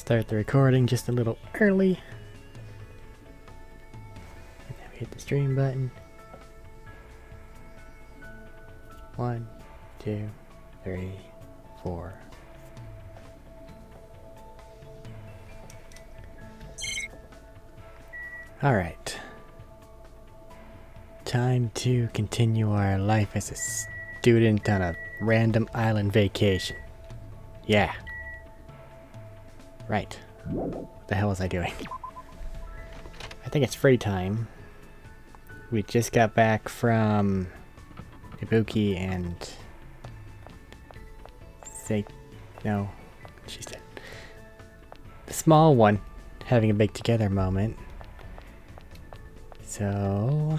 Start the recording just a little early. And then we hit the stream button. 1, 2, 3, 4. Alright. Time to continue our life as a student on a random island vacation. Yeah. Right. What the hell was I doing? I think it's free time. We just got back from Ibuki and no, she's dead. The small one having a big together moment. So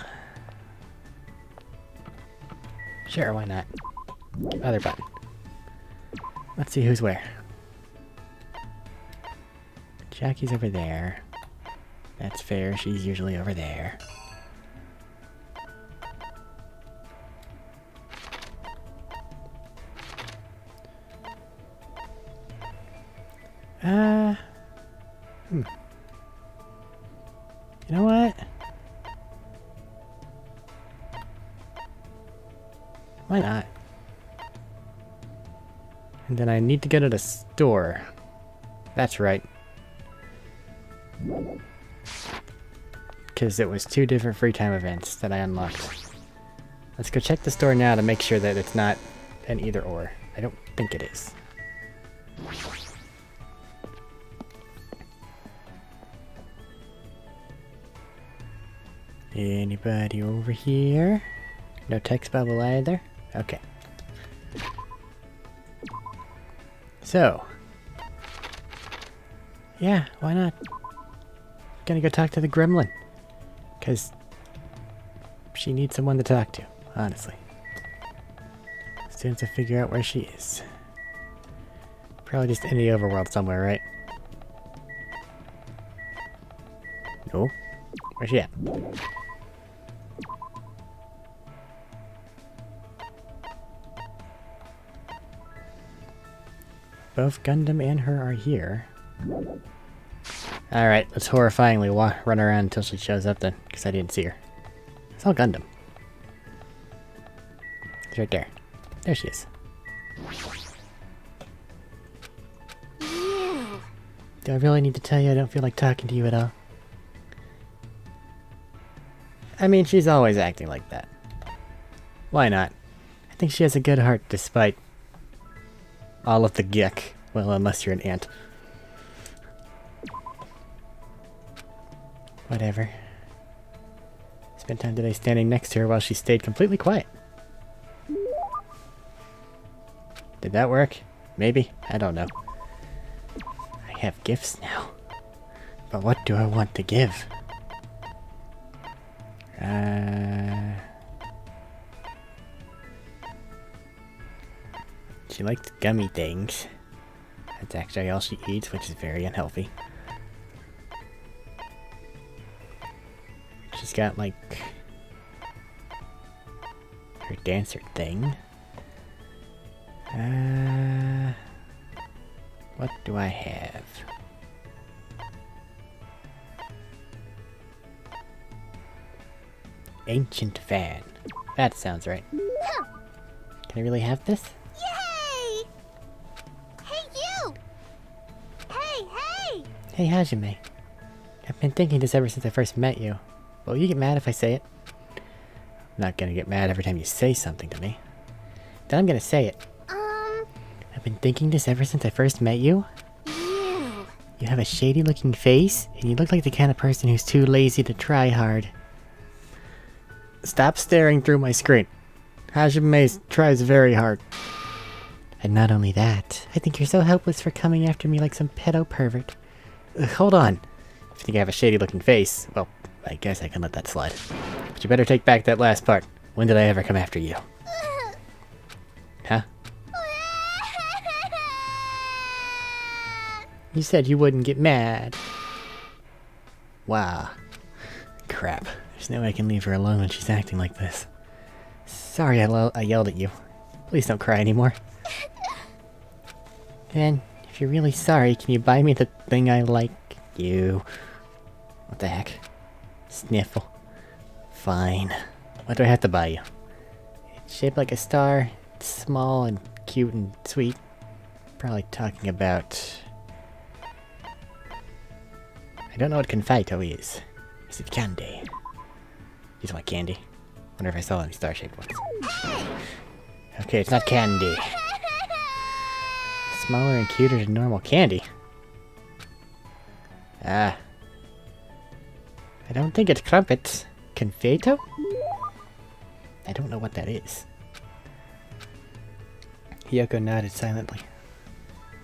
sure, why not? Other button. Let's see who's where. Jackie's over there. That's fair, she's usually over there. You know what? Why not? And then I need to go to the store. That's right. Because it was 2 different free time events that I unlocked. Let's go check the store now to make sure that it's not an either or. I don't think it is. Anybody over here? No text bubble either? Okay. So. Yeah, why not? Gonna go talk to the gremlin. Because she needs someone to talk to, honestly. As soon as I figure out where she is. Probably just in the overworld somewhere, right? No. Where's she at? Both Gundam and her are here. Alright, let's horrifyingly run around until she shows up then, because I didn't see her. It's all Gundam. She's right there. There she is. Do I really need to tell you I don't feel like talking to you at all? I mean, she's always acting like that. Why not? I think she has a good heart despite all of the yuck. Well, unless you're an ant. Whatever. Spent time today standing next to her while she stayed completely quiet. Did that work? Maybe? I don't know. I have gifts now. But what do I want to give? She likes gummy things. That's actually all she eats, which is very unhealthy. She's got, like, her dancer thing. What do I have? Ancient fan. That sounds right. Can I really have this? Yay! Hey, you! Hey! Hey, Hajime. I've been thinking this ever since I first met you. Will you get mad if I say it? I'm not gonna get mad every time you say something to me. Then I'm gonna say it. I've been thinking this ever since I first met you. Ew. You have a shady looking face, and you look like the kind of person who's too lazy to try hard. Stop staring through my screen. Hajime tries very hard. And not only that, I think you're so helpless for coming after me like some pedo pervert. Hold on. If you think I have a shady looking face, well, I guess I can let that slide. But you better take back that last part. When did I ever come after you? Huh? You said you wouldn't get mad. Wow. Crap. There's no way I can leave her alone when she's acting like this. Sorry I yelled at you. Please don't cry anymore. And if If you're really sorry, can you buy me the thing I like? You. What the heck? Sniffle. Fine. What do I have to buy you? It's shaped like a star. It's small and cute and sweet. Probably talking about... I don't know what confito is. Is it candy? You just want candy? Wonder if I saw any star-shaped ones. Okay, it's not candy. Smaller and cuter than normal candy. Ah. I don't think it's crumpets. Confeito? I don't know what that is. Hiyoko nodded silently.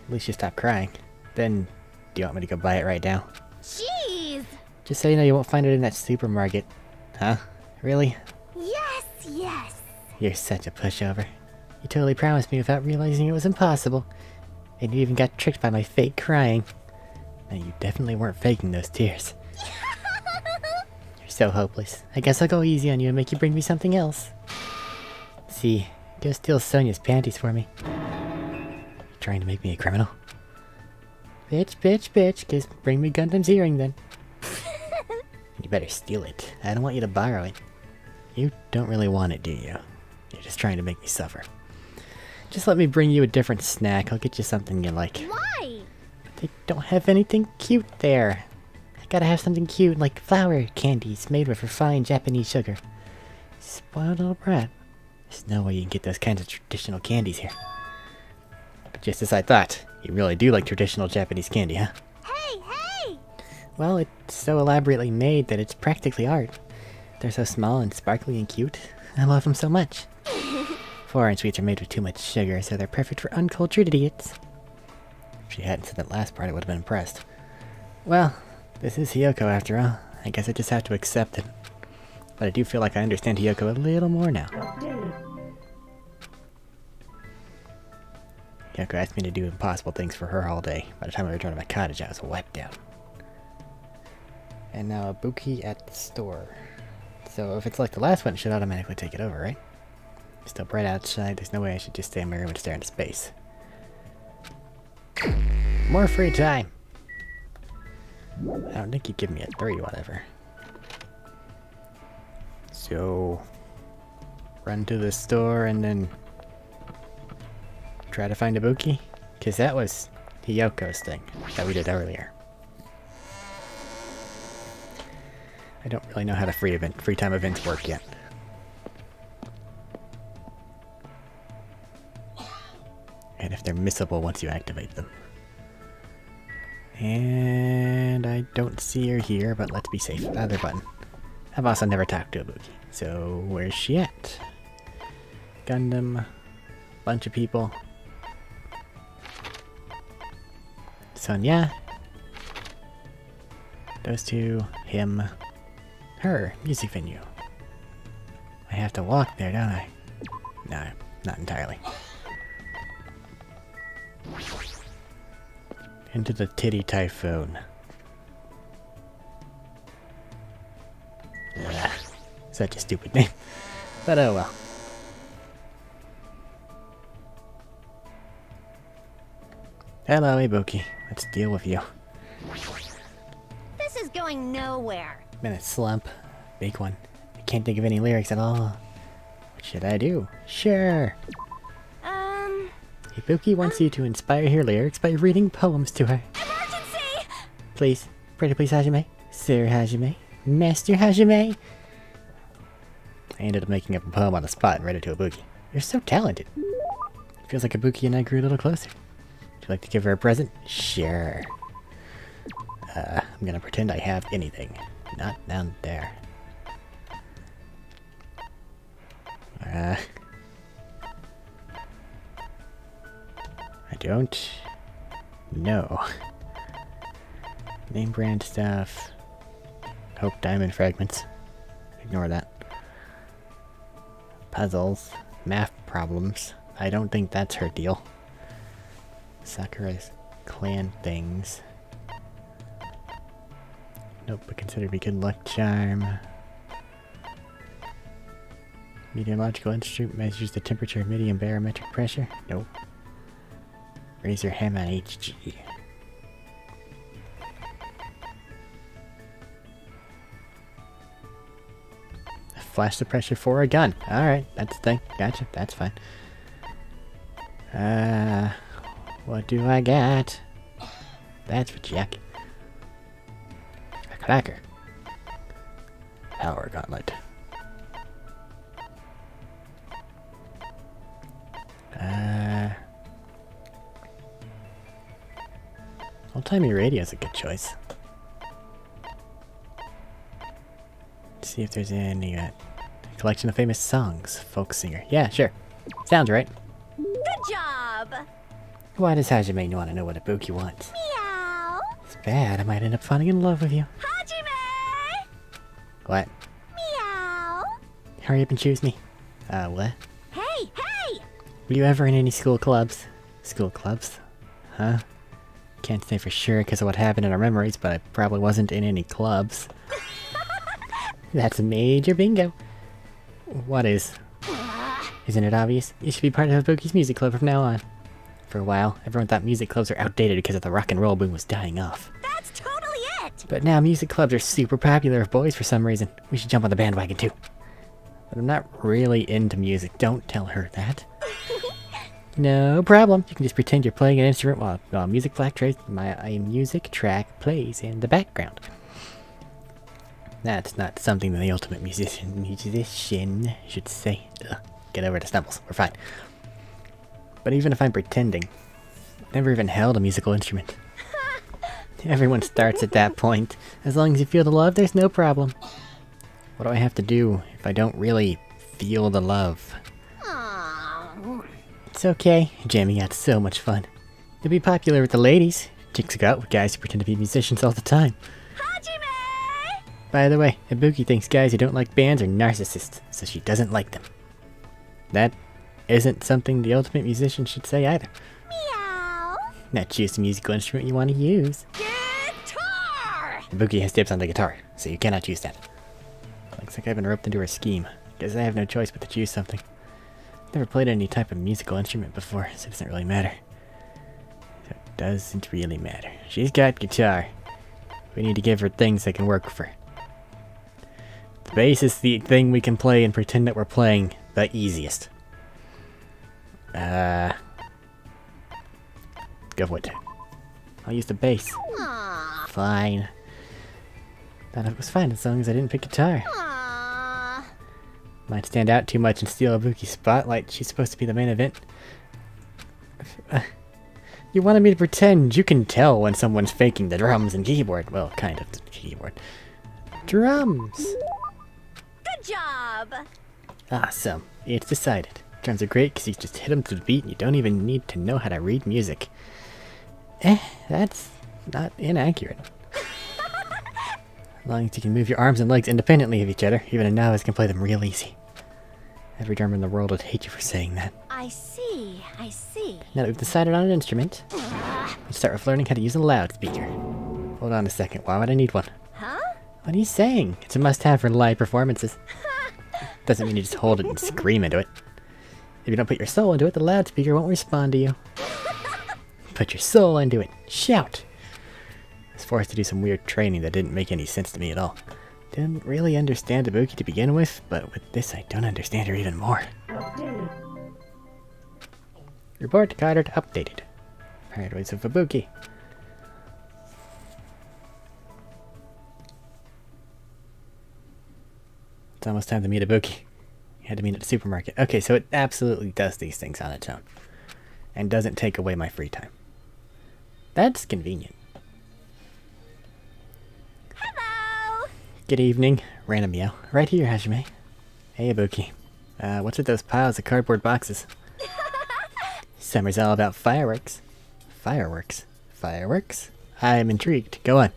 At least you stopped crying. Then, do you want me to go buy it right now? Jeez! Just so you know, you won't find it in that supermarket. Huh? Really? Yes, yes. You're such a pushover. You totally promised me without realizing it was impossible. And you even got tricked by my fake crying. Now you definitely weren't faking those tears. You're so hopeless. I guess I'll go easy on you and make you bring me something else. See, go steal Sonia's panties for me. You trying to make me a criminal? Bitch, bitch, bitch. Just bring me Gundam's earring then. You better steal it. I don't want you to borrow it. You don't really want it, do you? You're just trying to make me suffer. Just let me bring you a different snack. I'll get you something you like. Why? They don't have anything cute there. I gotta have something cute, like flower candies made with refined Japanese sugar. Spoiled little brat. There's no way you can get those kinds of traditional candies here. But just as I thought, you really do like traditional Japanese candy, huh? Hey, hey! Well, it's so elaborately made that it's practically art. They're so small and sparkly and cute. I love them so much. Foreign sweets are made with too much sugar, so they're perfect for uncultured idiots. If she hadn't said that last part, I would have been impressed. Well, this is Hiyoko after all. I guess I just have to accept it. But I do feel like I understand Hiyoko a little more now. Hiyoko asked me to do impossible things for her all day. By the time I returned to my cottage, I was wiped out. And now Ibuki at the store. So if it's like the last one, it should automatically take it over, right? It's still bright outside, there's no way I should just stay in my room and stare into space. More free time! I don't think you'd give me a 3, whatever. So... run to the store and then... try to find Ibuki? Because that was Hiyoko's thing that we did earlier. I don't really know how the free time events work yet. And if they're missable once you activate them. And I don't see her here, but let's be safe. Other button. I've also never talked to Ibuki. So where's she at? Gundam. Bunch of people. Sonia. Those two. Him. Her. Music venue. I have to walk there, don't I? No, not entirely. Into the Titty Typhoon. Ugh, such a stupid name. But oh well. Hello, Ibuki. Let's deal with you. This is going nowhere. Been a slump. Big one. I can't think of any lyrics at all. What should I do? Sure. Ibuki wants you to inspire her lyrics by reading poems to her. Emergency! Please. Pretty please, Hajime. Sir Hajime. Master Hajime. I ended up making up a poem on the spot and read it to Ibuki. You're so talented. Feels like Ibuki and I grew a little closer. Would you like to give her a present? Sure. I'm gonna pretend I have anything. Not down there. I don't know. Name brand stuff. Hope diamond fragments. Ignore that. Puzzles. Math problems. I don't think that's her deal. Sakura's clan things. Nope, but consider me good luck charm. Meteorological instrument measures the temperature of medium barometric pressure. Nope. Raise your hammer on HG. Flash suppressor for a gun. Alright, that's the thing. Gotcha, that's fine. What do I got? That's for Jack. A clacker. Power gauntlet. Old-timey radio is a good choice. Let's see if there's any collection of famous songs. Folk singer. Yeah, sure. Sounds right. Good job. Why does Hajime want to know what Ibuki wants? Meow. It's bad. I might end up falling in love with you. Hajime. What? Meow. Hurry up and choose me. What? Hey, hey. Were you ever in any school clubs? School clubs? Huh? Can't say for sure because of what happened in our memories, but I probably wasn't in any clubs. That's a major bingo. What is? Isn't it obvious? You should be part of Ibuki's music club from now on. For a while, everyone thought music clubs are outdated because of the rock and roll boom was dying off. That's totally it. But now music clubs are super popular with boys for some reason. We should jump on the bandwagon too. But I'm not really into music. Don't tell her that. No problem. You can just pretend you're playing an instrument while a music track plays in the background. That's not something that the ultimate musician should say. Ugh, get over the stumbles. We're fine. But even if I'm pretending, I've never even held a musical instrument. Everyone starts at that point. As long as you feel the love, there's no problem. What do I have to do if I don't really feel the love? Aww. It's okay. Jamming out's so much fun. You'll be popular with the ladies. Chicks go out with guys who pretend to be musicians all the time. Hajime. By the way, Ibuki thinks guys who don't like bands are narcissists, so she doesn't like them. That isn't something the ultimate musician should say either. Meow. Now choose the musical instrument you want to use. Guitar. Ibuki has dibs on the guitar, so you cannot choose that. Looks like I've been roped into her scheme. Guess I have no choice but to choose something. Never played any type of musical instrument before, so it doesn't really matter. So it doesn't really matter. She's got guitar. We need to give her things that can work for her. The bass is the thing we can play and pretend that we're playing the easiest. Go for it. I'll use the bass. Aww. Fine. Thought it was fine as long as I didn't pick guitar. Aww. Might stand out too much and steal Ibuki's spotlight. She's supposed to be the main event. You wanted me to pretend. You can tell when someone's faking the drums and keyboard. Well, kind of the keyboard. Drums! Good job. Awesome. It's decided. Drums are great because you just hit them to the beat and you don't even need to know how to read music. That's not inaccurate. As long as you can move your arms and legs independently of each other, even a novice can play them real easy. Every drummer in the world would hate you for saying that. I see. I see. Now that we've decided on an instrument, let's start with learning how to use a loudspeaker. Hold on a second, why would I need one? Huh? What are you saying? It's a must-have for live performances. Doesn't mean you just hold it and scream into it. If you don't put your soul into it, the loudspeaker won't respond to you. Put your soul into it. Shout! I was forced to do some weird training that didn't make any sense to me at all. Didn't really understand Ibuki to begin with, but with this I don't understand her even more. Report card updated. Paranoids of Ibuki. It's almost time to meet Ibuki. You had to meet at the supermarket. Okay, so it absolutely does these things on its own. And doesn't take away my free time. That's convenient. Hello. Good evening. Random meow. Right here, Hajime. Hey, Ibuki. What's with those piles of cardboard boxes? Summer's all about fireworks. Fireworks? Fireworks? I'm intrigued. Go on.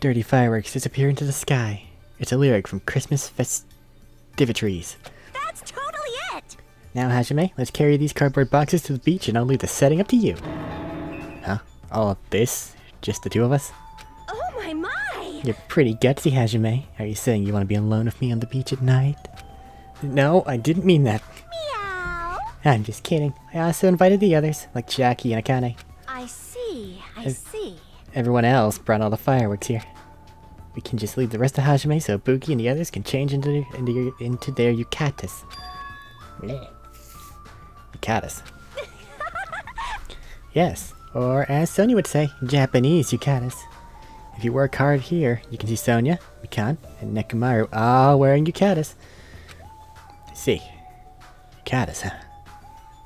Dirty fireworks disappear into the sky. It's a lyric from Christmas festivities. That's totally it. Now, Hajime, let's carry these cardboard boxes to the beach and I'll leave the setting up to you. Huh? All of this? Just the two of us? Oh my. You're pretty gutsy, Hajime. Are you saying you want to be alone with me on the beach at night? No, I didn't mean that. Meow. I'm just kidding. I also invited the others, like Jackie and Akane. I see, I see. Everyone else brought all the fireworks here. We can just leave the rest of Hajime so Buki and the others can change into their yukatas. Yukatas. Yes, or as Sonia would say, Japanese yukatas. If you work hard here, you can see Sonia, Mikan, and Nekomaru all wearing yukatas. I see. Yukatas, huh?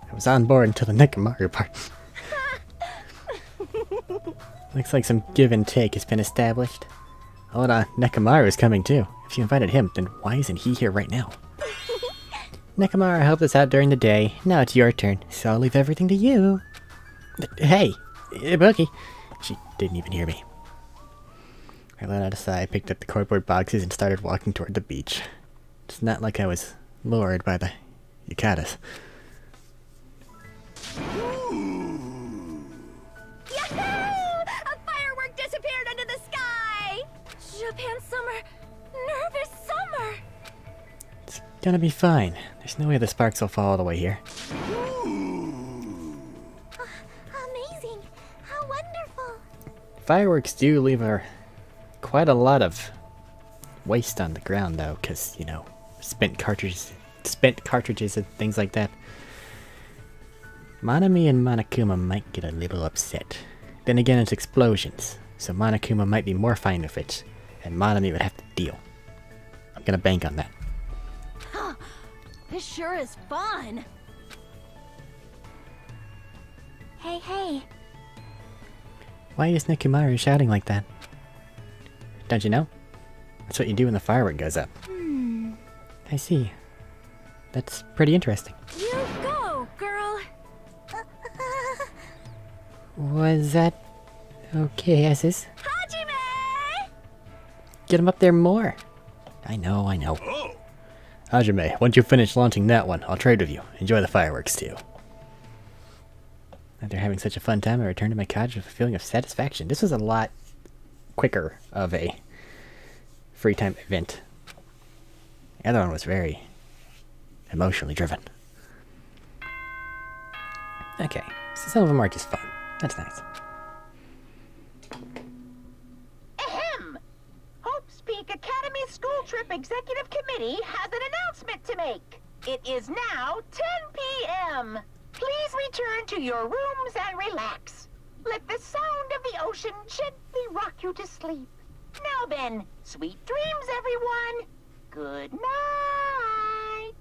I was on board until the Nekomaru part. Looks like some give and take has been established. Hold on, Nekomaru is coming too. If you invited him, then why isn't he here right now? Nekomaru helped us out during the day. Now it's your turn, so I'll leave everything to you. Hey, Buki. She didn't even hear me. I let out a sigh, picked up the cardboard boxes, and started walking toward the beach. It's not like I was lured by the yukatas. Yahoo! A firework disappeared into the sky! Japan summer, nervous summer! It's gonna be fine. There's no way the sparks will fall all the way here. Amazing! How wonderful! Fireworks do leave quite a lot of waste on the ground, though, because, you know, spent cartridges and things like that. Monami and Monokuma might get a little upset. Then again, it's explosions, so Monokuma might be more fine with it, and Monami would have to deal. I'm gonna bank on that. This sure is fun! Hey, hey. Why is Nekomaru shouting like that? Don't you know? That's what you do when the firework goes up. I see. That's pretty interesting. You go, girl! Was that okay, Esses? Hajime! Get him up there more. I know. Oh. Hajime, once you finish launching that one, I'll trade with you. Enjoy the fireworks, too. After having such a fun time, I returned to my cottage with a feeling of satisfaction. This was a lot quicker of a free time event. The other one was very emotionally driven. Okay, so some of them are just fun. That's nice. Ahem! Hope's Peak Academy School Trip Executive Committee has an announcement to make. It is now 10 p.m. Please return to your rooms and relax. Let the sound of the ocean gently rock you to sleep. Now then, sweet dreams, everyone. Good night.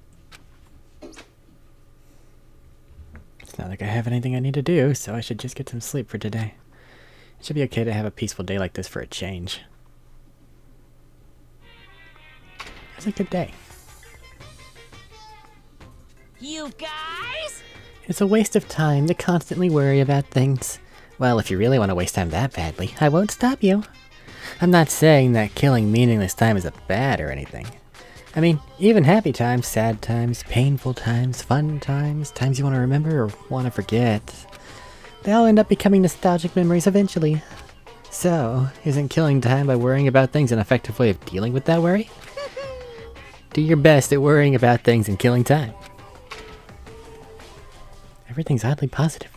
It's not like I have anything I need to do, so I should just get some sleep for today. It should be okay to have a peaceful day like this for a change. It was a good day. You guys? It's a waste of time to constantly worry about things. Well, if you really want to waste time that badly, I won't stop you. I'm not saying that killing meaningless time is bad or anything. I mean, even happy times, sad times, painful times, fun times, times you want to remember or want to forget, they all end up becoming nostalgic memories eventually. So, isn't killing time by worrying about things an effective way of dealing with that worry? Do your best at worrying about things and killing time. Everything's oddly positive.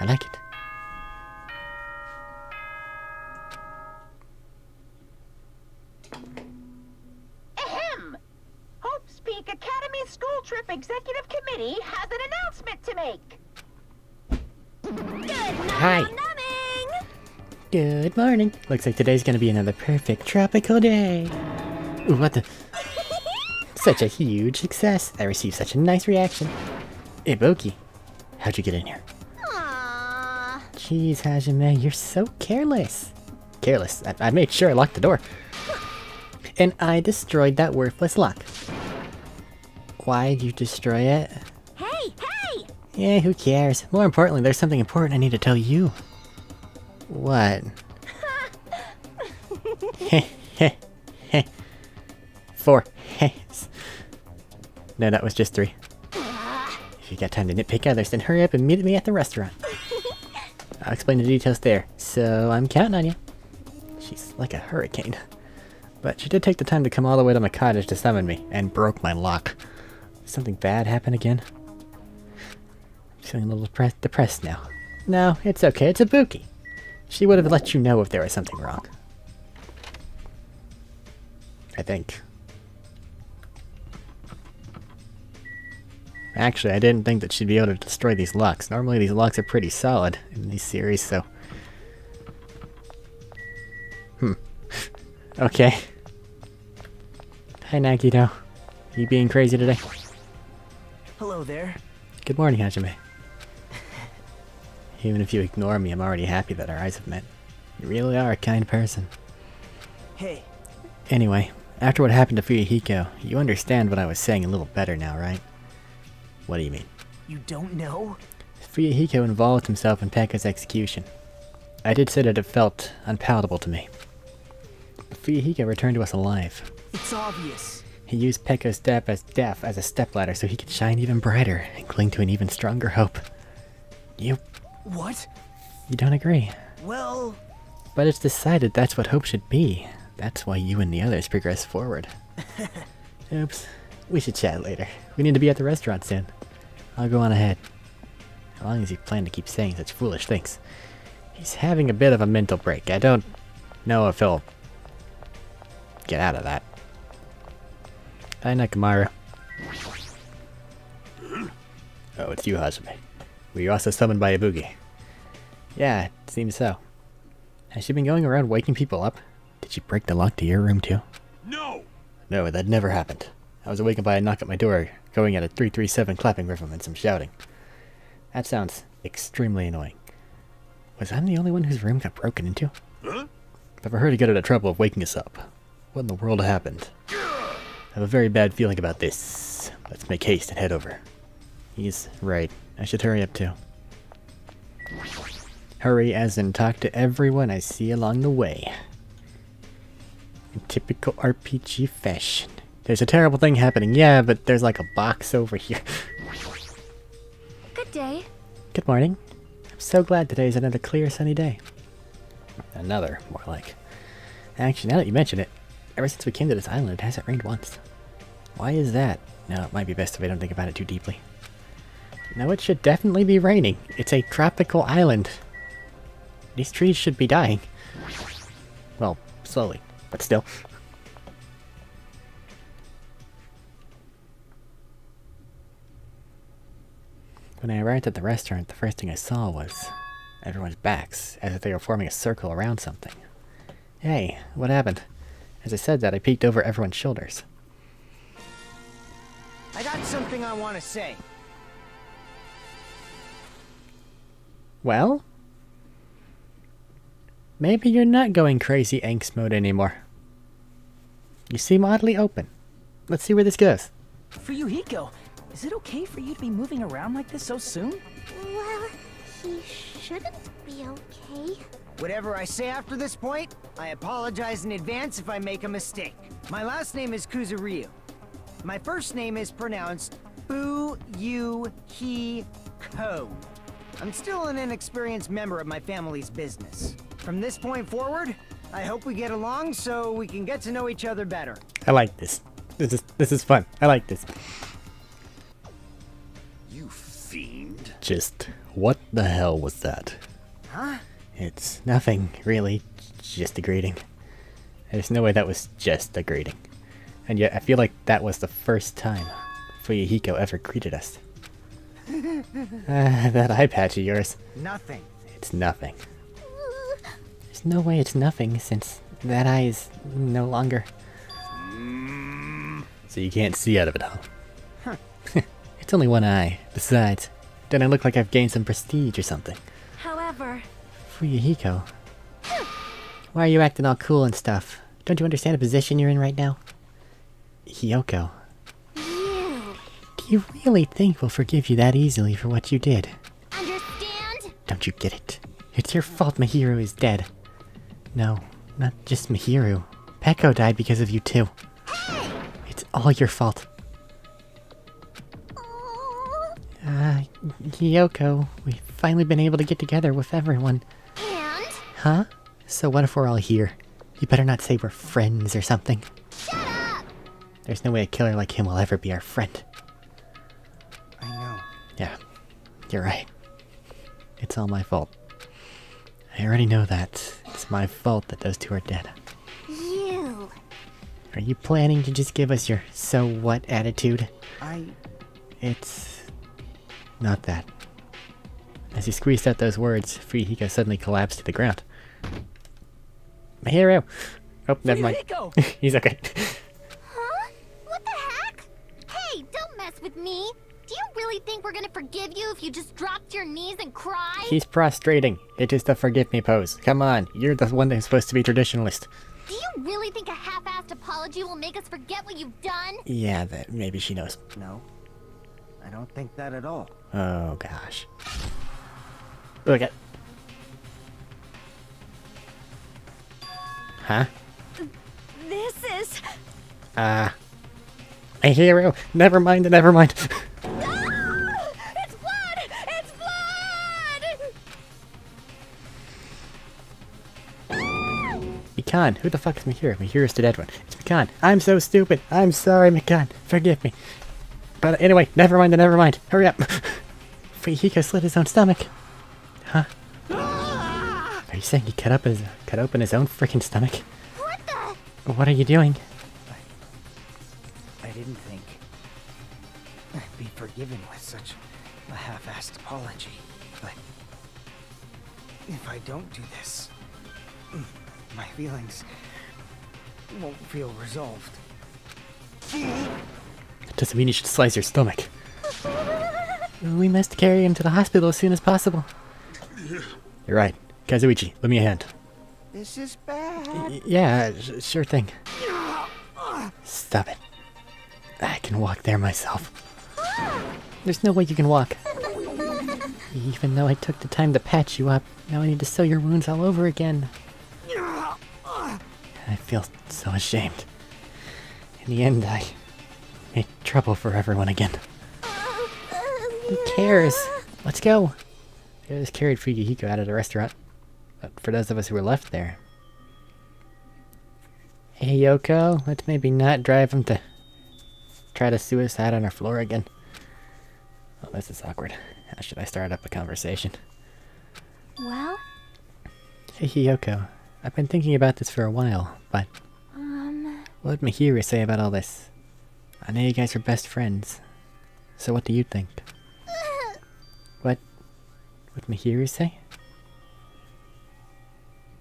I like it. Ahem! Hope's Peak Academy School Trip Executive Committee has an announcement to make. Good Hi. numbing! Good morning. Looks like today's gonna be another perfect tropical day. Ooh, what the? Such a huge success. I received such a nice reaction. Hey, Boki. How'd you get in here? Aww. Jeez, Hajime, you're so careless. Careless. I made sure I locked the door. And I destroyed that worthless lock. Why'd you destroy it? Hey, hey! Yeah, who cares? More importantly, there's something important I need to tell you. What? Heh heh heh. 4 he's. No, that was just 3. If you got time to nitpick others, then hurry up and meet me at the restaurant. I'll explain the details there, so I'm counting on you. She's like a hurricane. But she did take the time to come all the way to my cottage to summon me, and broke my lock. Did something bad happen again? Feeling a little depressed now. No, it's okay. It's Ibuki. She would have let you know if there was something wrong. I think. Actually, I didn't think that she'd be able to destroy these locks. Normally these locks are pretty solid in these series, so... Okay. Hi, Nagito. You being crazy today? Hello there. Good morning, Hajime. Even if you ignore me, I'm already happy that our eyes have met. You really are a kind person. Hey. Anyway, after what happened to Fuyuhiko, you understand what I was saying a little better now, right? What do you mean? You don't know? Fuyuhiko involved himself in Pekka's execution. I did say that it felt unpalatable to me. But Fuyuhiko returned to us alive. It's obvious. He used Pekka's death as a stepladder so he could shine even brighter and cling to an even stronger hope. You What? don't agree. Well... But it's decided that's what hope should be. That's why you and the others progress forward. Oops. We should chat later. We need to be at the restaurant soon. I'll go on ahead. As long as you plan to keep saying such foolish things. He's having a bit of a mental break. I don't know if he'll get out of that. Hi, Nakamura. Oh, it's you, Hajime. Were you also summoned by Ibuki? Yeah, it seems so. Has she been going around waking people up? Did she break the lock to your room too? No! No, that never happened. I was awakened by a knock at my door, going at a 337 clapping rhythm and some shouting. That sounds extremely annoying. Was I the only one whose room got broken into? Huh? I've ever heard you get into trouble of waking us up. What in the world happened? I have a very bad feeling about this. Let's make haste and head over. He's right. I should hurry up too. Hurry as in talk to everyone I see along the way. In typical RPG fashion. There's a terrible thing happening. Yeah, but there's like a box over here. Good day. Good morning. I'm so glad today's another clear sunny day. Another, more like. Actually, now that you mention it, ever since we came to this island, it hasn't rained once. Why is that? No, it might be best if I don't think about it too deeply. No, it should definitely be raining. It's a tropical island. These trees should be dying. Well, slowly, but still. When I arrived at the restaurant, the first thing I saw was everyone's backs, as if they were forming a circle around something. Hey, what happened? As I said that, I peeked over everyone's shoulders. I got something I want to say. Well? Maybe you're not going crazy angst mode anymore. You seem oddly open. Let's see where this goes. Fuyuhiko, is it okay for you to be moving around like this so soon? Well, he shouldn't be okay. Whatever I say after this point, I apologize in advance if I make a mistake. My last name is Kuzuryu. My first name is pronounced Fuyuhiko. I'm still an inexperienced member of my family's business. From this point forward, I hope we get along so we can get to know each other better. I like this. This is fun. I like this. You fiend. Just what the hell was that? Huh? It's nothing, really. Just a greeting. There's no way that was just a greeting. And yet, I feel like that was the first time Fuyuhiko ever greeted us. That eye patch of yours. Nothing. It's nothing. There's no way it's nothing, since that eye is no longer... So you can't see out of it, huh? It's only one eye. Besides, don't I look like I've gained some prestige or something? However... Fuyuhiko. Why are you acting all cool and stuff? Don't you understand the position you're in right now? Hiyoko. You... Do you really think we'll forgive you that easily for what you did? understand? Don't you get it? It's your fault Mahiru is dead. No, not just Mahiru. Peko died because of you too. It's all your fault. Hiyoko, we've finally been able to get together with everyone. And... Huh? So what if we're all here? You better not say we're friends or something. shut up! There's no way a killer like him will ever be our friend. I know. Yeah. You're right. It's all my fault. I already know that. It's my fault that those two are dead. You. Are you planning to just give us your so what attitude? It's not that. As he squeezed out those words, Fuyuhiko suddenly collapsed to the ground. My hero! Oh, never mind. He's okay. Huh? What the heck? Hey, don't mess with me. Do you really think we're gonna forgive you if you just drop to your knees and cry? He's prostrating. It is the forgive me pose. Come on, you're the one that's supposed to be traditionalist. Do you really think a half-assed apology will make us forget what you've done? Yeah, that maybe she knows. No, I don't think that at all. Oh gosh. Look at. Huh? This is... My hero. Never mind. Never mind. Ah! It's blood! It's blood! Mikan, who the fuck is Mihiro? Mihiro's the dead one. It's Mikan. I'm so stupid. I'm sorry, Mikan. Forgive me. But anyway, never mind. Never mind. Hurry up. Fuyuhiko slit his own stomach. Huh? Are you saying he cut open his own freaking stomach? What the... What are you doing? I didn't think I'd be forgiven with such a half-assed apology, but if I don't do this, my feelings won't feel resolved. That doesn't mean you should slice your stomach. We must carry him to the hospital as soon as possible. You're right. Kazuichi, lend me a hand. This is bad. Yeah, sure thing. Stop it. I can walk there myself. There's no way you can walk. Even though I took the time to patch you up, now I need to sew your wounds all over again. I feel so ashamed. In the end, I made trouble for everyone again. Who cares? Let's go. I just carried Fuyuhiko out of the restaurant. But for those of us who were left there... Hey Yoko, let's maybe not drive him to try to suicide on our floor again. Oh, this is awkward. How should I start up a conversation? Well? Hey Yoko, I've been thinking about this for a while, but... What would Mihiro say about all this? I know you guys are best friends. So what do you think? What would Mihiro say?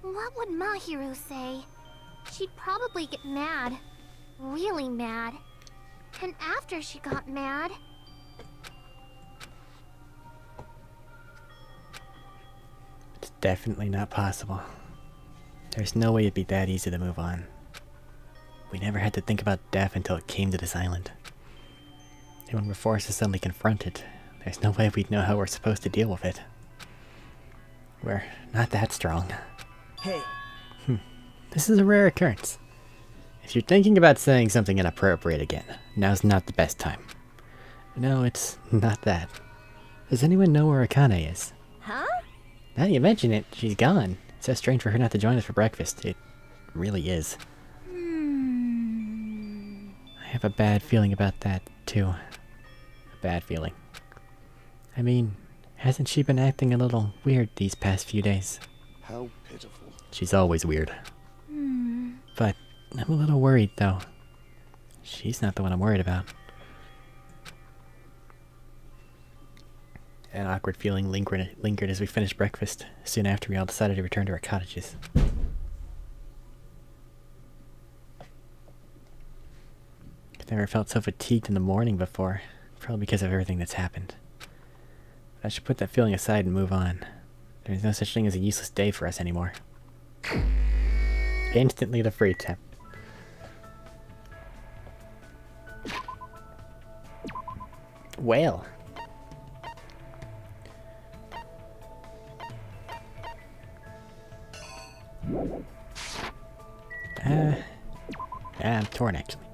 What would Mahiru say? She'd probably get mad. Really mad. And after she got mad... It's definitely not possible. There's no way it'd be that easy to move on. We never had to think about death until it came to this island. And when we're forced to suddenly confront it, there's no way we'd know how we're supposed to deal with it. We're not that strong. Hey. This is a rare occurrence. If you're thinking about saying something inappropriate again, now's not the best time. No, it's not that. Does anyone know where Akane is? Huh? Now that you mention it, she's gone. It's so strange for her not to join us for breakfast. It really is. I have a bad feeling about that, too. A bad feeling. I mean, hasn't she been acting a little weird these past few days? How pitiful. She's always weird. But I'm a little worried, though. She's not the one I'm worried about. An awkward feeling lingered as we finished breakfast, soon after we all decided to return to our cottages. I've never felt so fatigued in the morning before, probably because of everything that's happened. But I should put that feeling aside and move on. There's no such thing as a useless day for us anymore. Instantly the free tap. Well. I'm torn actually.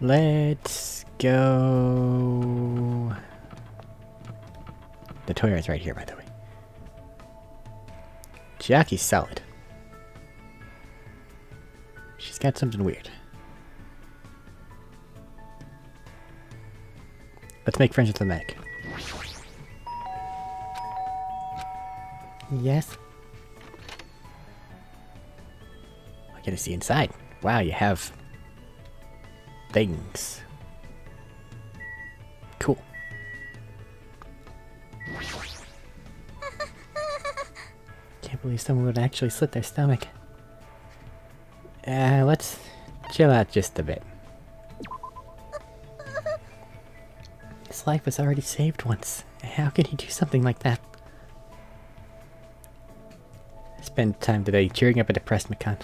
Let's go. The Toya is right here, by the way. Chiaki's solid. She's got something weird. Let's make friends with the medic. Yes? I get to see inside. Wow, you have things. Cool. Can't believe someone would actually slit their stomach. Let's chill out just a bit. His life was already saved once. How could he do something like that? I spent time today cheering up a depressed Mikan.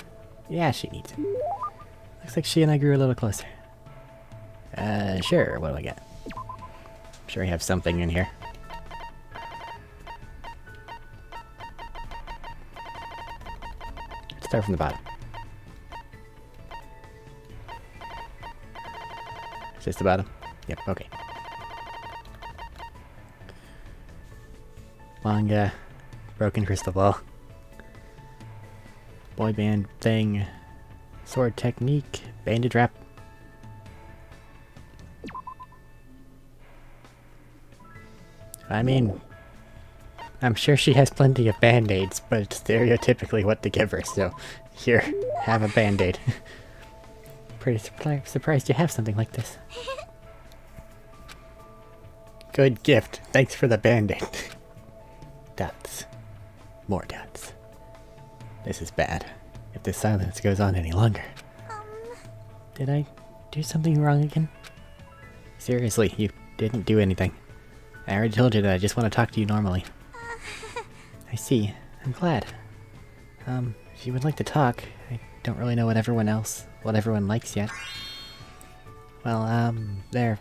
Yeah, she needs it. Looks like she and I grew a little closer. Sure, what do I got? I'm sure I have something in here. Let's start from the bottom. Is this the bottom? Yep, okay. Manga, broken crystal ball, boy band thing, sword technique, bandage wrap. I mean, I'm sure she has plenty of band-aids, but it's stereotypically what to give her, so here, have a band-aid. Pretty surprised you have something like this. Good gift, thanks for the band-aid. Dots. More dots. This is bad. If this silence goes on any longer. Did I do something wrong again? Seriously, you didn't do anything. I already told you that I just want to talk to you normally. I see. I'm glad. If you would like to talk, I don't really know what everyone likes yet. Well, there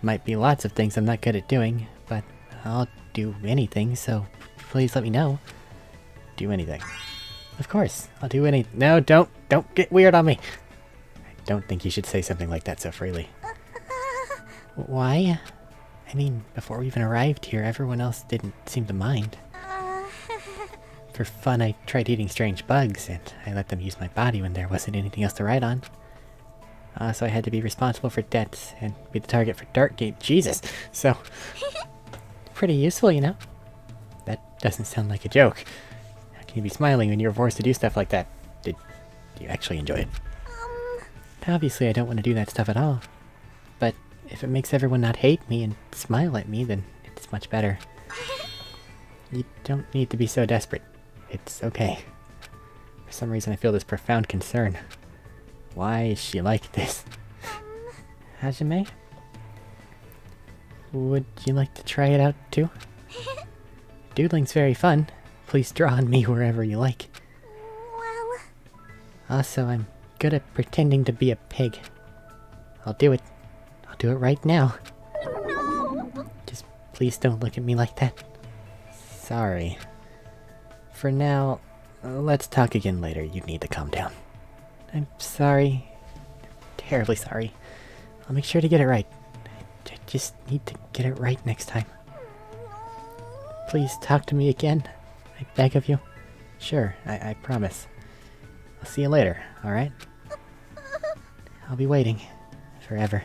might be lots of things I'm not good at doing, but I'll do anything, so please let me know. Do anything. Of course, I'll do any- No, don't get weird on me! I don't think you should say something like that so freely. Why? I mean, before we even arrived here, everyone else didn't seem to mind. For fun, I tried eating strange bugs, and I let them use my body when there wasn't anything else to ride on. So I had to be responsible for debts, and be the target for Darkgate. Jesus! So... pretty useful, you know? That doesn't sound like a joke. How can you be smiling when you're forced to do stuff like that? Did you actually enjoy it? Obviously, I don't want to do that stuff at all. But if it makes everyone not hate me and smile at me, then it's much better. You don't need to be so desperate. It's okay. For some reason I feel this profound concern. Why is she like this? Hajime? Would you like to try it out too? Doodling's very fun. Please draw on me wherever you like. Well... Also, I'm good at pretending to be a pig. I'll do it. I'll do it right now. No! Just please don't look at me like that. Sorry. For now, let's talk again later. You need to calm down. I'm sorry. Terribly sorry. I'll make sure to get it right. I just need to get it right next time. Please talk to me again. I beg of you. Sure, I promise. I'll see you later, alright? I'll be waiting. Forever.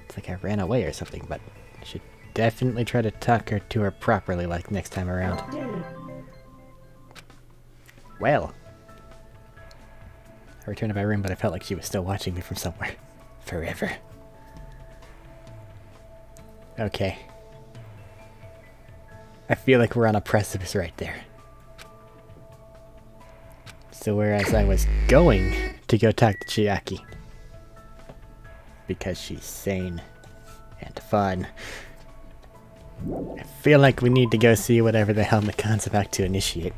It's like I ran away or something, but I should definitely try to talk to her properly like next time around. Well. I returned to my room, but I felt like she was still watching me from somewhere. Forever. Okay. I feel like we're on a precipice right there. So whereas I was going to go talk to Chiaki, because she's sane and fun, I feel like we need to go see whatever the hell Mikan's about to initiate.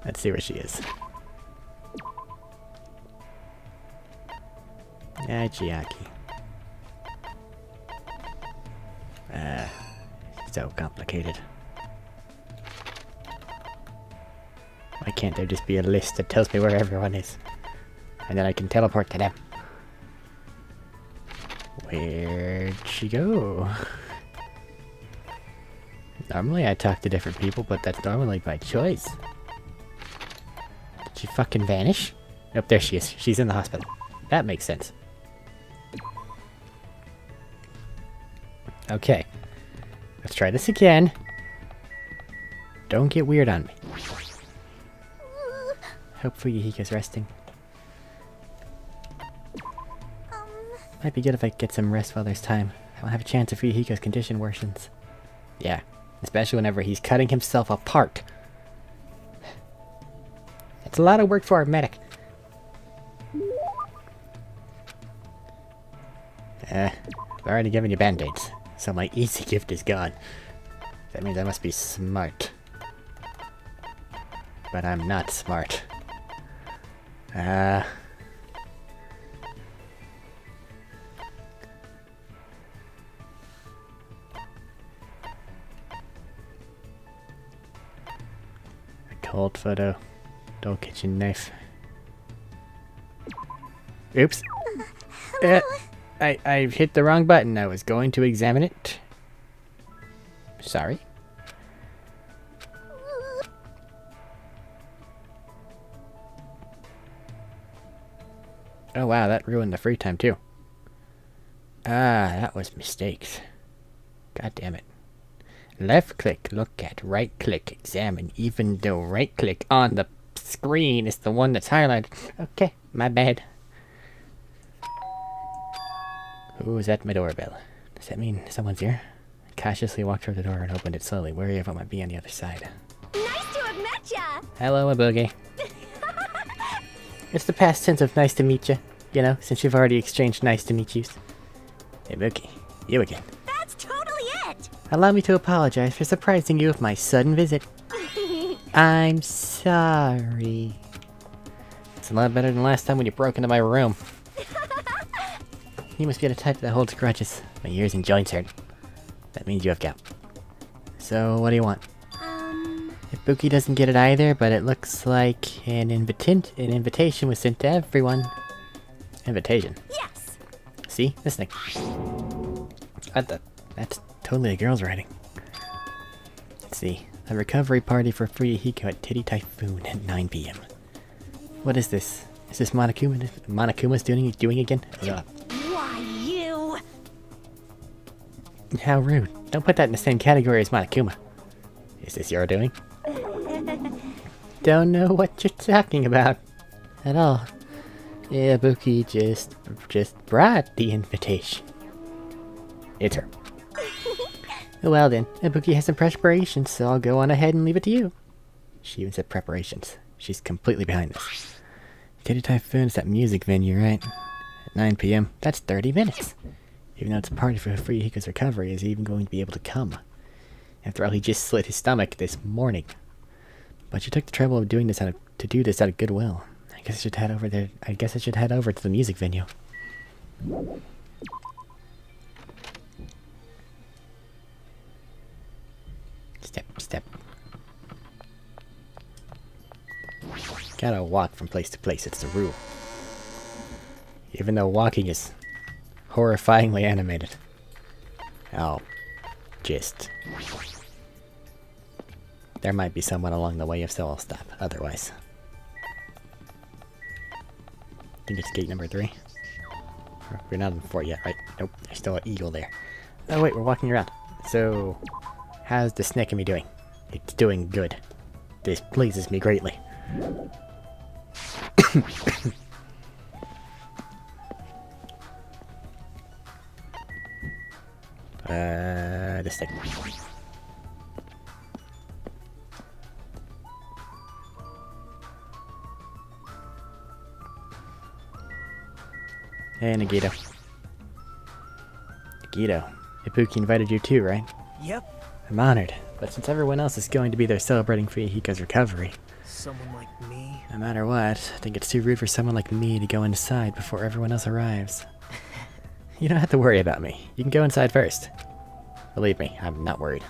Let's see where she is. Hi, Chiaki. So complicated. Why can't there just be a list that tells me where everyone is? And then I can teleport to them. Where'd she go? Normally I talk to different people, but that's normally by choice. Did she fucking vanish? Nope, there she is. She's in the hospital. That makes sense. Okay. Let's try this again. Don't get weird on me. Hope Fuyuhiko's resting. Might be good if I get some rest while there's time. I won't have a chance if Fuyuhiko's condition worsens. Yeah, especially whenever he's cutting himself apart. It's a lot of work for our medic. I've already given you band-aids, so my easy gift is gone. That means I must be smart. But I'm not smart. Cold photo. Dull kitchen knife. Oops. I hit the wrong button. I was going to examine it. Sorry. Oh wow, that ruined the free time too. Ah, that was mistakes. God damn it. Left click, look at, right click, examine, even though right click on the screen is the one that's highlighted. Okay, my bad. Ooh, is that my doorbell? Does that mean someone's here? I cautiously walked toward the door and opened it slowly, wary of what might be on the other side. Nice to have met ya! Hello, Ibuki. It's the past tense of nice to meet you, you know, since you've already exchanged nice to meet yous. Ibuki, you again. That's totally it! Allow me to apologize for surprising you with my sudden visit. I'm sorry. It's a lot better than last time when you broke into my room. You must be the type that holds grudges. My ears and joints hurt. That means you have gout. So, what do you want? Ibuki doesn't get it either, but it looks like an invitation was sent to everyone. Invitation? Yes! See? This thing. That's totally a girl's writing. Let's see. A recovery party for Fuyuhiko at Titty Typhoon at 9 p.m. What is this? Is this Monokuma's doing again? Why, you... How rude. Don't put that in the same category as Monokuma. Is this your doing? Don't know what you're talking about. At all. Ibuki just brought the invitation. It's her. Well then, Ibuki has some preparations, so I'll go on ahead and leave it to you. She even said preparations. She's completely behind this. Titty Typhoon is that music venue, right? At 9 p.m. That's 30 minutes. Even though it's a party for Fuyuhiko's recovery, is he even going to be able to come? After all, he just slit his stomach this morning. But you took the trouble of doing this out of goodwill. I guess I should head over there. I guess I should head over to the music venue. Step. Gotta walk from place to place, it's the rule. Even though walking is horrifyingly animated. I'll just... There might be someone along the way, if so I'll stop, otherwise. I think it's gate number 3. We're not on 4 yet, right? Nope, there's still an eagle there. Oh wait, we're walking around. So... How's the Snekami doing? It's doing good. This pleases me greatly. This thing. Hey, Nagito. Nagito, Ibuki invited you too, right? Yep. I'm honored, but since everyone else is going to be there celebrating Fuyuhiko's recovery, Someone like me? no matter what, I think it's too rude for someone like me to go inside before everyone else arrives. You don't have to worry about me. You can go inside first. Believe me, I'm not worried.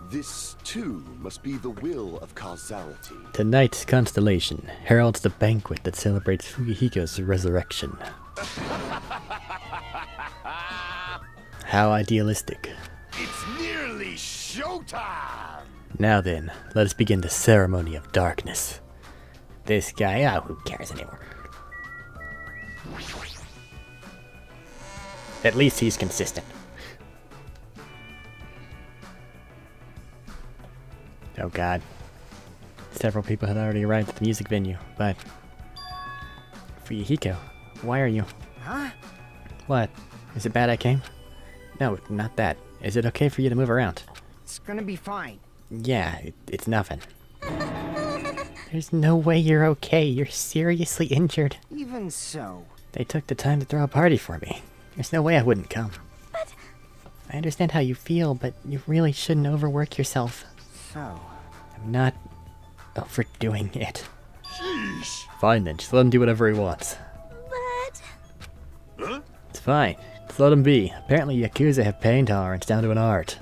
This, too, must be the will of causality. Tonight's constellation heralds the banquet that celebrates Fuyuhiko's resurrection. How idealistic. It's nearly showtime! Now then, let us begin the ceremony of darkness. This guy, who cares anymore? At least he's consistent. Oh god. Several people had already arrived at the music venue, but... Fuyuhiko, why are you... Huh? What? Is it bad I came? No, not that. Is it okay for you to move around? It's gonna be fine. Yeah, it's nothing. There's no way you're okay. You're seriously injured. Even so. They took the time to throw a party for me. There's no way I wouldn't come. But... I understand how you feel, but you really shouldn't overwork yourself. So. I'm not overdoing it. Fine then, just let him do whatever he wants. But... It's fine. Just let him be. Apparently Yakuza have pain tolerance down to an art.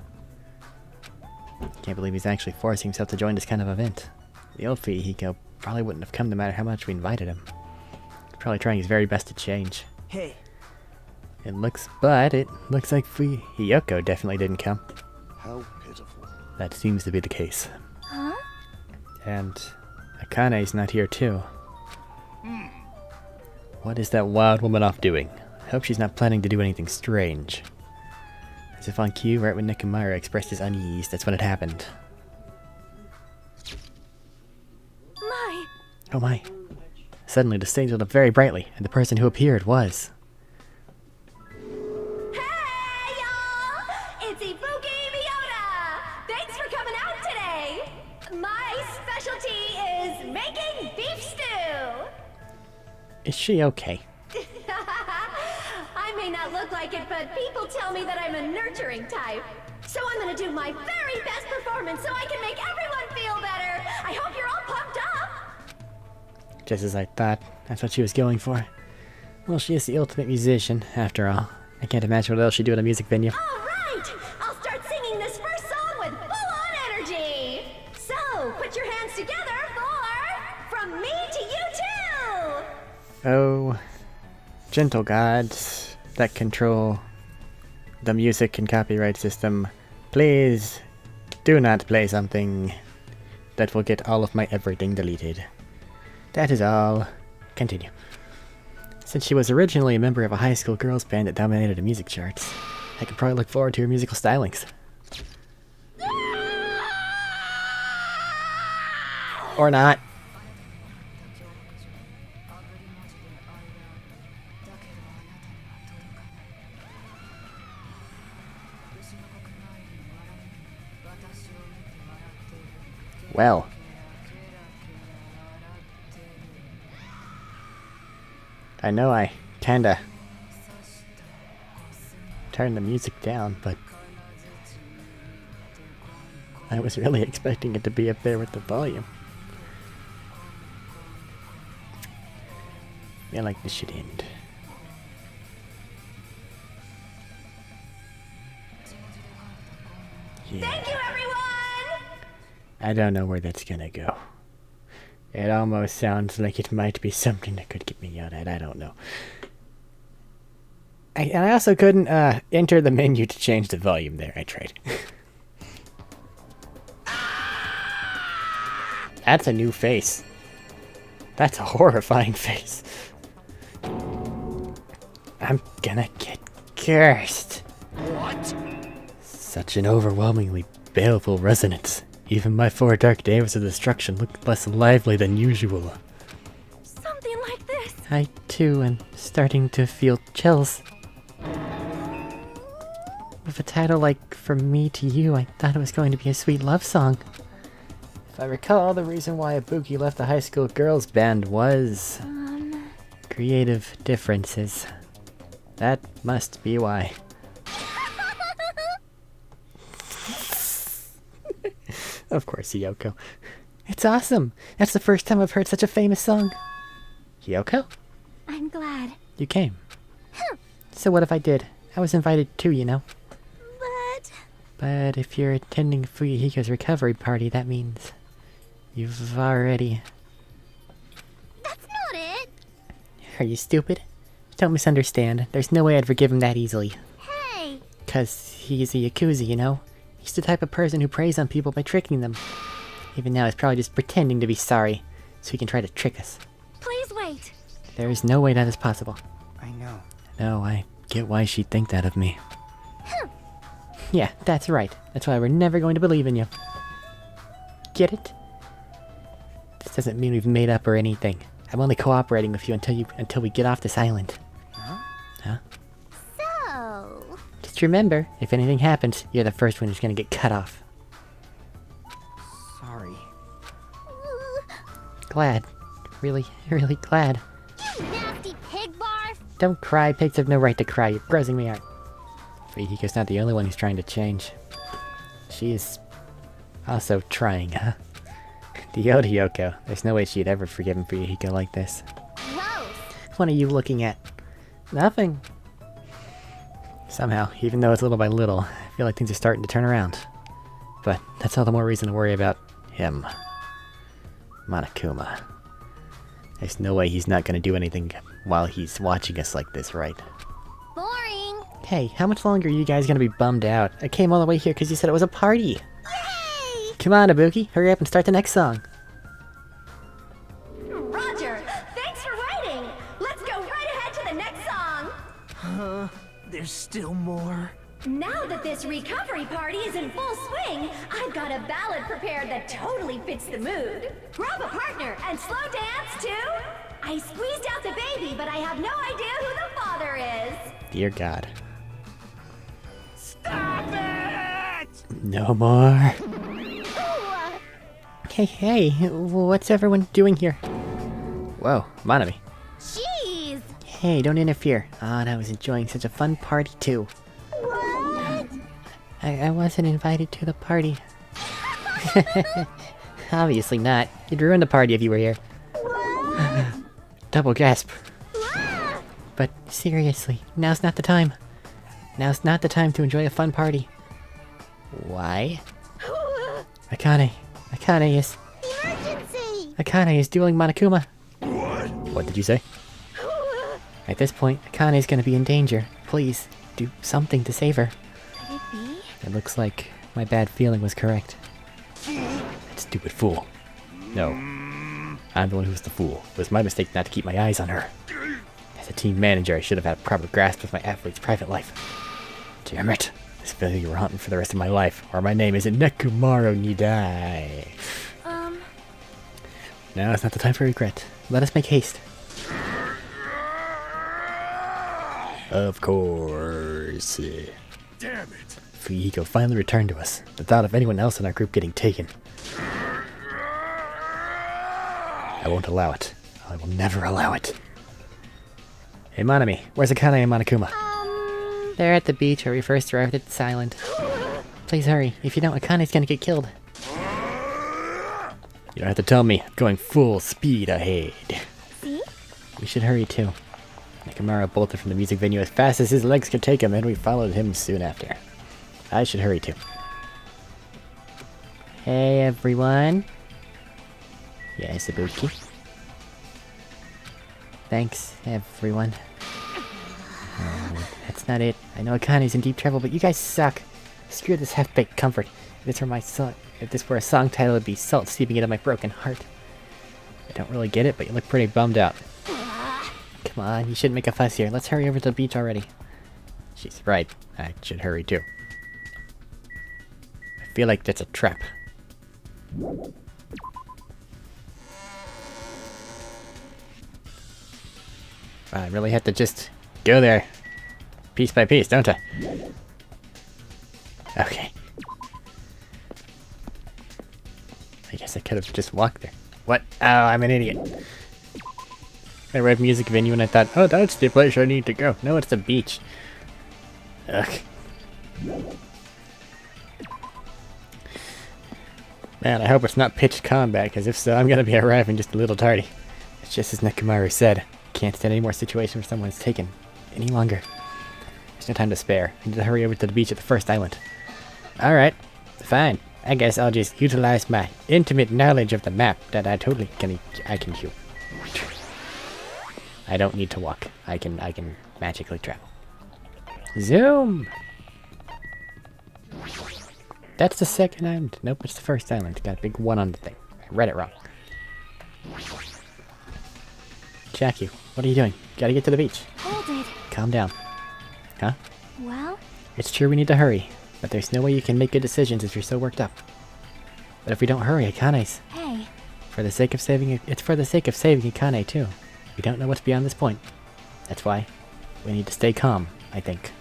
Can't believe he's actually forcing himself to join this kind of event. The old Fuyuhiko probably wouldn't have come no matter how much we invited him. He's probably trying his very best to change. Hey. It looks like Hiyoko definitely didn't come. How pitiful. That seems to be the case. Huh? And Akane's not here too. What is that wild woman off doing? I hope she's not planning to do anything strange. As if on cue, right when Nekomaru expressed his unease, that's when it happened. My... Oh my. Suddenly the stage lit up very brightly, and the person who appeared was... Hey, y'all! It's Ibuki Miyota! Thanks for coming out today! My specialty is making beef stew! Is she okay? I may not look like it, but people tell me that I'm a nurturing type. So I'm gonna do my very best performance so I can make everyone feel better! I hope you're all pumped up! Just as I thought. That's what she was going for. Well, she is the ultimate musician, after all. I can't imagine what else she'd do at a music venue. Alright! I'll start singing this first song with full-on energy! So, put your hands together for... From me to you too! Oh, gentle gods that control the music and copyright system, please do not play something that will get all of my everything deleted. That is all. Continue. Since she was originally a member of a high school girls band that dominated the music charts, I could probably look forward to her musical stylings. Or not. Well. I know I kinda turned the music down, but I was really expecting it to be up there with the volume. I feel like this should end. Yeah. Thank you, everyone! I don't know where that's gonna go. It almost sounds like it might be something that could get me yelled at. I don't know. And I also couldn't enter the menu to change the volume there. I tried. That's a new face. That's a horrifying face. I'm gonna get cursed. What? Such an overwhelmingly baleful resonance. Even my 4 dark days of destruction looked less lively than usual. Something like this. I too am starting to feel chills. With a title like From Me to You, I thought it was going to be a sweet love song. If I recall, the reason why Ibuki left the high school girls band was... creative differences. That must be why. Of course, Hiyoko. It's awesome! That's the first time I've heard such a famous song. Hiyoko? I'm glad. You came. So what if I did? I was invited too, you know. But if you're attending Fuyuhiko's recovery party, that means you've already... That's not it! Are you stupid? Don't misunderstand. There's no way I'd forgive him that easily. Hey! 'Cause he's a Yakuza, you know? He's the type of person who preys on people by tricking them. Even now he's probably just pretending to be sorry, so he can try to trick us. Please wait! There is no way that is possible. I know. No, I get why she'd think that of me. Yeah, that's right. That's why we're never going to believe in you. Get it? This doesn't mean we've made up or anything. I'm only cooperating with you until we get off this island. Huh? So... Just remember, if anything happens, you're the first one who's gonna get cut off. Sorry. Glad. Really, really glad. You nasty pig barf! Don't cry, pigs have no right to cry, you're grossing me out. Fuyuhiko's not the only one who's trying to change. She is also trying, huh? Diyoda Yoko, there's no way she'd ever forgiven Fuyuhiko like this. Gross! What are you looking at? Nothing. Somehow, even though it's little by little, I feel like things are starting to turn around. But that's all the more reason to worry about him. Monokuma. There's no way he's not gonna do anything while he's watching us like this, right? Boring! Hey, how much longer are you guys gonna be bummed out? I came all the way here because you said it was a party! Yay! Come on, Ibuki, hurry up and start the next song! Roger! Thanks for writing! Let's go right ahead to the next song! There's still more. Now that this recovery party is in full swing, I've got a ballad prepared that totally fits the mood. Grab a partner and slow dance too! I squeezed out the baby, but I have no idea who the father is! Dear God. Stop it! No more. Ooh, Hey, what's everyone doing here? Whoa, Monami. jeez! Hey, don't interfere. And I was enjoying such a fun party too. What? I wasn't invited to the party. Obviously not. You'd ruin the party if you were here. Double gasp. But seriously, now's not the time. Now's not the time to enjoy a fun party. Why? Akane is... Emergency! Akane is dueling Monokuma. What did you say? At this point, Akane is gonna be in danger. Please, do something to save her. Could it be? It looks like my bad feeling was correct. That stupid fool. No. I'm the one who was the fool. It was my mistake not to keep my eyes on her. As a team manager, I should have had a proper grasp of my athlete's private life. Damn it. This failure will haunt me for the rest of my life, or my name isn't Nekomaru Nidai. Now is not the time for regret. Let us make haste. Of course. Damn it! Fuyuhiko finally returned to us. The thought of anyone else in our group getting taken. I won't allow it. I will never allow it. Hey Monami, where's Akane and Monokuma? They're at the beach where we first arrived at this island. Please hurry. If you don't, Akane's gonna get killed. You don't have to tell me. I'm going full speed ahead. See? We should hurry too. Nekomaru bolted from the music venue as fast as his legs could take him, and we followed him soon after. I should hurry too. Hey everyone. Yes, Ibuki. Thanks, everyone. Oh, that's not it. I know Akane's in deep trouble, but you guys suck. Screw this half-baked comfort. If this were a song title, it'd be Salt Seeping Into My Broken Heart. I don't really get it, but you look pretty bummed out. Come on, you shouldn't make a fuss here. Let's hurry over to the beach already. She's right. I should hurry too. I feel like that's a trap. I really have to just go there piece by piece, don't I? Okay. I guess I could have just walked there. What? Oh, I'm an idiot. I read music venue and I thought, oh, that's the place I need to go. No, it's the beach. Ugh. Man, I hope it's not pitched combat, because if so, I'm gonna be arriving just a little tardy. It's just as Nekomaru said. Can't stand any more situations where someone is taken any longer. There's no time to spare. I need to hurry over to the beach at the first island. Alright, fine. I guess I'll just utilize my intimate knowledge of the map that I can do. I don't need to walk. I can magically travel. Zoom! That's the second island. Nope, it's the first island. Got a big one on the thing. I read it wrong. Jackie, what are you doing? Gotta get to the beach. Hold it. Calm down. Huh? Well, It's true we need to hurry, but there's no way you can make good decisions if you're so worked up. But if we don't hurry, Akane's... Hey, For the sake of saving it, it's for the sake of saving Akane too. We don't know what's beyond this point. That's why we need to stay calm, I think.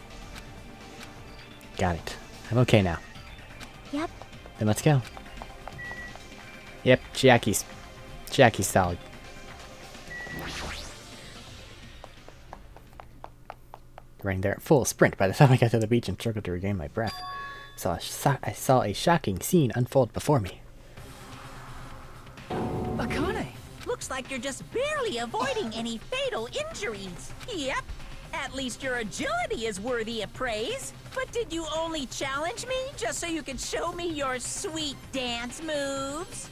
Got it. I'm okay now. yep. Then let's go. Yep, Chiaki's solid. Running there at full sprint. By the time I got to the beach and struggled to regain my breath, I saw a shocking scene unfold before me. Akane, looks like you're just barely avoiding any fatal injuries. Yep. At least your agility is worthy of praise. But did you only challenge me just so you could show me your sweet dance moves?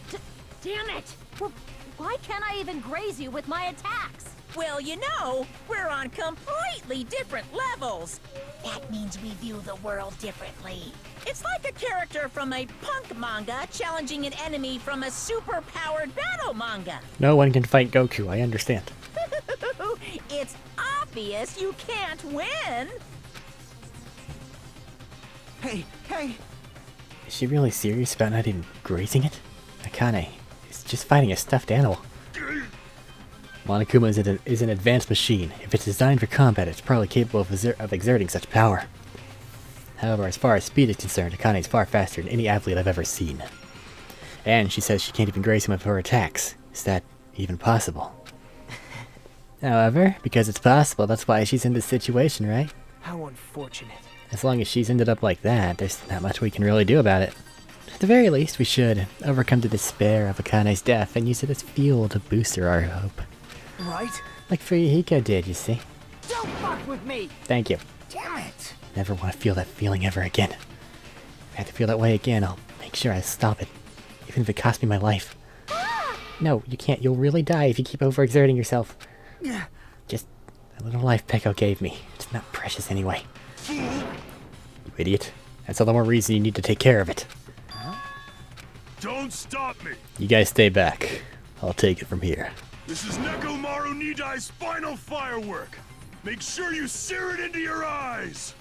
Damn it! Well, why can't I even graze you with my attacks? Well, you know, we're on completely different levels. That means we view the world differently. It's like a character from a punk manga challenging an enemy from a super-powered battle manga. No one can fight Goku, I understand. It's obvious you can't win. Hey, hey! Is she really serious about not even grazing it? Akane is just fighting a stuffed animal. Monokuma is an advanced machine. If it's designed for combat, it's probably capable of exerting such power. However, as far as speed is concerned, Akane is far faster than any athlete I've ever seen. And she says she can't even graze him with her attacks. Is that even possible? However, because it's possible, that's why she's in this situation, right? How unfortunate. As long as she's ended up like that, there's not much we can really do about it. At the very least, we should overcome the despair of Akane's death and use it as fuel to boost our hope. Right? Like Fuyuhiko did, you see? Don't fuck with me! Thank you. Damn it! Never want to feel that feeling ever again. If I have to feel that way again, I'll make sure I stop it. Even if it costs me my life. No, you can't. You'll really die if you keep overexerting yourself. Just a little life Peko gave me. It's not precious anyway. You idiot. That's all the more reason you need to take care of it. Don't stop me! You guys stay back. I'll take it from here. This is Nekomaru Nidai's final firework! Make sure you sear it into your eyes!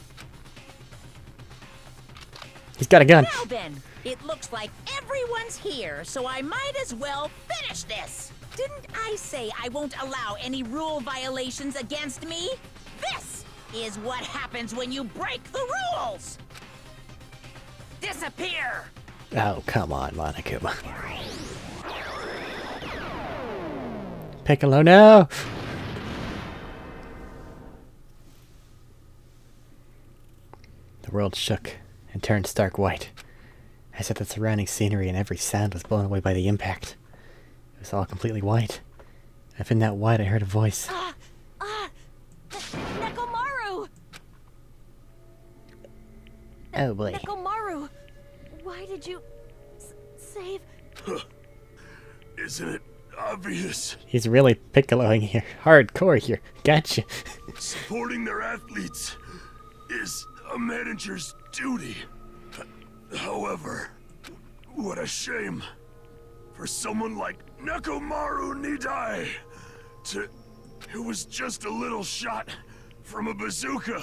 He's got a gun. Now then, it looks like everyone's here, so I might as well finish this. Didn't I say I won't allow any rule violations against me? This is what happens when you break the rules! Disappear! Oh, come on, Monokuma. Piccolo, no! The world shook and turned stark white, as if the surrounding scenery and every sound was blown away by the impact. It was all completely white. And in that white, I heard a voice. Nekomaru! Oh boy. Nekomaru! Why did you save... Isn't it obvious? He's really Piccoloing here. Hardcore here. Gotcha. Supporting their athletes is a manager's duty. However, what a shame for someone like Nekomaru Nidai who was just a little shot from a bazooka.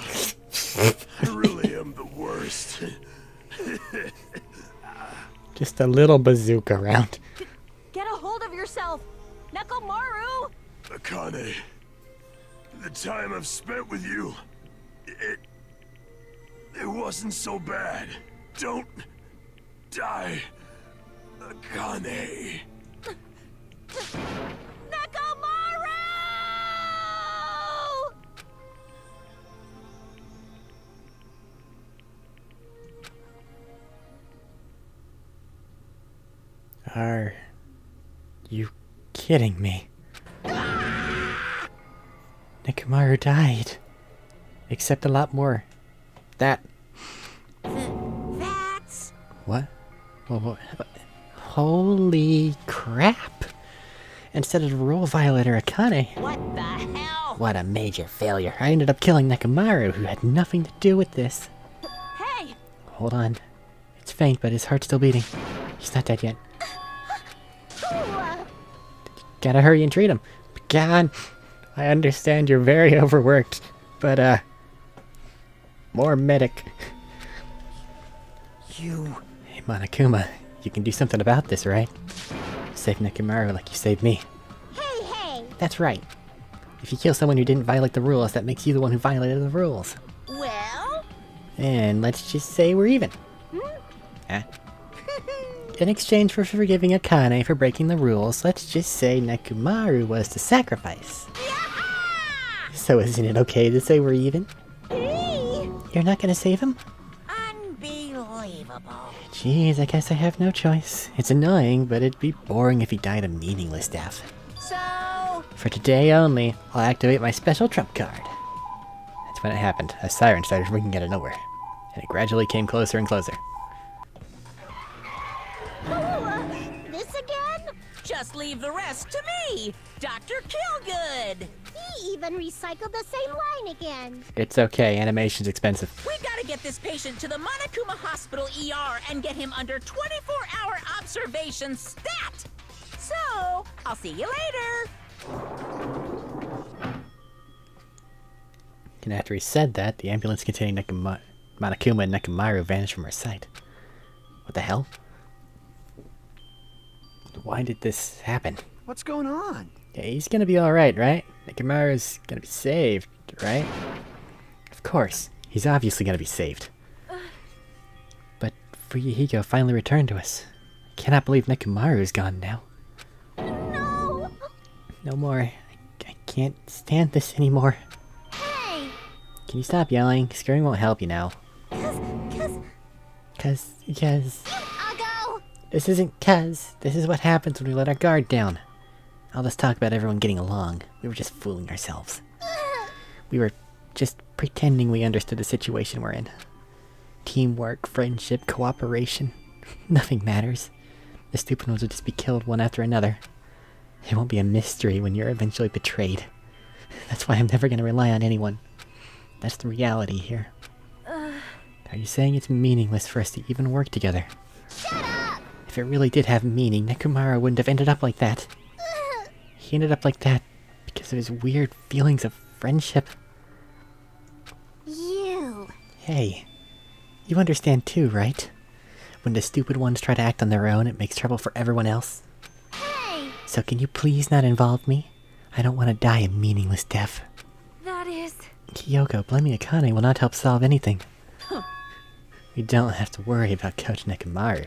I really am the worst. Just a little bazooka round. Get a hold of yourself! Nekomaru! Akane, the time I've spent with you, it wasn't so bad. Don't die, Akane. Nekomaru! Are you kidding me? Nekomaru died. Except a lot more. That's... What? What? Holy crap! Instead of rule violator Akane. What the hell? What a major failure. I ended up killing Nekomaru, who had nothing to do with this. Hey! Hold on. It's faint, but his heart's still beating. He's not dead yet. Gotta hurry and treat him. God, I understand you're very overworked, but, more medic. You... Hey, Monokuma, You can do something about this, right? Save Nekomaru like you saved me. Hey! That's right. If you kill someone who didn't violate the rules, that makes you the one who violated the rules. Well? And let's just say we're even. Huh? In exchange for forgiving Akane for breaking the rules, let's just say Nekomaru was the sacrifice. So isn't it okay to say we're even? You're not gonna save him? Unbelievable. Jeez, I guess I have no choice. It's annoying, but it'd be boring if he died a meaningless death. So... For today only, I'll activate my special trump card. That's when it happened. A siren started ringing out of nowhere, and it gradually came closer and closer. This again? just leave the rest to me, Dr. Killgood. He even recycled the same line again. It's okay, animation's expensive. We've got to get this patient to the Monokuma Hospital ER and get him under 24-hour observation stat. So, I'll see you later. And after he said that, the ambulance containing Monokuma and Nekomaru vanished from our sight. What the hell? Why did this happen? What's going on? Yeah, he's gonna be alright, right? Nekomaru's gonna be saved, right? Of course. He's obviously gonna be saved. But Fuyuhiko finally returned to us. I cannot believe Nekomaru's gone now. No! No more. I can't stand this anymore. Hey! Can you stop yelling? Screaming won't help you now. Cause... I'll go! This isn't cuz. This is what happens when we let our guard down. All this talk about everyone getting along. We were just fooling ourselves. We were just pretending we understood the situation we're in. Teamwork, friendship, cooperation. Nothing matters. The stupid ones will just be killed one after another. It won't be a mystery when you're eventually betrayed. That's why I'm never gonna rely on anyone. That's the reality here. Are you saying it's meaningless for us to even work together? Shut up! If it really did have meaning, Nekomaru wouldn't have ended up like that. He ended up like that because of his weird feelings of friendship. You! Hey, you understand too, right? When the stupid ones try to act on their own, it makes trouble for everyone else. Hey! So can you please not involve me? I don't want to die a meaningless death. That is... Kyoko, blaming Akane will not help solve anything. We don't have to worry about Coach Nekomaru.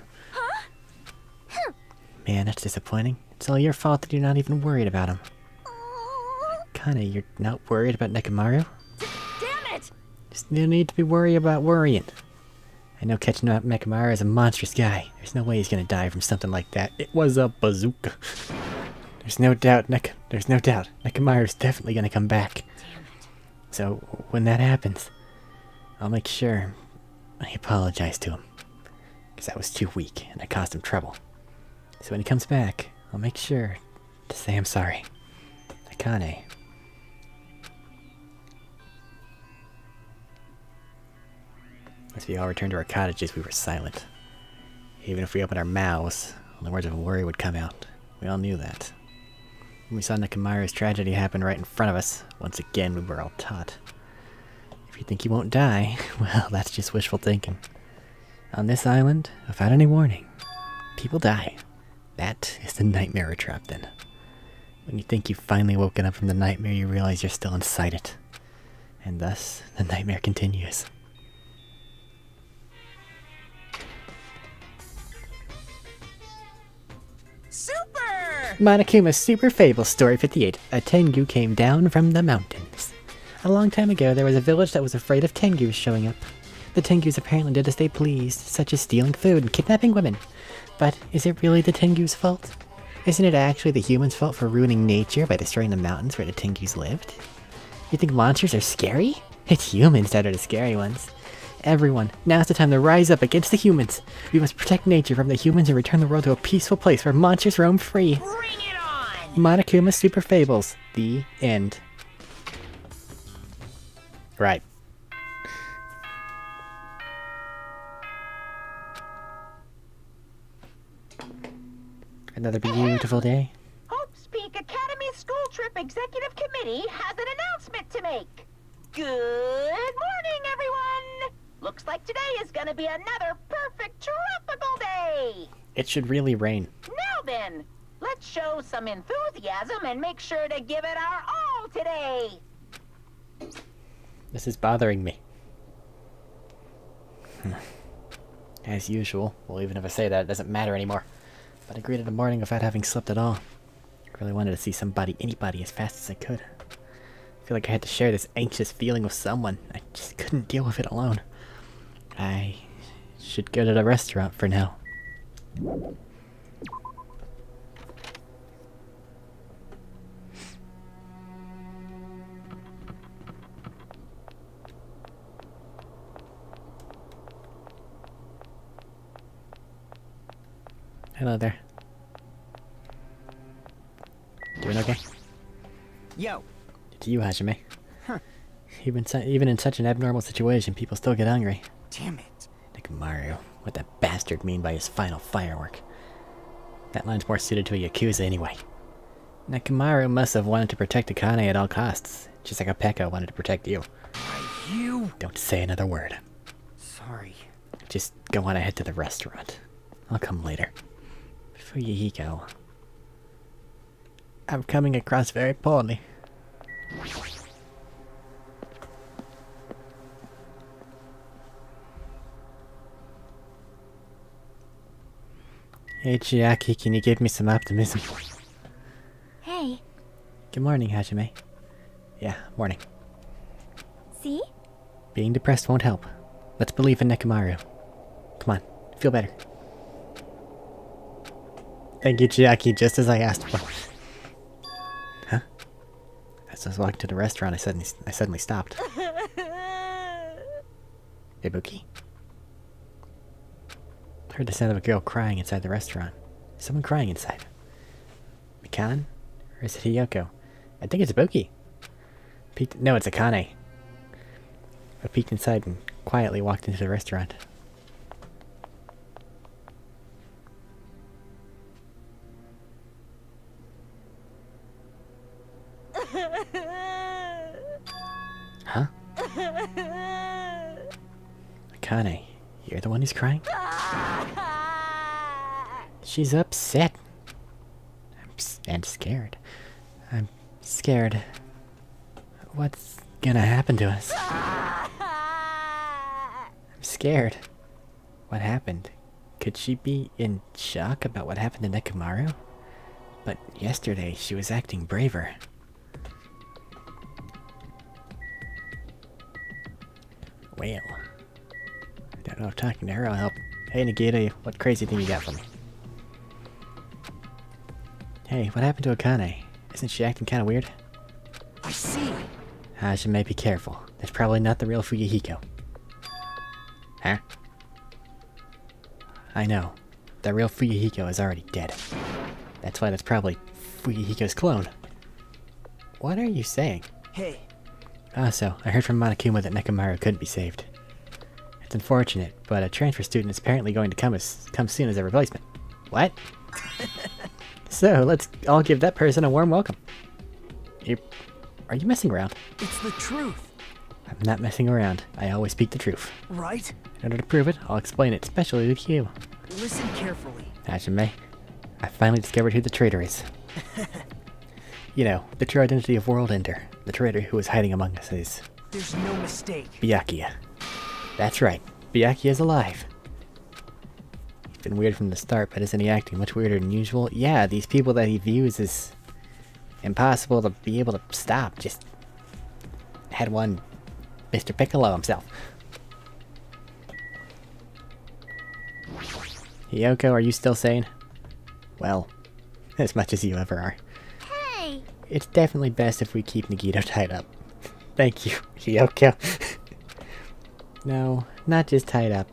Man, that's disappointing. It's all your fault that you're not even worried about him. Akane, you're not worried about Nekomaru? Damn it! There's no need to be worried about worrying. I know catching up Nekomaru is a monstrous guy. There's no way he's gonna die from something like that. It was a bazooka. There's no doubt Nekomaru's definitely gonna come back. Damn it. So, when that happens, I'll make sure I apologize to him. Because I was too weak and I caused him trouble. So when he comes back, I'll make sure to say I'm sorry. Akane. As we all returned to our cottages, we were silent. Even if we opened our mouths, only words of worry would come out. We all knew that. When we saw Nekomaru's tragedy happen right in front of us, once again we were all taught. If you think you won't die, well, that's just wishful thinking. On this island, without any warning, people die. That is the nightmare we're trapped in. When you think you've finally woken up from the nightmare, you realize you're still inside it. And thus, the nightmare continues. Super! Monokuma's Super Fable Story 58. A Tengu came down from the mountains. A long time ago, there was a village that was afraid of Tengus showing up. The Tengus apparently did as they pleased, such as stealing food and kidnapping women. But is it really the Tengu's fault? Isn't it actually the humans' fault for ruining nature by destroying the mountains where the Tengus lived? You think monsters are scary? It's humans that are the scary ones. Everyone, now's the time to rise up against the humans. We must protect nature from the humans and return the world to a peaceful place where monsters roam free. Bring it on! Monokuma Super Fables. The end. Right. Another beautiful day. Hope's Peak Academy School Trip Executive Committee has an announcement to make. Good morning, everyone! Looks like today is gonna be another perfect tropical day. It should really rain. Now then, let's show some enthusiasm and make sure to give it our all today. This is bothering me. As usual. Well, even if I say that, it doesn't matter anymore. But I greeted the morning without having slept at all. I really wanted to see somebody, anybody, as fast as I could. I feel like I had to share this anxious feeling with someone. I just couldn't deal with it alone. I should go to the restaurant for now. Hello there. Doing okay? Yo. It's you, Hajime. Huh. Even in such an abnormal situation, people still get hungry. Damn it. Nekomaru, what that bastard mean by his final firework? That line's more suited to a Yakuza anyway. Nekomaru must have wanted to protect Akane at all costs, just like a Pekka wanted to protect you. You. Don't say another word. Sorry. Just go on ahead to the restaurant. I'll come later. Fuyuhiko. I'm coming across very poorly. Hey Chiaki, can you give me some optimism? Hey, Good morning, Hajime. Yeah, morning. see? Being depressed won't help. Let's believe in Nekomaru. Come on, feel better. Thank you, Chiaki, just as I asked for. Huh? As I was walking to the restaurant, I suddenly stopped. Ibuki? I heard the sound of a girl crying inside the restaurant. Is someone crying inside? Mikan? Or is it Hiyoko? I think it's Ibuki. No, it's Akane. I peeked inside and quietly walked into the restaurant. Huh? Akane, you're the one who's crying? She's upset. And scared. I'm scared. What's gonna happen to us? I'm scared. What happened? Could she be in shock about what happened to Nekomaru? But yesterday she was acting braver. Well, I don't know if talking to her will help. Hey Nagita, what crazy thing you got for me? Hey, what happened to Akane? Isn't she acting kinda weird? I see. Hajime, be careful. That's probably not the real Fuyuhiko. Huh? I know. The real Fuyuhiko is already dead. That's why that's probably Fuyuhiko's clone. What are you saying? Hey. Also, I heard from Monokuma that Nekomaru couldn't be saved. It's unfortunate, but a transfer student is apparently going to come soon as a replacement. What? So, let's all give that person a warm welcome. Are you messing around? It's the truth. I'm not messing around. I always speak the truth. Right? In order to prove it, I'll explain it, especially to you. Listen carefully. Hajime, I finally discovered who the traitor is. You know, the true identity of World Ender. The traitor who is hiding among us is... There's no mistake. Byakuya. That's right. Byakuya is alive. He's been weird from the start, but isn't he acting much weirder than usual? Yeah, these people that he views as impossible to be able to stop just had one Mr. Piccolo himself. Hiyoko, are you still sane? Well, as much as you ever are. Hey! It's definitely best if we keep Nagito tied up. Thank you, Hiyoko. No, not just tied up.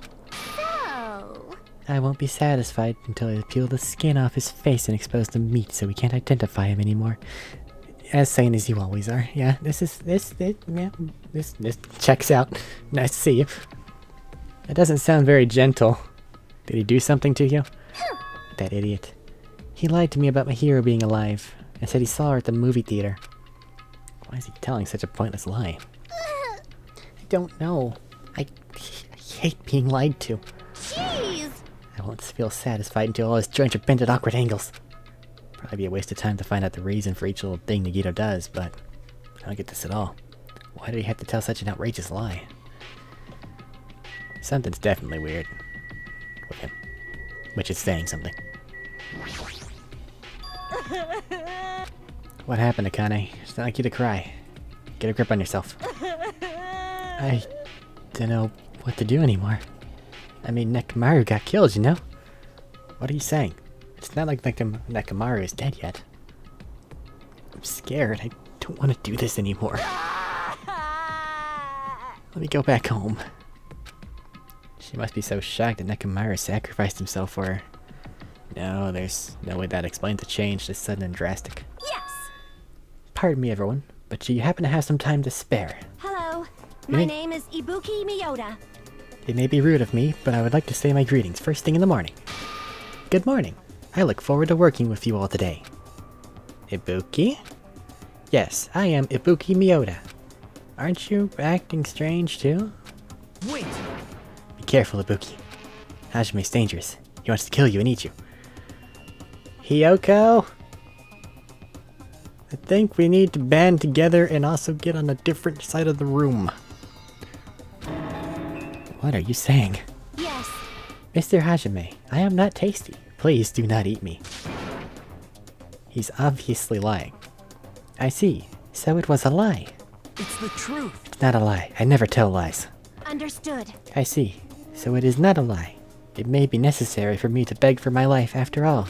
So... I won't be satisfied until I peel the skin off his face and expose the meat so we can't identify him anymore. As sane as you always are. Yeah, this checks out. Nice to see you. That doesn't sound very gentle. Did he do something to you? That idiot. He lied to me about my hero being alive, and said he saw her at the movie theater. Why is he telling such a pointless lie? I don't know. I hate being lied to. Jeez! I won't feel satisfied until all his joints are bent at awkward angles. Probably be a waste of time to find out the reason for each little thing Nagito does, but I don't get this at all. Why do you have to tell such an outrageous lie? Something's definitely weird with him, which is saying something. What happened, Akane? It's not like you to cry. Get a grip on yourself. I don't know what to do anymore. I mean, Nekomaru got killed, you know? What are you saying? It's not like Nekomaru is dead yet. I'm scared. I don't want to do this anymore. Let me go back home. She must be so shocked that Nekomaru sacrificed himself for her. No, there's no way that explains the change this sudden and drastic. Yes! Pardon me, everyone, but do you happen to have some time to spare? Hello. My name is Ibuki Miyoda. It may be rude of me, but I would like to say my greetings first thing in the morning. Good morning. I look forward to working with you all today. Ibuki? Yes, I am Ibuki Miyoda. Aren't you acting strange too? Wait! Be careful, Ibuki. Hajime's dangerous. He wants to kill you and eat you. Hiyoko? I think we need to band together and also get on a different side of the room. What are you saying? Yes. Mr. Hajime, I am not tasty. Please do not eat me. He's obviously lying. I see. So it was a lie. It's the truth! It's not a lie. I never tell lies. Understood. I see. So it is not a lie. It may be necessary for me to beg for my life after all.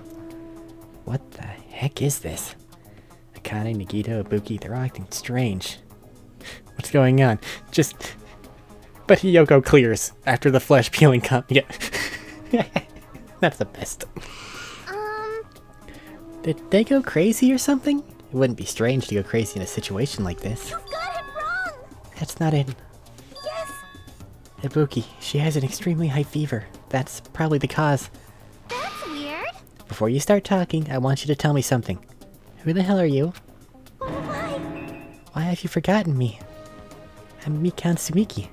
What the heck is this? Akane, Nagito, Ibuki, they're all acting strange. What's going on? But Hiyoko clears after the flesh peeling yeah. That's the best. Did they go crazy or something? It wouldn't be strange to go crazy in a situation like this. You've got it wrong! That's not it. Yes! Ibuki, she has an extremely high fever. That's probably the cause. That's weird. Before you start talking, I want you to tell me something. Who the hell are you? Why? Why have you forgotten me? I'm Mikan Sumiki.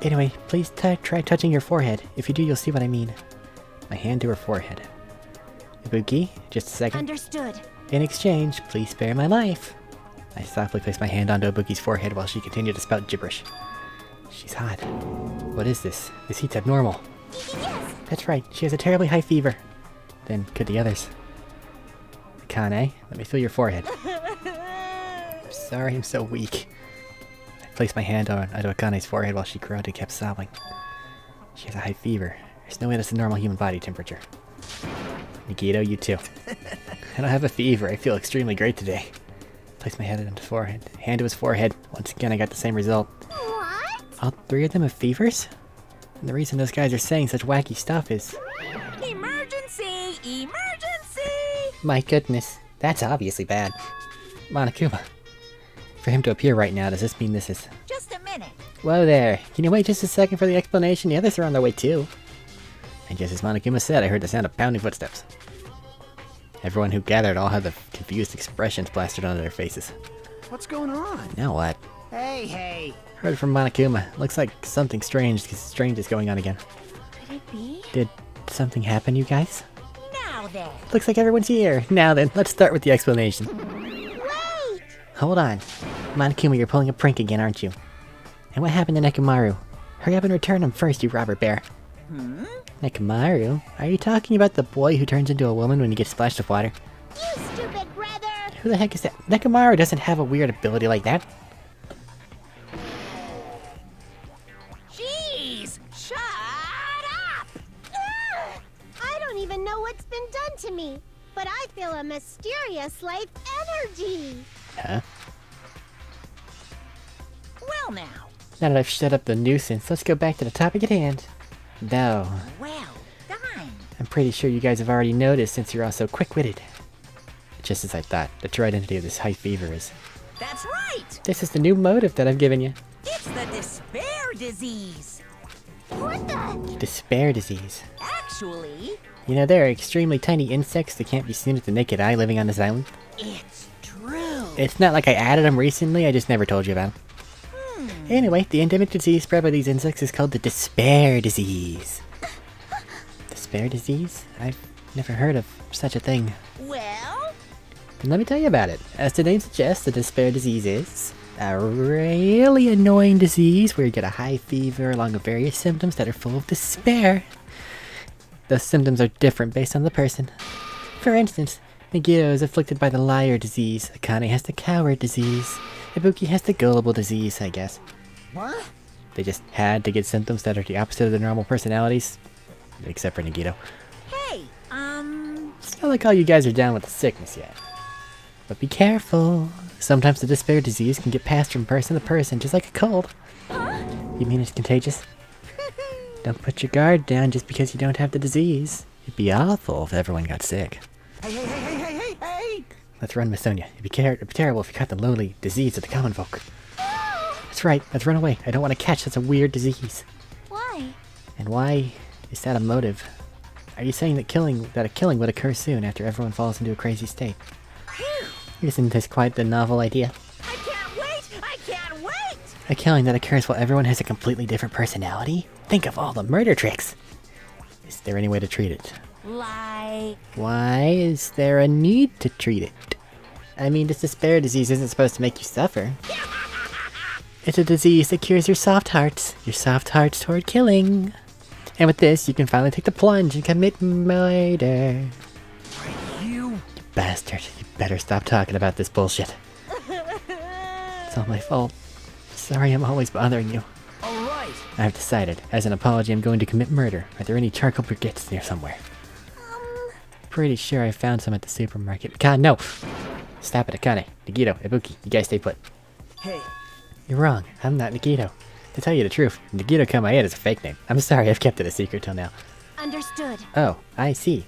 Anyway, please try touching your forehead. If you do, you'll see what I mean. My hand to her forehead. Ibuki, just a second. Understood. In exchange, please spare my life. I softly placed my hand onto Ibuki's forehead while she continued to spout gibberish. She's hot. What is this? This heat's abnormal. Yes! That's right, she has a terribly high fever. Then could the others. Akane, let me feel your forehead. I'm sorry I'm so weak. I placed my hand onto Akane's forehead while she groaned and kept sobbing. She has a high fever. There's no way that's a normal human body temperature. Nagito, you too. I don't have a fever. I feel extremely great today. Place my head on his forehead. Hand to his forehead. Once again, I got the same result. What? All three of them have fevers? And the reason those guys are saying such wacky stuff is... Emergency! Emergency! My goodness. That's obviously bad. Monokuma. For him to appear right now, does this mean this is... Just a minute. Whoa there. Can you wait just a second for the explanation? The others are on their way too. And just as Monokuma said, I heard the sound of pounding footsteps. Everyone who gathered all had the confused expressions plastered onto their faces. What's going on? Now what? Hey! Heard from Monokuma. Looks like something strange is going on again. Could it be? Did something happen, you guys? Now then. Looks like everyone's here. Now then, let's start with the explanation. Wait! Hold on. Monokuma, you're pulling a prank again, aren't you? And what happened to Nekomaru? Hurry up and return him first, you robber bear. Nekomaru? Are you talking about the boy who turns into a woman when he gets splashed with water? You stupid brother! Who the heck is that? Nekomaru doesn't have a weird ability like that. Jeez! Shut up! I don't even know what's been done to me, but I feel a mysterious life energy. Huh? Well now. Now that I've shut up the nuisance, let's go back to the topic at hand. No. Well done. I'm pretty sure you guys have already noticed since you're all so quick-witted. Just as I thought, the true identity of this high fever is... That's right! This is the new motive that I've given you. It's the despair disease. What the? Despair disease. Actually, You know, there are extremely tiny insects that can't be seen with the naked eye living on this island. it's true. It's not like I added them recently, I just never told you about them. Anyway, the endemic disease spread by these insects is called the despair disease. despair disease? I've never heard of such a thing. Well, Then let me tell you about it. As the name suggests, the despair disease is a really annoying disease where you get a high fever along with various symptoms that are full of despair. The symptoms are different based on the person. For instance, Nagito is afflicted by the liar disease, Akane has the coward disease, Ibuki has the gullible disease, I guess. What? They just had to get symptoms that are the opposite of their normal personalities. Except for Nagito. hey, It's not like all you guys are down with the sickness yet. But be careful. Sometimes the despair disease can get passed from person to person, just like a cold. You mean it's contagious? Don't put your guard down just because you don't have the disease. It'd be awful if everyone got sick. Hey! Let's run, Miss Sonia. It'd be terrible if you caught the lowly disease of the common folk. That's right, let's run away. I don't want to catch such a weird disease. Why? And why is that a motive? Are you saying that a killing would occur soon after everyone falls into a crazy state? Isn't this quite the novel idea? I can't wait! I can't wait! A killing that occurs while everyone has a completely different personality? Think of all the murder tricks! Is there any way to treat it? Like... Why is there a need to treat it? I mean, this despair disease isn't supposed to make you suffer. It's a disease that cures your soft hearts toward killing. And with this, you can finally take the plunge and commit murder. You? Bastard, you better stop talking about this bullshit. It's all my fault. Sorry I'm always bothering you. Alright. I've decided, as an apology, I'm going to commit murder. Are there any charcoal briquettes near somewhere? Pretty sure I found some at the supermarket. God, no! Stop it, Akane, Nagito, Ibuki, you guys stay put. Hey. You're wrong, I'm not Nagito. To tell you the truth, Nagito Kamaeda is a fake name. I'm sorry, I've kept it a secret till now. Understood. Oh, I see.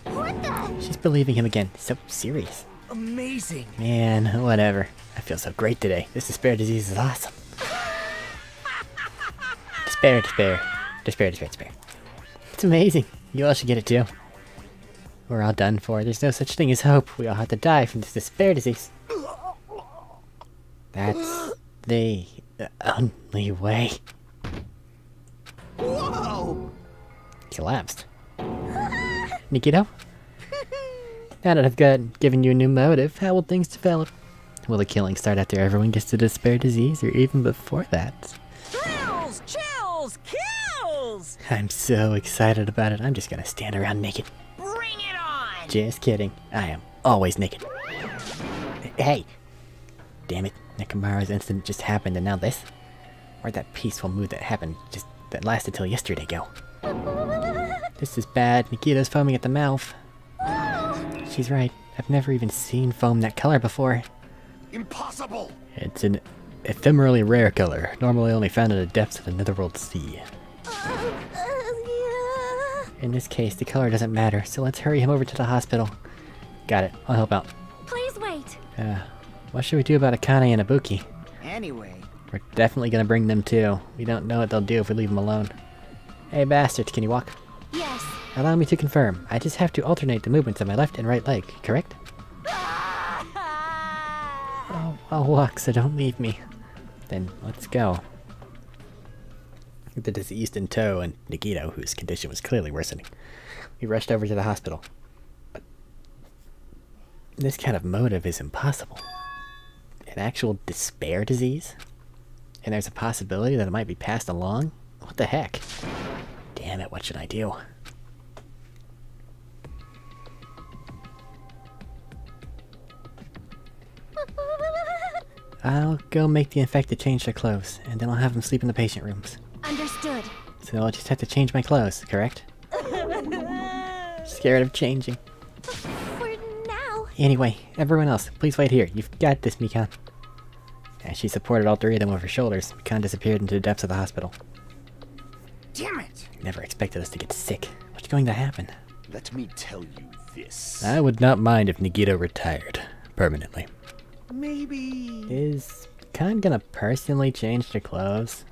What the? She's believing him again. So serious. Amazing. Man, whatever. I feel so great today. This despair disease is awesome. Despair. It's amazing. You all should get it too. We're all done for. There's no such thing as hope. We all have to die from this despair disease. That's the only way. Whoa! Collapsed. Nagito? Now that I've given you a new motive, how will things develop? Will the killing start after everyone gets the despair disease, or even before that? Thrills, chills, kills! I'm so excited about it, I'm just gonna stand around naked. Bring it on! Just kidding, I am always naked. Hey! Damn it, Nekomaru's incident just happened and now this? Where'd that peaceful mood that lasted till yesterday go? This is bad, Nikita's foaming at the mouth. She's right, I've never even seen foam that color before. Impossible! It's an ephemerally rare color, normally only found in the depths of the Netherworld Sea. In this case, the color doesn't matter, so let's hurry him over to the hospital. Got it, I'll help out. Please wait. What should we do about Akane and Ibuki? Anyway. We're definitely gonna bring them too. We don't know what they'll do if we leave them alone. Hey bastards, can you walk? Yes. Allow me to confirm. I just have to alternate the movements of my left and right leg, correct? Oh, I'll walk, so don't leave me. Then let's go. With the diseased in tow and Nagito, whose condition was clearly worsening, we rushed over to the hospital. But this kind of motive is impossible. An actual despair disease? And there's a possibility that it might be passed along? What the heck? Damn it, what should I do? I'll go make the infected change their clothes, and then I'll have them sleep in the patient rooms. Understood. So I'll just have to change my clothes, correct? Scared of changing. For now. Anyway, everyone else, please wait here. You've got this, Mikan. As she supported all three of them with her shoulders, Mikan disappeared into the depths of the hospital. Damn it! Never expected us to get sick. What's going to happen? Let me tell you this. I would not mind if Nagito retired. Permanently. Maybe... Is Mikan gonna personally change their clothes?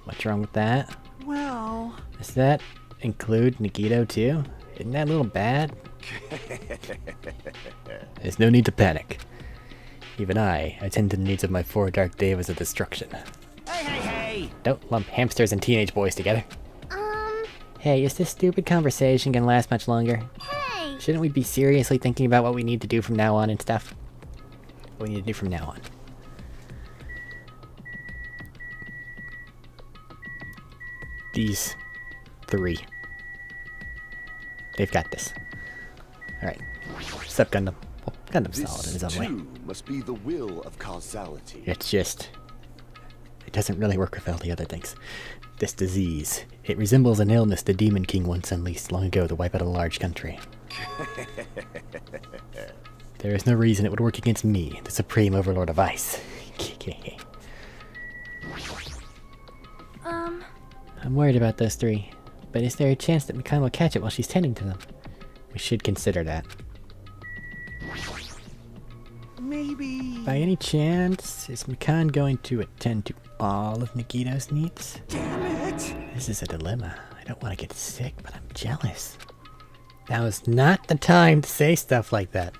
What's wrong with that? Well... Does that include Nagito too? Isn't that a little bad? There's no need to panic. Even I attend to the needs of my 4 dark devas of destruction. Hey! Don't lump hamsters and teenage boys together. Hey, is this stupid conversation gonna last much longer? Hey! Shouldn't we be seriously thinking about what we need to do from now on and stuff? What we need to do from now on. These 3. They've got this. Alright. What's up, Gundam? Well, Gundam's solid in his This own way. too must be the will of causality. It's just... it doesn't really work with all the other things. This disease. It resembles an illness the Demon King once unleashed long ago to wipe out a large country. There is no reason it would work against me, the Supreme Overlord of Ice. I'm worried about those 3, but is there a chance that Mikan will catch it while she's tending to them? We should consider that. Maybe... By any chance, is Mikan going to attend to all of Nagito's needs? Damn it! This is a dilemma. I don't want to get sick, but I'm jealous. Now is not the time to say stuff like that.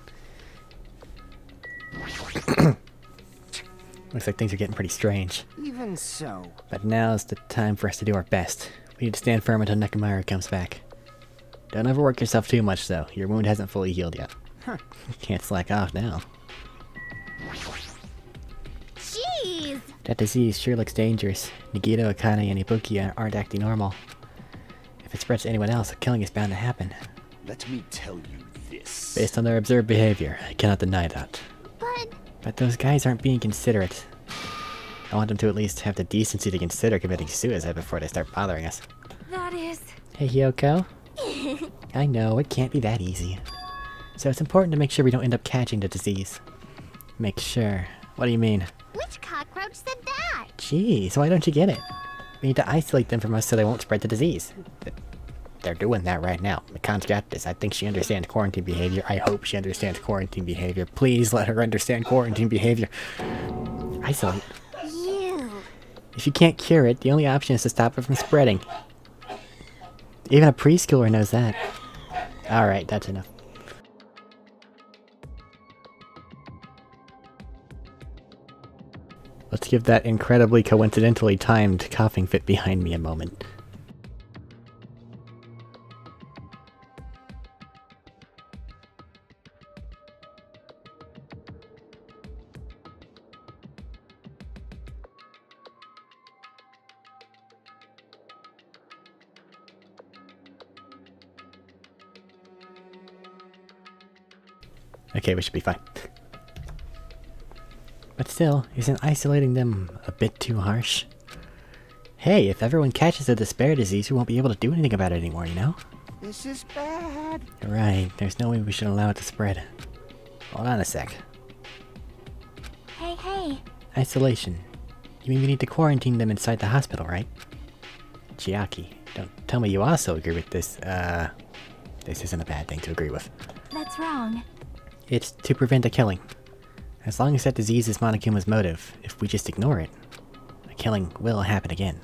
Looks like things are getting pretty strange. Even so... But now's the time for us to do our best. We need to stand firm until Nekomaru comes back. Don't overwork yourself too much, though. Your wound hasn't fully healed yet. Huh. Can't slack off now. Jeez! That disease sure looks dangerous. Nagito, Akane, and Ibuki aren't acting normal. If it spreads to anyone else, a killing is bound to happen. Let me tell you this. Based on their observed behavior, I cannot deny that. But But those guys aren't being considerate. I want them to at least have the decency to consider committing suicide before they start bothering us. that is... Hey, Hyoko. I know, it can't be that easy. So it's important to make sure we don't end up catching the disease. Make sure. What do you mean? Which cockroach said that? Jeez, why don't you get it? We need to isolate them from us so they won't spread the disease. They're doing that right now. Mikan's got this. I think she understands quarantine behavior. I hope she understands quarantine behavior. Please let her understand quarantine behavior. Isolate. You... If you can't cure it, the only option is to stop it from spreading. Even a preschooler knows that. Alright, that's enough. Let's give that incredibly coincidentally timed coughing fit behind me a moment. Okay, we should be fine. But still, isn't isolating them a bit too harsh? Hey, if everyone catches the despair disease, we won't be able to do anything about it anymore, you know? This is bad. Right, there's no way we should allow it to spread. Hold on a sec. Hey. Isolation. You mean we need to quarantine them inside the hospital, right? Chiaki, don't tell me you also agree with this, this isn't a bad thing to agree with. That's wrong. It's to prevent a killing. As long as that disease is Monokuma's motive, if we just ignore it, a killing will happen again.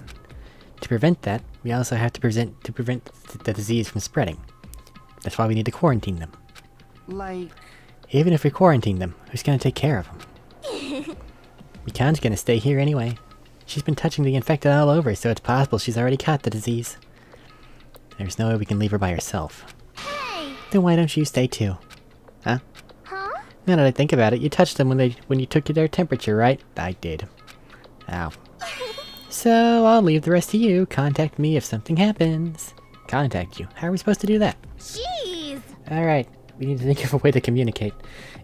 To prevent that, we also have to prevent the disease from spreading. That's why we need to quarantine them. Like... Even if we quarantine them, who's gonna take care of them? Mikan's gonna stay here anyway. She's been touching the infected all over, so it's possible she's already caught the disease. There's no way we can leave her by herself. Hey! Then why don't you stay too? Huh? Huh? Now that I think about it, you touched them when you took their temperature, right? I did. Ow. So, I'll leave the rest to you. Contact me if something happens. Contact you? How are we supposed to do that? Jeez! Alright, we need to think of a way to communicate.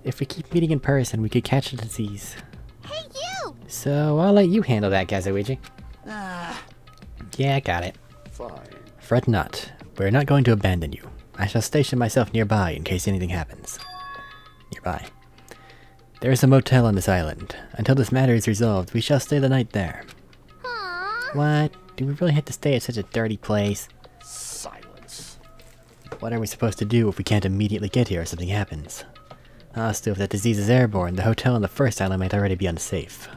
If we keep meeting in person, we could catch the disease. Hey, you! So, I'll let you handle that, Kazuichi. Yeah, I got it. Fine. Fret not. We're not going to abandon you. I shall station myself nearby in case anything happens. Nearby. There is a motel on this island. Until this matter is resolved, we shall stay the night there. Aww. What? Do we really have to stay at such a dirty place? Silence. What are we supposed to do if we can't immediately get here if something happens? Still, if that disease is airborne, the hotel on the first island might already be unsafe.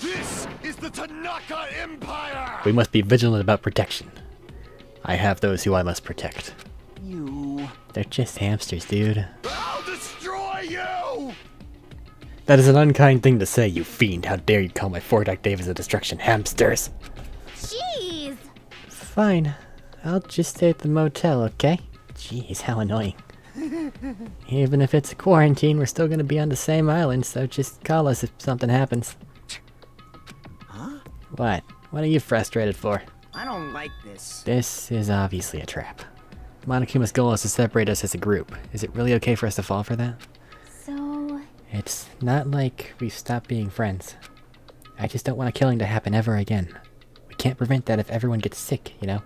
This is the Tanaka Empire! We must be vigilant about protection. I have those who I must protect. You... They're just hamsters, dude. I'll destroy you! That is an unkind thing to say, you fiend. How dare you call my Fordock Davis a destruction hamsters? Jeez! Fine. I'll just stay at the motel, okay? Jeez, how annoying. Even if it's a quarantine, we're still gonna be on the same island, so just call us if something happens. Huh? What? What are you frustrated for? I don't like this. This is obviously a trap. Monokuma's goal is to separate us as a group. Is it really okay for us to fall for that? So... It's not like we've stopped being friends. I just don't want a killing to happen ever again. We can't prevent that if everyone gets sick, you know?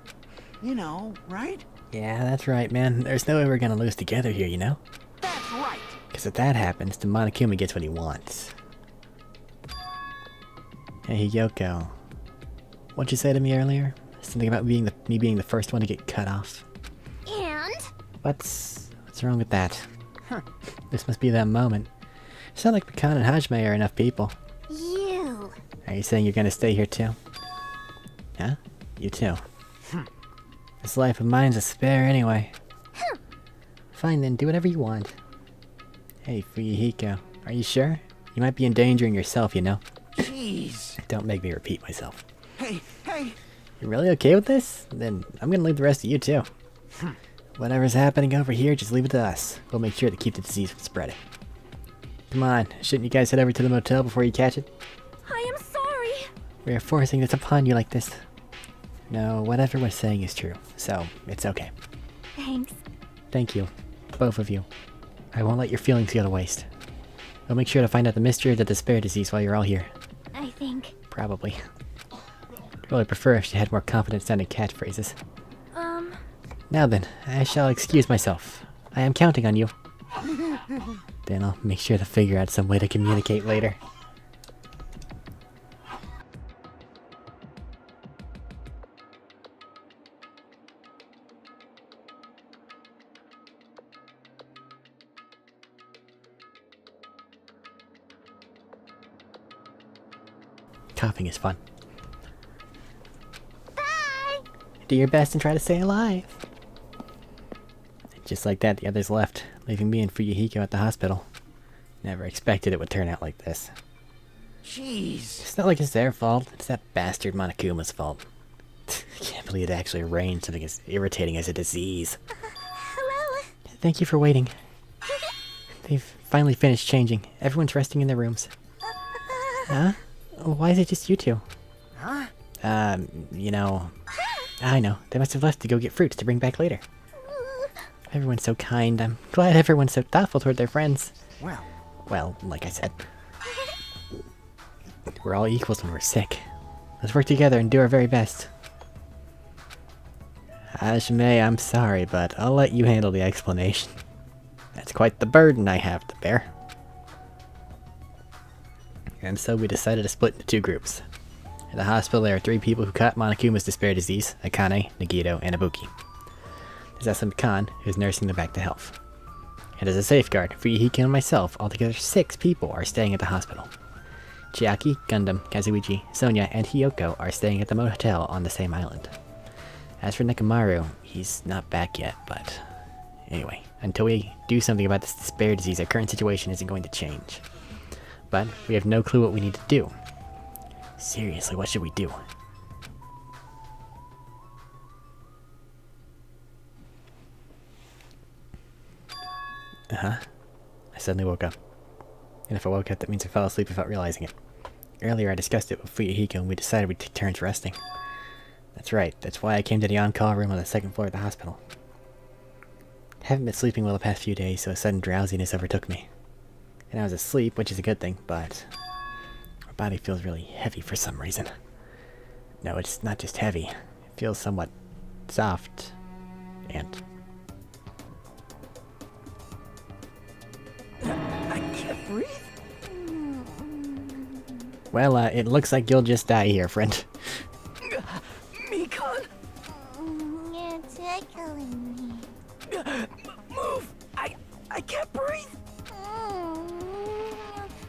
You know, right? Yeah, that's right, man. There's no way we're gonna lose together here, you know? That's right. Because if that happens, then Monokuma gets what he wants. Hey, Yoko. What'd you say to me earlier? Something about me being the first one to get cut off. And? What's wrong with that? This must be that moment. It's not like Mikan and Hajime are enough people. You. Are you saying you're gonna stay here too? Huh? You too. This life of mine's a spare anyway. Fine then, do whatever you want. Hey, Fuyuhiko, are you sure? You might be endangering yourself, you know? Jeez. Don't make me repeat myself. Hey, hey. You really okay with this? Then I'm gonna leave the rest of you too. Whatever's happening over here, just leave it to us. We'll make sure to keep the disease from spreading. Come on, shouldn't you guys head over to the motel before you catch it? I am sorry. We are forcing this upon you like this. No, whatever we're saying is true, so it's okay. Thanks. Thank you, both of you. I won't let your feelings go to waste. We'll make sure to find out the mystery of the despair disease while you're all here. I think... Probably. I'd really prefer if she had more confident-sounding catchphrases. Now then, I shall excuse myself. I am counting on you. Then I'll make sure to figure out some way to communicate later. Coughing is fun. Bye! Do your best and try to stay alive. Just like that, the others left, leaving me and Fuyuhiko at the hospital. Never expected it would turn out like this. Jeez. It's not like it's their fault, it's that bastard Monokuma's fault. I can't believe it actually arranged something as irritating as a disease. Hello? Thank you for waiting. They've finally finished changing. Everyone's resting in their rooms. Huh? Why is it just you two? Huh? You know... I know. They must have left to go get fruits to bring back later. Everyone's so kind. I'm glad everyone's so thoughtful toward their friends. Well, like I said. We're all equals when we're sick. Let's work together and do our very best. Hajime, I'm sorry, but I'll let you handle the explanation. That's quite the burden I have to bear. And so we decided to split into two groups. At the hospital there are 3 people who caught Monokuma's despair disease: Akane, Nagito, and Ibuki. There's also Mikan, who's nursing them back to health. And as a safeguard, Fuyuhiko and myself, altogether 6 people are staying at the hospital. Chiaki, Gundam, Kazuichi, Sonia, and Hiyoko are staying at the motel on the same island. As for Nekomaru, he's not back yet, but... Anyway, until we do something about this despair disease, our current situation isn't going to change. But we have no clue what we need to do. Seriously, what should we do? I suddenly woke up. And if I woke up, that means I fell asleep without realizing it. Earlier I discussed it with Fuyuhiko and we decided we'd take turns resting. That's right, that's why I came to the on-call room on the 2nd floor of the hospital. Haven't been sleeping well the past few days, so a sudden drowsiness overtook me. And I was asleep, which is a good thing, but... my body feels really heavy for some reason. No, it's not just heavy. It feels somewhat soft and... I can't breathe. Well, it looks like you'll just die here, friend. Mikan! You're tickling me. Move! I can't breathe!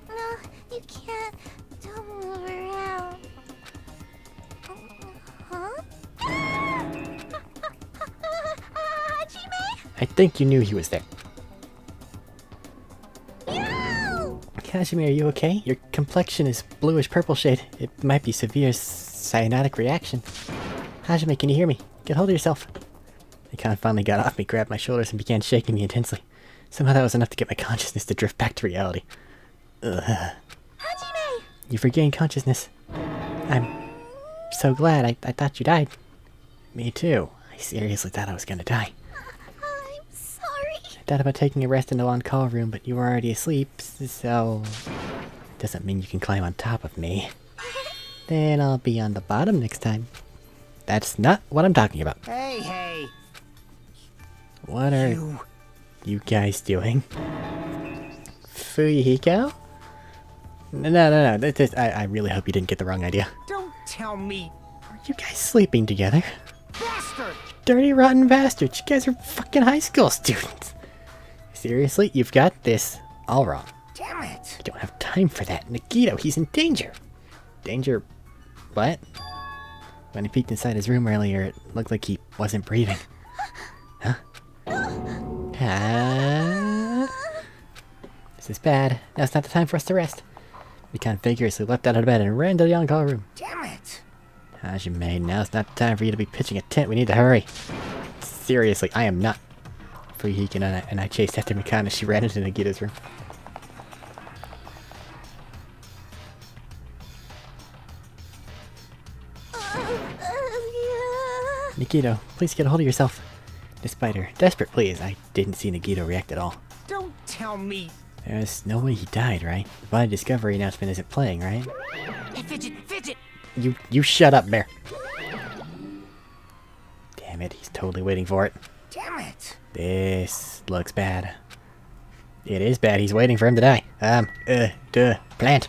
No, you can't. Don't move around. Huh? Hajime? I think you knew he was there. No! Kashmir, are you okay? Your complexion is bluish-purple shade. It might be severe cyanotic reaction. Hajime, can you hear me? Get hold of yourself. Mikan finally got off me, grabbed my shoulders, and began shaking me intensely. Somehow that was enough to get my consciousness to drift back to reality. Ugh. Hajime! You've regained consciousness. I'm so glad. I thought you died. Me too. I seriously thought I was gonna die. I'm sorry. I thought about taking a rest in the on-call room, but you were already asleep, so... Doesn't mean you can climb on top of me. Then I'll be on the bottom next time. That's not what I'm talking about. Hey, hey! What are you guys doing? Fuyuhiko? No. I really hope you didn't get the wrong idea. Don't tell me, Are you guys sleeping together? bastard! Dirty, rotten bastards. You guys are fucking high school students. Seriously, you've got this all wrong. Damn it! I don't have time for that. Nagito, he's in danger. Danger? What? When I peeked inside his room earlier, it looked like he wasn't breathing. Huh? This is bad. Now's not the time for us to rest. Mikan vigorously leapt out of bed and ran to the on-call room. Damn it! Hajime, now's not the time for you to be pitching a tent. We need to hurry. Seriously, I am not. Fuyuhiko and I chased after Mikan as she ran into Nagito's room. Nagito, please get a hold of yourself. Despite her desperate pleas, I didn't see Nagito react at all. Don't tell me! There's no way he died, right? The body discovery announcement isn't playing, right? Hey, Fidget! You shut up, Bear. Damn it, he's totally waiting for it. Damn it! This looks bad. It is bad, he's waiting for him to die. Plant.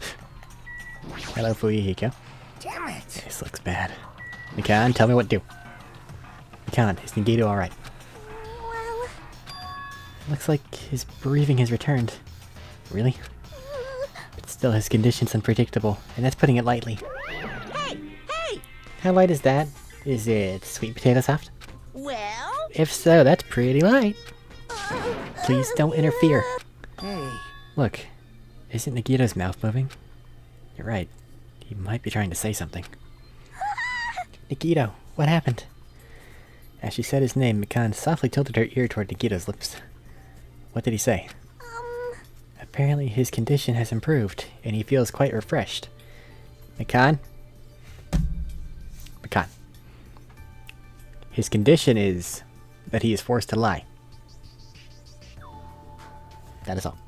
Hello, Fuyuhiko. Damn it! This looks bad. Mikan, tell me what to do. Mikan, is Nagito alright? Well... Looks like his breathing has returned. Really? But still, his condition's unpredictable, and that's putting it lightly. Hey! How light is that? Is it sweet potato soft? Well? If so, that's pretty light. Please don't interfere. Hey, Look, isn't Nagito's mouth moving? You're right. He might be trying to say something. Nagito, what happened? As she said his name, Mikan softly tilted her ear toward Nagito's lips. What did he say? Apparently his condition has improved, and he feels quite refreshed. Mikan? Mikan. His condition is that he is forced to lie. That is all.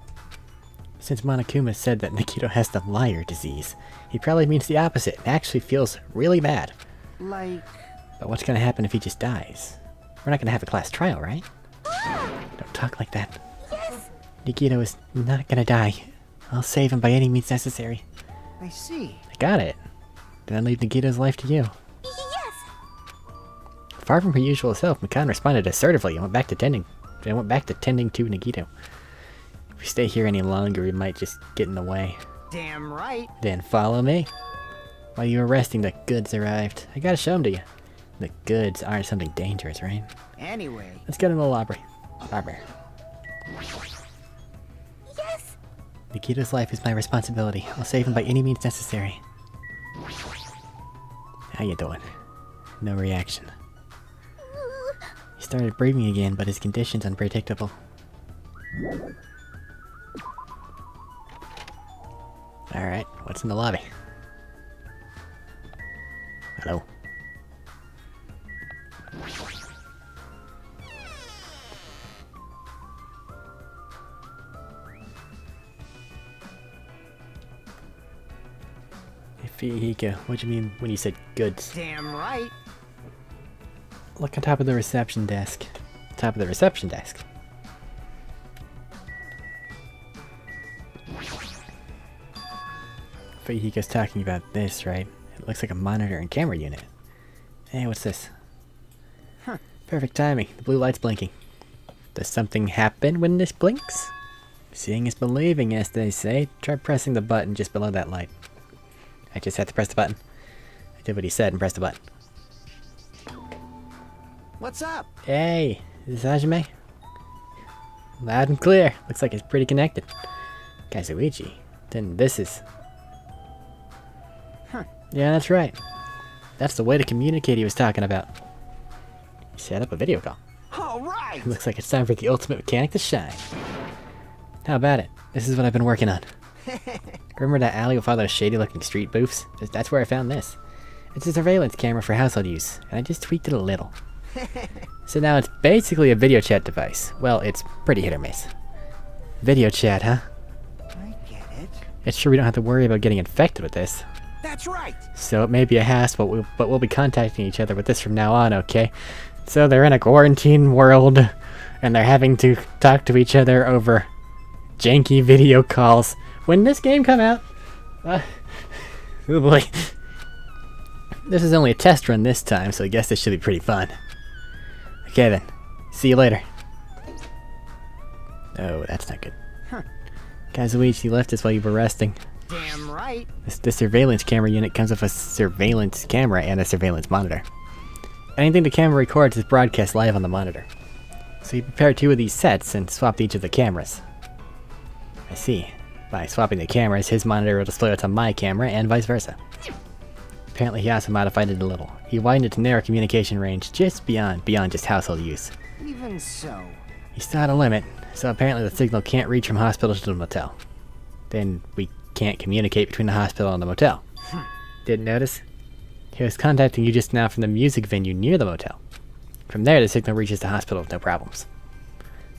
Since Monokuma said that Nagito has the liar disease, he probably means the opposite and actually feels really bad. like... But what's gonna happen if he just dies? We're not gonna have a class trial, right? Don't talk like that. Yes! Nagito is not gonna die. I'll save him by any means necessary. I see. I got it. Then I leave Nagito's life to you. Yes! Far from her usual self, Mikan responded assertively and went back to tending to Nagito. If we stay here any longer, we might just get in the way. Damn right. Then follow me. While you were resting, the goods arrived. I gotta show them to you. The goods aren't something dangerous, right? Anyway, Let's go to the library. Yes! Nagito's life is my responsibility. I'll save him by any means necessary. How you doing? No reaction. He started breathing again, but his condition's unpredictable. Alright, what's in the lobby? Hello? Fuyuhiko, what do you mean when you said goods? damn right. Look on top of the reception desk. Top of the reception desk. Fuyuhiko's talking about this, right? It looks like a monitor and camera unit. Hey, what's this? Huh. Perfect timing. The blue light's blinking. Does something happen when this blinks? Seeing is believing, as they say. Try pressing the button just below that light. I just had to press the button. I did what he said and pressed the button. What's up? Hey, is this Hajime? Loud and clear. Looks like it's pretty connected. Kazuichi. Then this is... Huh. Yeah, that's right. That's the way to communicate he was talking about. Set up a video call. All right. Looks like it's time for the ultimate mechanic to shine. How about it? This is what I've been working on. Remember that alley with all those shady-looking street booths? That's where I found this. It's a surveillance camera for household use, and I just tweaked it a little. So now it's basically a video chat device. Well, it's pretty hit or miss. Video chat, huh? I get it. It's sure we don't have to worry about getting infected with this. That's right. So it may be a hassle, but we'll be contacting each other with this from now on, okay? So they're in a quarantine world, and they're having to talk to each other over janky video calls. When this game come out? Oh boy. This is only a test run this time, so I guess this should be pretty fun. Okay then. See you later. Oh, that's not good. Huh. Kazuichi left us while you were resting. Damn right. This surveillance camera unit comes with a surveillance camera and a surveillance monitor. Anything the camera records is broadcast live on the monitor. So you prepare 2 of these sets and swap each of the cameras. I see. By swapping the cameras, his monitor will display what's on my camera and vice versa. Apparently he also modified it a little. He widened it to narrow communication range just beyond just household use. Even so. He still had a limit, so apparently the signal can't reach from hospital to the motel. Then we can't communicate between the hospital and the motel. Didn't notice? He was contacting you just now from the music venue near the motel. From there, the signal reaches the hospital with no problems.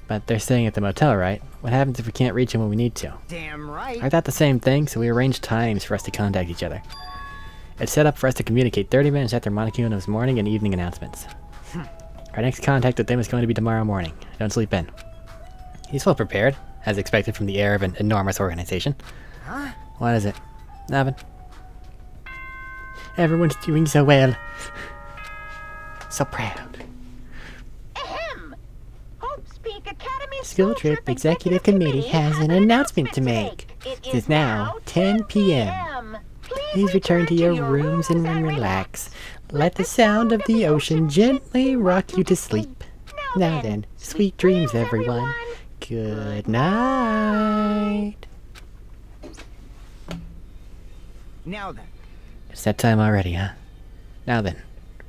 But they're staying at the motel, right? What happens if we can't reach him when we need to? Damn right. I thought the same thing, so we arranged times for us to contact each other. It's set up for us to communicate 30 minutes after Monokino's morning and evening announcements. Our next contact with them is going to be tomorrow morning. Don't sleep in. He's well prepared, as expected from the air of an enormous organization. Huh? What is it? Nothing. Everyone's doing so well. So proud. Ahem! Hope's Peak Academy School Trip Executive Committee has an announcement to make. It is now 10 p.m. Please return to your rooms and relax. Let the sound of the ocean gently rock you to sleep. Now then, sweet dreams, everyone. Good night. Now then. It's that time already, huh? Now then,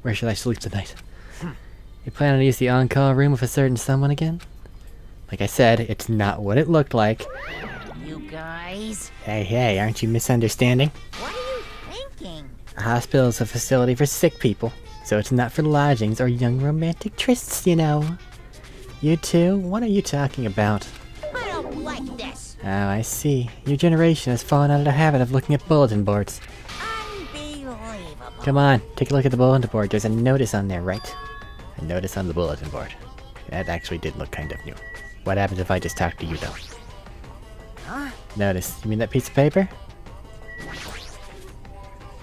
where should I sleep tonight? You plan to use the on-call room with a certain someone again? Like I said, it's not what it looked like. You guys, Hey, aren't you misunderstanding? what are you thinking? A hospital is a facility for sick people, so it's not for lodgings or young romantic trysts, you know. You two, what are you talking about? I don't like this. Oh, I see. Your generation has fallen out of the habit of looking at bulletin boards. Unbelievable. Come on, take a look at the bulletin board. There's a notice on there, right? A notice on the bulletin board. That actually did look kind of new. What happens if I just talk to you, though? Huh? Notice. You mean that piece of paper? How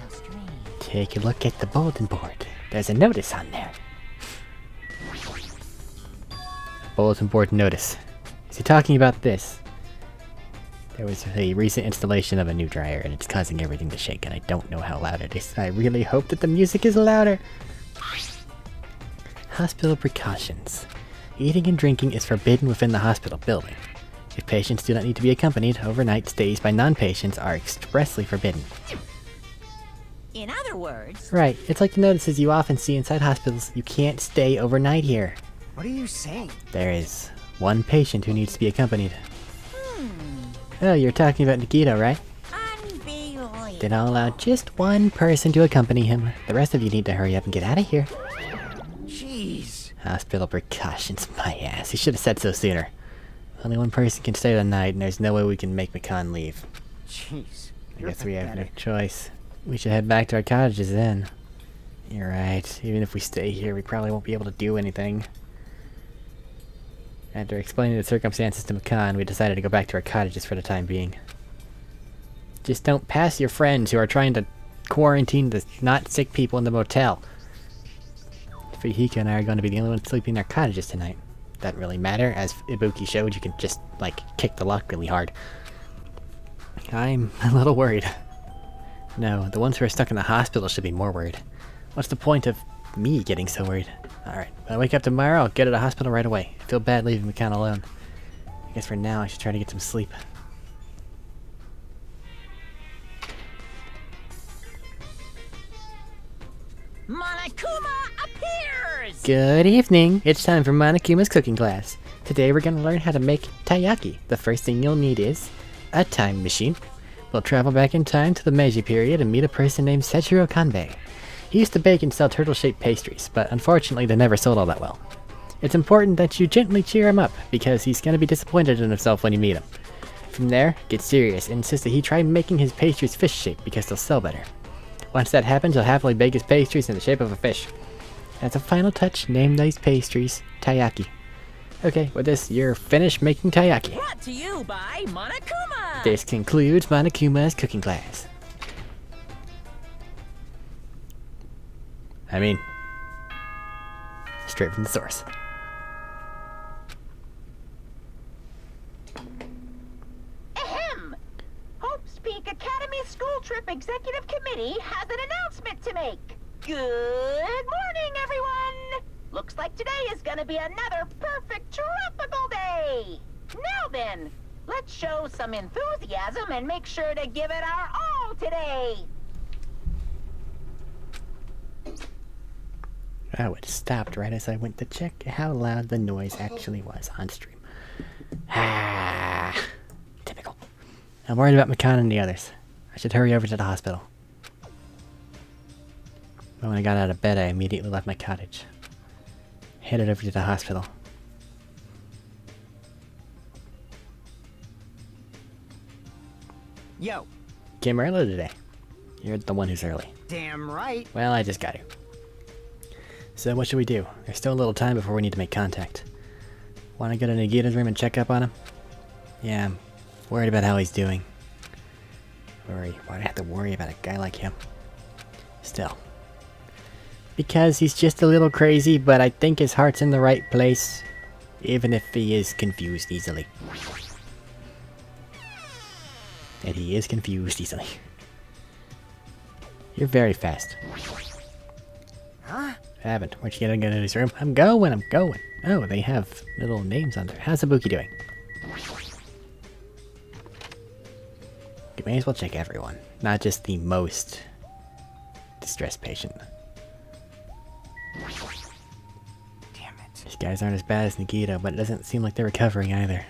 strange. Take a look at the bulletin board. There's a notice on there. Bulletin board notice. Is he talking about this? There was a recent installation of a new dryer and it's causing everything to shake and I don't know how loud it is. I really hope that the music is louder. Hospital precautions. Eating and drinking is forbidden within the hospital building. If patients do not need to be accompanied, overnight stays by non-patients are expressly forbidden. In other words, Right, it's like the notices you often see inside hospitals. You can't stay overnight here. What are you saying? There is one patient who needs to be accompanied. Oh, you're talking about Nikito, right? unbelievable. Then I'll allow just one person to accompany him. The rest of you need to hurry up and get out of here. Jeez. Hospital precautions, my ass. He should have said so sooner. Only one person can stay the night, and there's no way we can make Makan leave. Jeez. I You're guess we have no pathetic. choice. We should head back to our cottages then. You're right. Even if we stay here, we probably won't be able to do anything. After explaining the circumstances to Makan, we decided to go back to our cottages for the time being. Just don't pass your friends who are trying to quarantine the not sick people in the motel. Fujihiko and I are going to be the only ones sleeping in our cottages tonight. Doesn't really matter, as Ibuki showed, you can just, like, kick the lock really hard. I'm a little worried. No, the ones who are stuck in the hospital should be more worried. What's the point of me getting so worried? Alright, when I wake up tomorrow, I'll get to the hospital right away. I feel bad leaving Makan alone. I guess for now, I should try to get some sleep. Monokuma appears! Good evening! It's time for Monokuma's cooking class. Today we're gonna learn how to make taiyaki. The first thing you'll need is a time machine. We'll travel back in time to the Meiji period and meet a person named Sechiro Kanbei. He used to bake and sell turtle-shaped pastries, but unfortunately they never sold all that well. It's important that you gently cheer him up, because he's gonna be disappointed in himself when you meet him. From there, get serious and insist that he try making his pastries fish-shaped because they'll sell better. Once that happens, he'll happily bake his pastries in the shape of a fish. As a final touch, name these pastries taiyaki. Okay, with this, you're finished making taiyaki. Brought to you by Monokuma! This concludes Monokuma's cooking class. I mean, straight from the source. Ahem! Hope's Peak Academy School Trip Executive Committee has an announcement to make. Good morning, everyone! Looks like today is gonna be another perfect tropical day! Now then, let's show some enthusiasm and make sure to give it our all today! Oh, it stopped right as I went to check how loud the noise actually was on stream. Ah, typical. I'm worried about Mikan and the others. I should hurry over to the hospital. But when I got out of bed, I immediately left my cottage. Headed over to the hospital. Yo, Came early today. You're the one who's early. damn right. Well, I just got here. So what should we do? There's still a little time before we need to make contact. Want to go to Nagita's room and check up on him? Yeah, I'm worried about how he's doing. Why'd I have to worry about a guy like him? Still. Because he's just a little crazy, but I think his heart's in the right place. Even if he is confused easily. And he is confused easily. You're very fast. Huh? I haven't. Where'd you get into his room? I'm going. Oh, they have little names on there. How's Ibuki doing? You may as well check everyone. Not just the most distressed patient. Damn it. These guys aren't as bad as Nagita, but it doesn't seem like they're recovering either.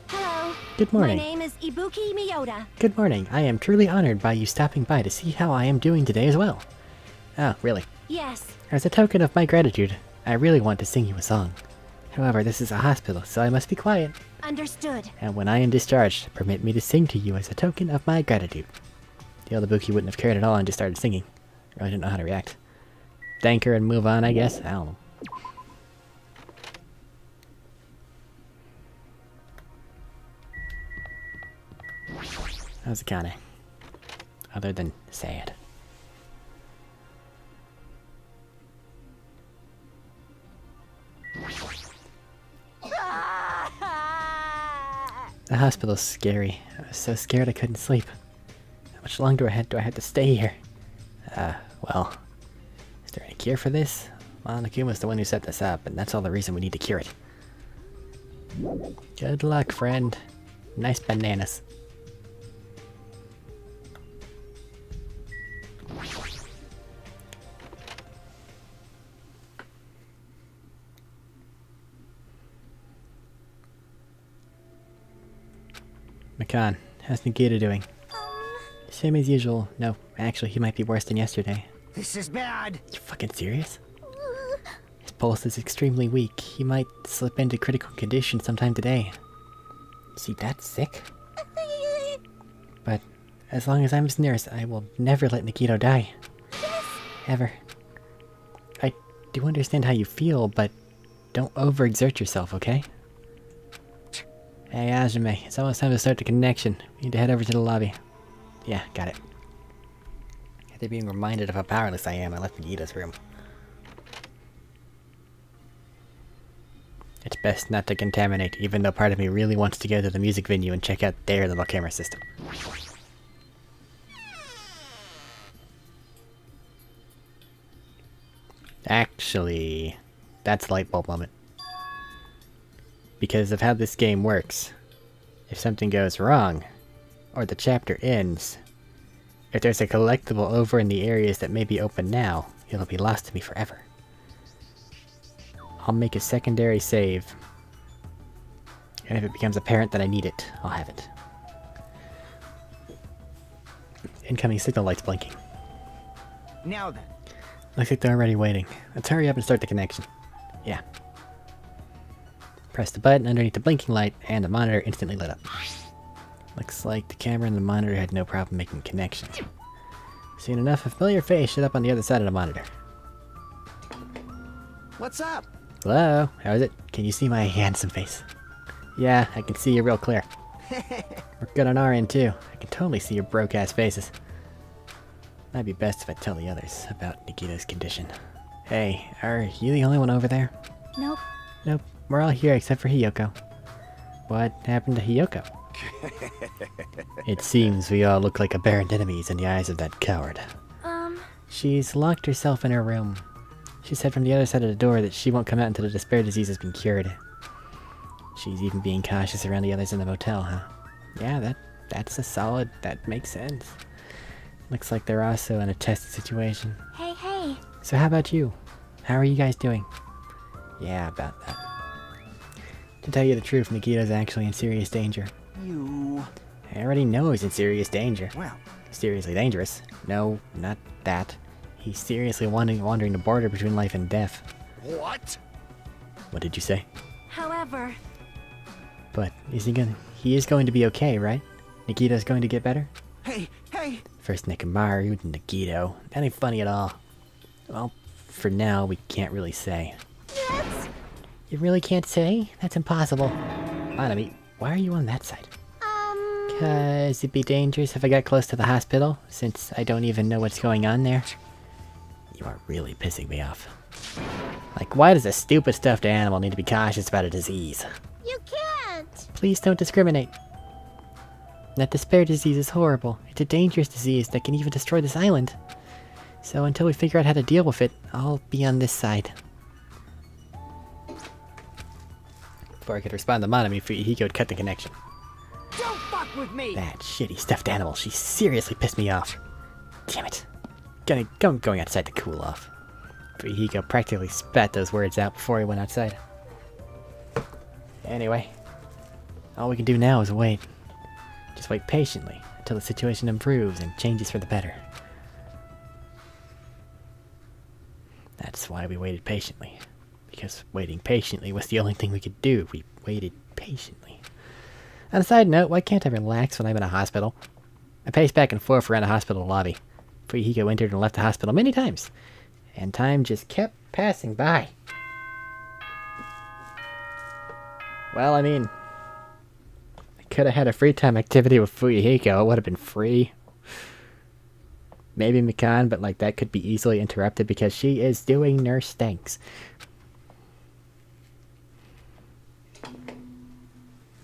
Hello. Good morning. My name is Ibuki Miyota. Good morning. I am truly honored by you stopping by to see how I am doing today as well. Oh, really? Yes. As a token of my gratitude, I really want to sing you a song. However, this is a hospital, so I must be quiet. Understood. And when I am discharged, permit me to sing to you as a token of my gratitude. The other Ibuki wouldn't have cared at all and just started singing. Really didn't know how to react. Thank her and move on, I guess? I don't know. How's it kinda? Other than sad. The hospital's scary. I was so scared I couldn't sleep. How much longer do I have to stay here? Well, is there any cure for this? Well, Nakuma's the one who set this up, and that's all the reason we need to cure it. Good luck, friend. Nice bananas. Mikan, how's Nagita doing? Same as usual. No, actually, he might be worse than yesterday. This is bad. You fucking serious? His pulse is extremely weak. He might slip into critical condition sometime today. Is he that sick? But as long as I'm his nurse, I will never let Nikito die. Ever. I do understand how you feel, but don't overexert yourself, okay? Hey, Ajime, it's almost time to start the connection. We need to head over to the lobby. Yeah, got it. After being reminded of how powerless I am, I left Nagita's room. It's best not to contaminate, even though part of me really wants to go to the music venue and check out their little camera system. Actually, that's a light bulb moment. Because of how this game works, if something goes wrong, or the chapter ends, if there's a collectible over in the areas that may be open now, it'll be lost to me forever. I'll make a secondary save. And if it becomes apparent that I need it, I'll have it. Incoming signal lights blinking. Now then. Looks like they're already waiting. Let's hurry up and start the connection. Yeah. Press the button underneath the blinking light, and the monitor instantly lit up. Looks like the camera and the monitor had no problem making connection. Soon enough, a familiar face showed up on the other side of the monitor. What's up? Hello? How is it? Can you see my handsome face? Yeah, I can see you real clear. We're good on our end too. I can totally see your broke-ass faces. Might be best if I tell the others about Nikita's condition. Hey, are you the only one over there? Nope. Nope, we're all here except for Hiyoko. What happened to Hiyoko? It seems we all look like apparent enemies in the eyes of that coward. She's locked herself in her room. She said from the other side of the door that she won't come out until the despair disease has been cured. She's even being cautious around the others in the motel, huh? Yeah, that's a solid... that makes sense. Looks like they're also in a tested situation. Hey. So how about you? How are you guys doing? Yeah, about that. To tell you the truth, Nikita's actually in serious danger. You... I already know he's in serious danger. Well... Seriously dangerous. No, not that. He's seriously wandering the border between life and death. What? What did you say? However... But he is going to be okay, right? Nikita's going to get better? Hey! First Nekomaru, then Nagito. That ain't funny at all. Well, for now, we can't really say. Yes! You really can't say? That's impossible. Hanami, why are you on that side? 'Cause it'd be dangerous if I got close to the hospital, since I don't even know what's going on there. You are really pissing me off. Like, why does a stupid stuffed animal need to be cautious about a disease? You can't! Please don't discriminate. That despair disease is horrible. It's a dangerous disease that can even destroy this island. So until we figure out how to deal with it, I'll be on this side. Before I could respond to Monami, Hiko had cut the connection. Don't fuck with me! That shitty stuffed animal, she seriously pissed me off. Damn it. Going outside to cool off. Hiko practically spat those words out before he went outside. Anyway, all we can do now is wait. Just wait patiently until the situation improves and changes for the better. That's why we waited patiently. Because waiting patiently was the only thing we could do. We waited patiently. On a side note, why can't I relax when I'm in a hospital? I paced back and forth around the hospital lobby. Hiko entered and left the hospital many times. And time just kept passing by. Well, I mean... I could have had a free time activity with Fuyuhiko. It would have been free. Maybe Mikan, but like that could be easily interrupted because she is doing nurse things.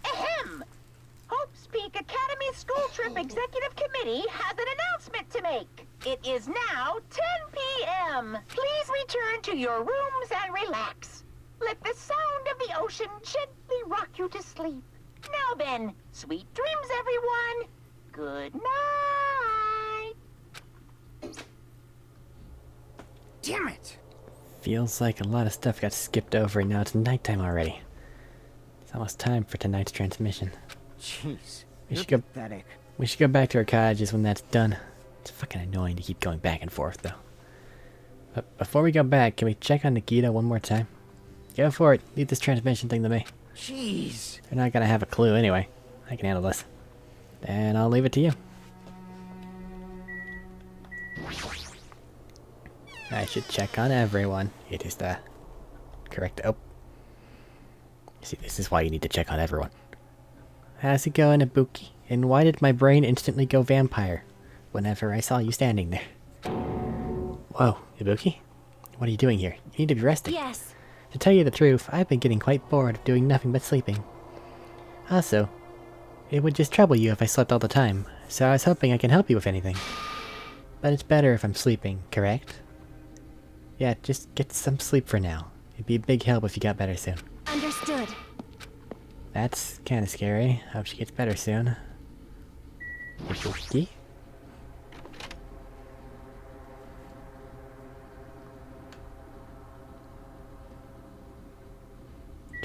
Ahem! Hope's Peak Academy School Trip Executive Committee has an announcement to make. It is now 10 p.m. Please return to your rooms and relax. Let the sound of the ocean gently rock you to sleep. Now then, sweet dreams, everyone. Good night. Damn it! Feels like a lot of stuff got skipped over and now it's nighttime already. It's almost time for tonight's transmission. Jeez, We you're should go- pathetic. We should go back to our cottages when that's done. It's fucking annoying to keep going back and forth, though. But before we go back, can we check on Nikita one more time? Go for it. Leave this transmission thing to me. Jeez. They're not gonna have a clue anyway. I can handle this. Then I'll leave it to you. I should check on everyone. It is the correct... Oh. See, this is why you need to check on everyone. How's it going, Ibuki? And why did my brain instantly go vampire whenever I saw you standing there? Whoa, Ibuki? What are you doing here? You need to be resting. Yes. To tell you the truth, I've been getting quite bored of doing nothing but sleeping. Also, it would just trouble you if I slept all the time, so I was hoping I can help you with anything. But it's better if I'm sleeping, correct? Yeah, just get some sleep for now. It'd be a big help if you got better soon. Understood. That's kinda scary. Hope she gets better soon. Ibuki?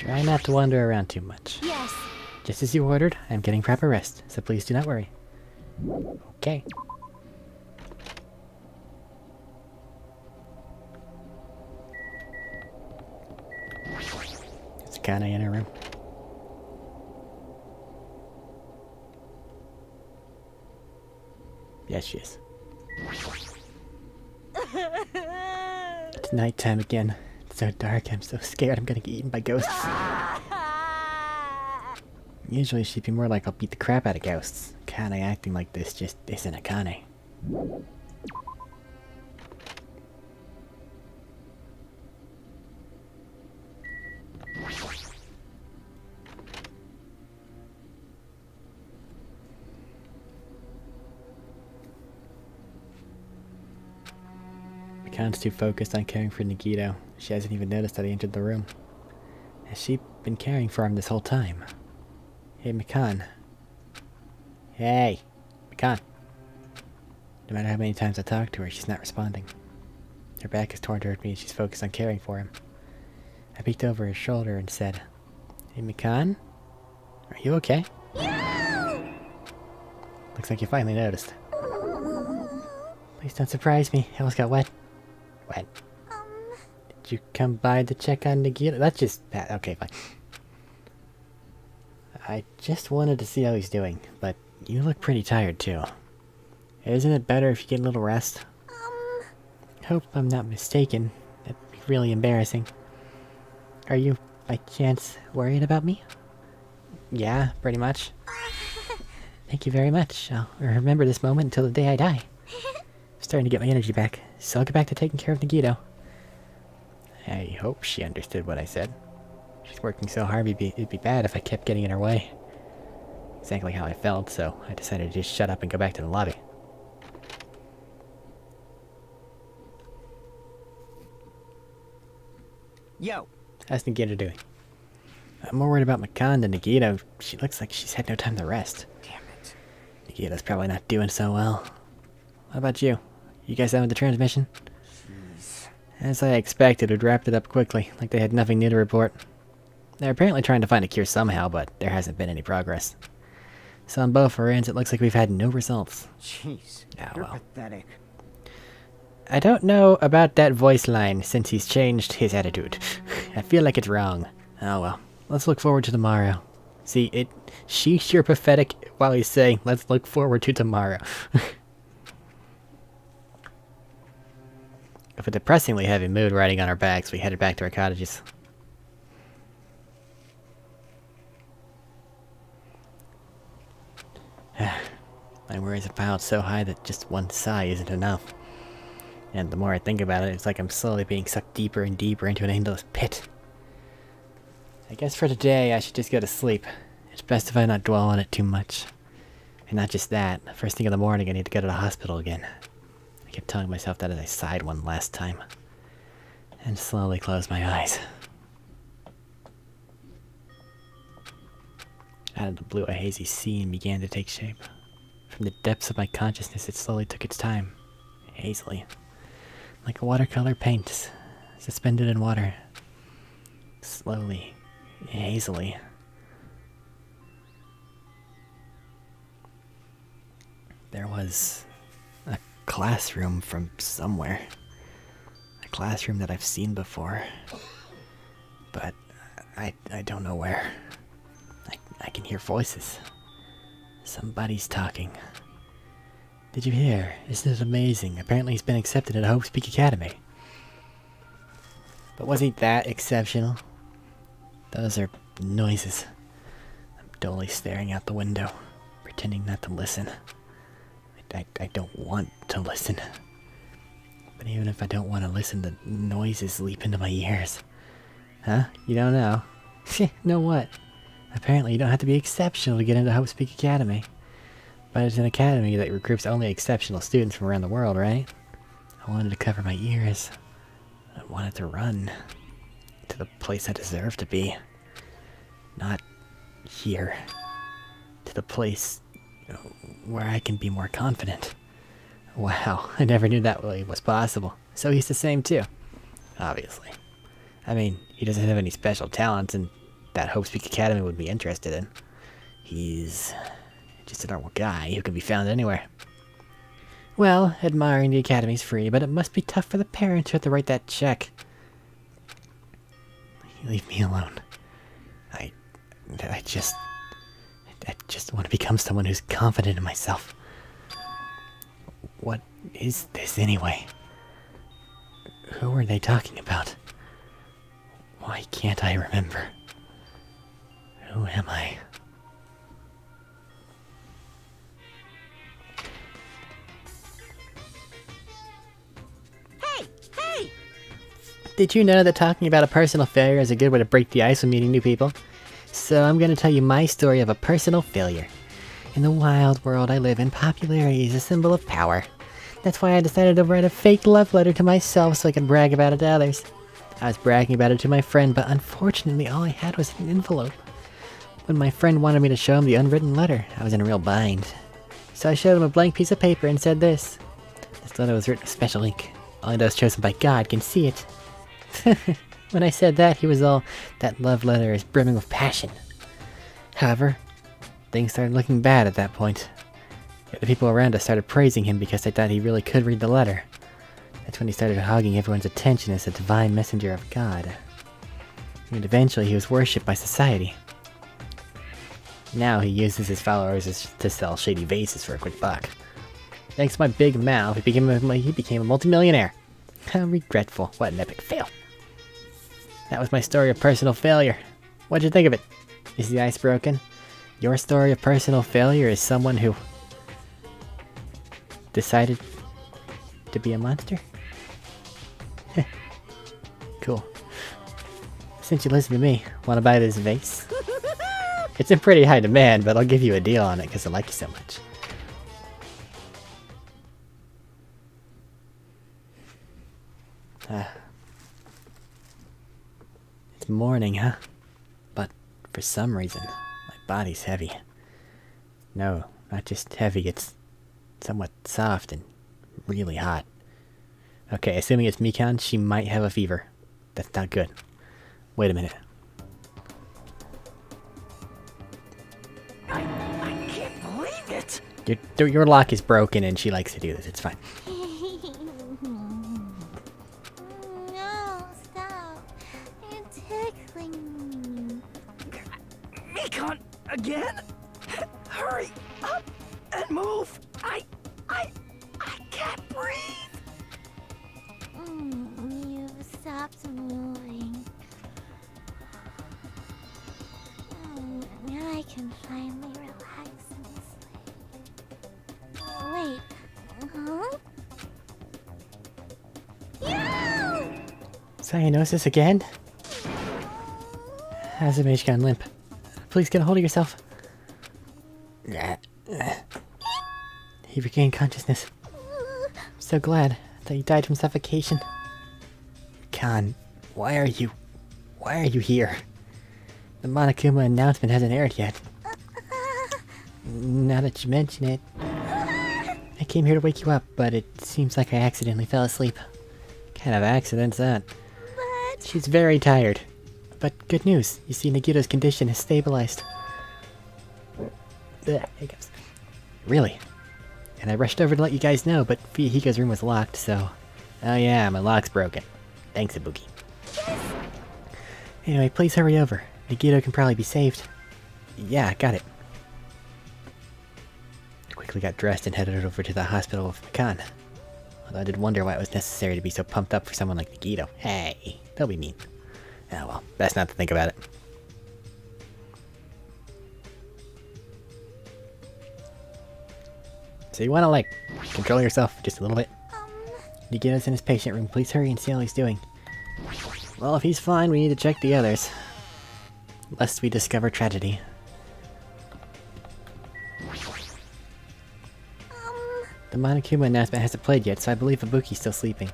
Try not to wander around too much. Yes. Just as you ordered, I'm getting proper rest, so please do not worry. Okay. Is Akane in her room? Yes, she is. It's nighttime again. It's so dark, I'm so scared I'm gonna get eaten by ghosts. Usually she'd be more like I'll beat the crap out of ghosts. Akane acting like this just isn't Akane. Akane's too focused on caring for Nagito. She hasn't even noticed that he entered the room. Has she been caring for him this whole time? Hey, Mikan. Hey, Mikan. No matter how many times I talk to her, she's not responding. Her back is turned toward me and she's focused on caring for him. I peeked over her shoulder and said, Hey, Mikan? Are you okay? No! Looks like you finally noticed. Please don't surprise me. I almost got wet. Wet. Did you come by to check on Nagito? That's just... okay, fine. I just wanted to see how he's doing, but you look pretty tired too. Isn't it better if you get a little rest? Hope I'm not mistaken. That'd be really embarrassing. Are you, by chance, worried about me? Yeah, pretty much. Thank you very much. I'll remember this moment until the day I die. I'm starting to get my energy back, so I'll get back to taking care of Nagito. I hope she understood what I said. She's working so hard, it'd be bad if I kept getting in her way. Exactly how I felt, so I decided to just shut up and go back to the lobby. Yo! How's Nagito doing? I'm more worried about Mikan than Nagito. She looks like she's had no time to rest. Damn it. Nagito's probably not doing so well. What about you? You guys done with the transmission? Jeez. As I expected, it wrapped it up quickly, like they had nothing new to report. They're apparently trying to find a cure somehow, but there hasn't been any progress. So on both our ends, it looks like we've had no results. Jeez. Ah, You're well. pathetic. I don't know about that voice line since he's changed his attitude. I feel like it's wrong. Oh well. Let's look forward to tomorrow. See, she's sure pathetic while he's saying, let's look forward to tomorrow. With a depressingly heavy mood riding on our backs, we headed back to our cottages. My worries have piled so high that just one sigh isn't enough. And the more I think about it, it's like I'm slowly being sucked deeper and deeper into an endless pit. I guess for today, I should just go to sleep. It's best if I not dwell on it too much. And not just that, first thing in the morning I need to go to the hospital again. I kept telling myself that as I sighed one last time. And slowly closed my eyes. Out of the blue, a hazy scene began to take shape. From the depths of my consciousness, it slowly took its time. Hazily. Like a watercolor paint, suspended in water. Slowly, hazily. There was a classroom from somewhere. A classroom that I've seen before. But I don't know where. I can hear voices. Somebody's talking. Did you hear? Isn't it amazing? Apparently he's been accepted at Hope's Peak Academy. But wasn't that exceptional? Those are noises. I'm dully staring out the window, pretending not to listen. I don't want to listen. But even if I don't want to listen, the noises leap into my ears. Huh? You don't know? Know what? Apparently you don't have to be exceptional to get into Hope's Peak Academy. But it's an academy that recruits only exceptional students from around the world, right? I wanted to cover my ears. I wanted to run to the place I deserve to be. Not here. To the place where I can be more confident. Wow, I never knew that really was possible. So he's the same too. Obviously. I mean, he doesn't have any special talents and that Hope's Peak Academy would be interested in. He's just a normal guy who can be found anywhere. Well, admiring the Academy's free, but it must be tough for the parents who have to write that check. Leave me alone. I just want to become someone who's confident in myself. What is this anyway? Who are they talking about? Why can't I remember? Who am I? Hey! Did you know that talking about a personal failure is a good way to break the ice when meeting new people? So I'm going to tell you my story of a personal failure. In the wild world I live in, popularity is a symbol of power. That's why I decided to write a fake love letter to myself so I could brag about it to others. I was bragging about it to my friend, but unfortunately all I had was an envelope. When my friend wanted me to show him the unwritten letter, I was in a real bind. So I showed him a blank piece of paper and said this. This letter was written with special ink. Only those chosen by God can see it. When I said that, he was all, "That love letter is brimming with passion." However, things started looking bad at that point. The people around us started praising him because they thought he really could read the letter. That's when he started hogging everyone's attention as a divine messenger of God. And eventually he was worshipped by society. Now he uses his followers to sell shady vases for a quick buck. Thanks to my big mouth, he became a multimillionaire. How regretful. What an epic fail. That was my story of personal failure. What'd you think of it? Is the ice broken? Your story of personal failure is someone who decided to be a monster? Cool. Since you listen to me, wanna buy this vase? It's in pretty high demand, but I'll give you a deal on it because I like you so much. It's morning, huh? But for some reason, my body's heavy. No, not just heavy, it's somewhat soft and really hot. Okay, assuming it's Mikan, she might have a fever. That's not good. Wait a minute. I can't believe it! Your lock is broken and she likes to do this, it's fine. No, stop. You're tickling me. Mikan, again? Hurry up and move! I can't breathe! You've stopped moving. Now I can finally relax and sleep. Wait. Huh? You! Cyanosis again? How's the mage gone limp? Please get a hold of yourself. He regained consciousness. I'm so glad. I thought you died from suffocation. Khan, why are you here? The Monokuma announcement hasn't aired yet. Now that you mention it, I came here to wake you up, but it seems like I accidentally fell asleep. What kind of accident's that? But She's very tired. But good news, you see Nagito's condition has stabilized. Ugh, hiccups. Really? And I rushed over to let you guys know, but Fuyuhiko's room was locked, so... Oh yeah, my lock's broken. Thanks, Ibuki. Anyway, please hurry over. Nagito can probably be saved. Yeah, got it. I quickly got dressed and headed over to the hospital with Mikan. Although I did wonder why it was necessary to be so pumped up for someone like Nagito. Hey, don't be mean. Oh well, best not to think about it. So you wanna, like, control yourself just a little bit? Nagito's in his patient room. Please hurry and see how he's doing. Well, if he's fine, we need to check the others. Lest we discover tragedy. The Monokuma announcement hasn't played yet, so I believe Ibuki's still sleeping.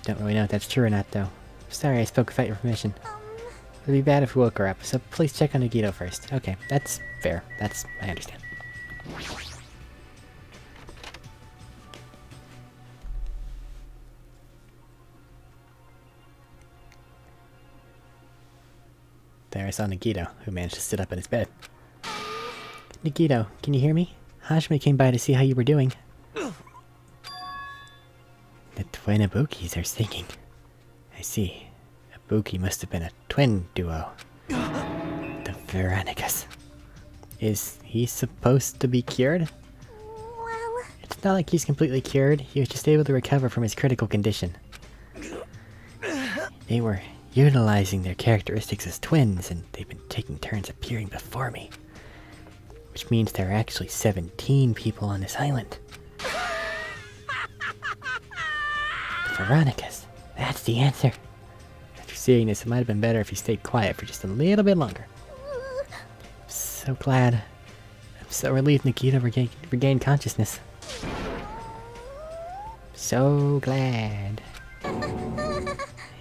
Don't really know if that's true or not, though. Sorry I spoke without your permission. It would be bad if we woke her up, so please check on Nagito first. Okay, that's fair. I understand. there I saw Nagito, who managed to sit up in his bed. Nagito, can you hear me? Hajime came by to see how you were doing. The twin Ibukis are singing. I see. Ibuki must have been a twin duo. The Veronicas. Is he supposed to be cured? Well... It's not like he's completely cured. He was just able to recover from his critical condition. They were utilizing their characteristics as twins, and they've been taking turns appearing before me. Which means there are actually 17 people on this island. The Veronicas. That's the answer. After seeing this, it might have been better if he stayed quiet for just a little bit longer. I'm so glad. I'm so relieved Nikita regained consciousness. So glad. I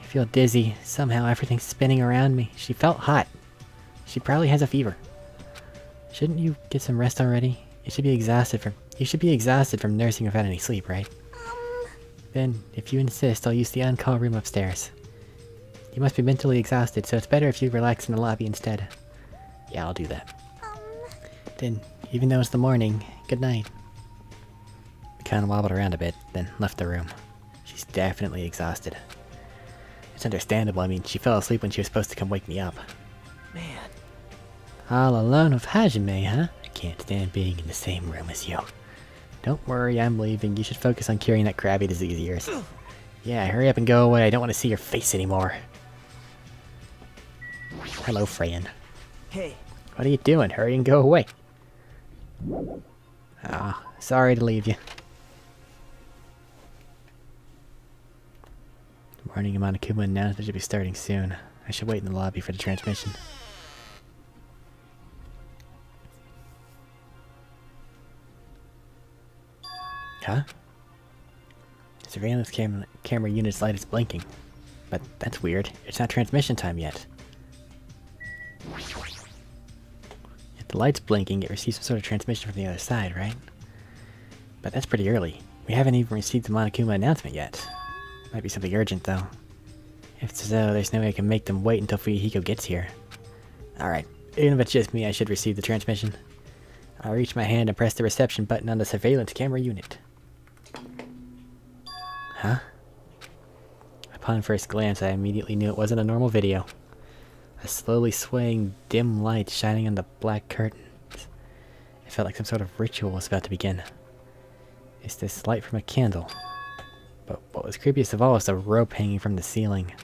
feel dizzy. Somehow everything's spinning around me. She felt hot. She probably has a fever. Shouldn't you get some rest already? You should be exhausted from nursing without any sleep, right? Then, if you insist, I'll use the on-call room upstairs. You must be mentally exhausted, so it's better if you relax in the lobby instead. Yeah, I'll do that. Then, even though it's the morning, good night. I kinda wobbled around a bit, then left the room. She's definitely exhausted. It's understandable, I mean, she fell asleep when she was supposed to come wake me up. Man. All alone with Hajime, huh? I can't stand being in the same room as you. Don't worry, I'm leaving. You should focus on curing that crabby disease of yours. Yeah, hurry up and go away. I don't want to see your face anymore. Hello, Fran. Hey. What are you doing? Hurry and go away. Ah, sorry to leave you. The morning Monokuma announcement should be starting soon. I should wait in the lobby for the transmission. Huh? The surveillance camera unit's light is blinking. But that's weird. It's not transmission time yet. If the light's blinking, it receives some sort of transmission from the other side, right? But that's pretty early. We haven't even received the Monokuma announcement yet. Might be something urgent, though. If so, there's no way I can make them wait until Fuyuhiko gets here. Alright, even if it's just me, I should receive the transmission. I'll reach my hand and press the reception button on the surveillance camera unit. Huh? Upon first glance, I immediately knew it wasn't a normal video. A slowly swaying dim light shining on the black curtains. It felt like some sort of ritual was about to begin. It's this light from a candle. But what was creepiest of all was the rope hanging from the ceiling.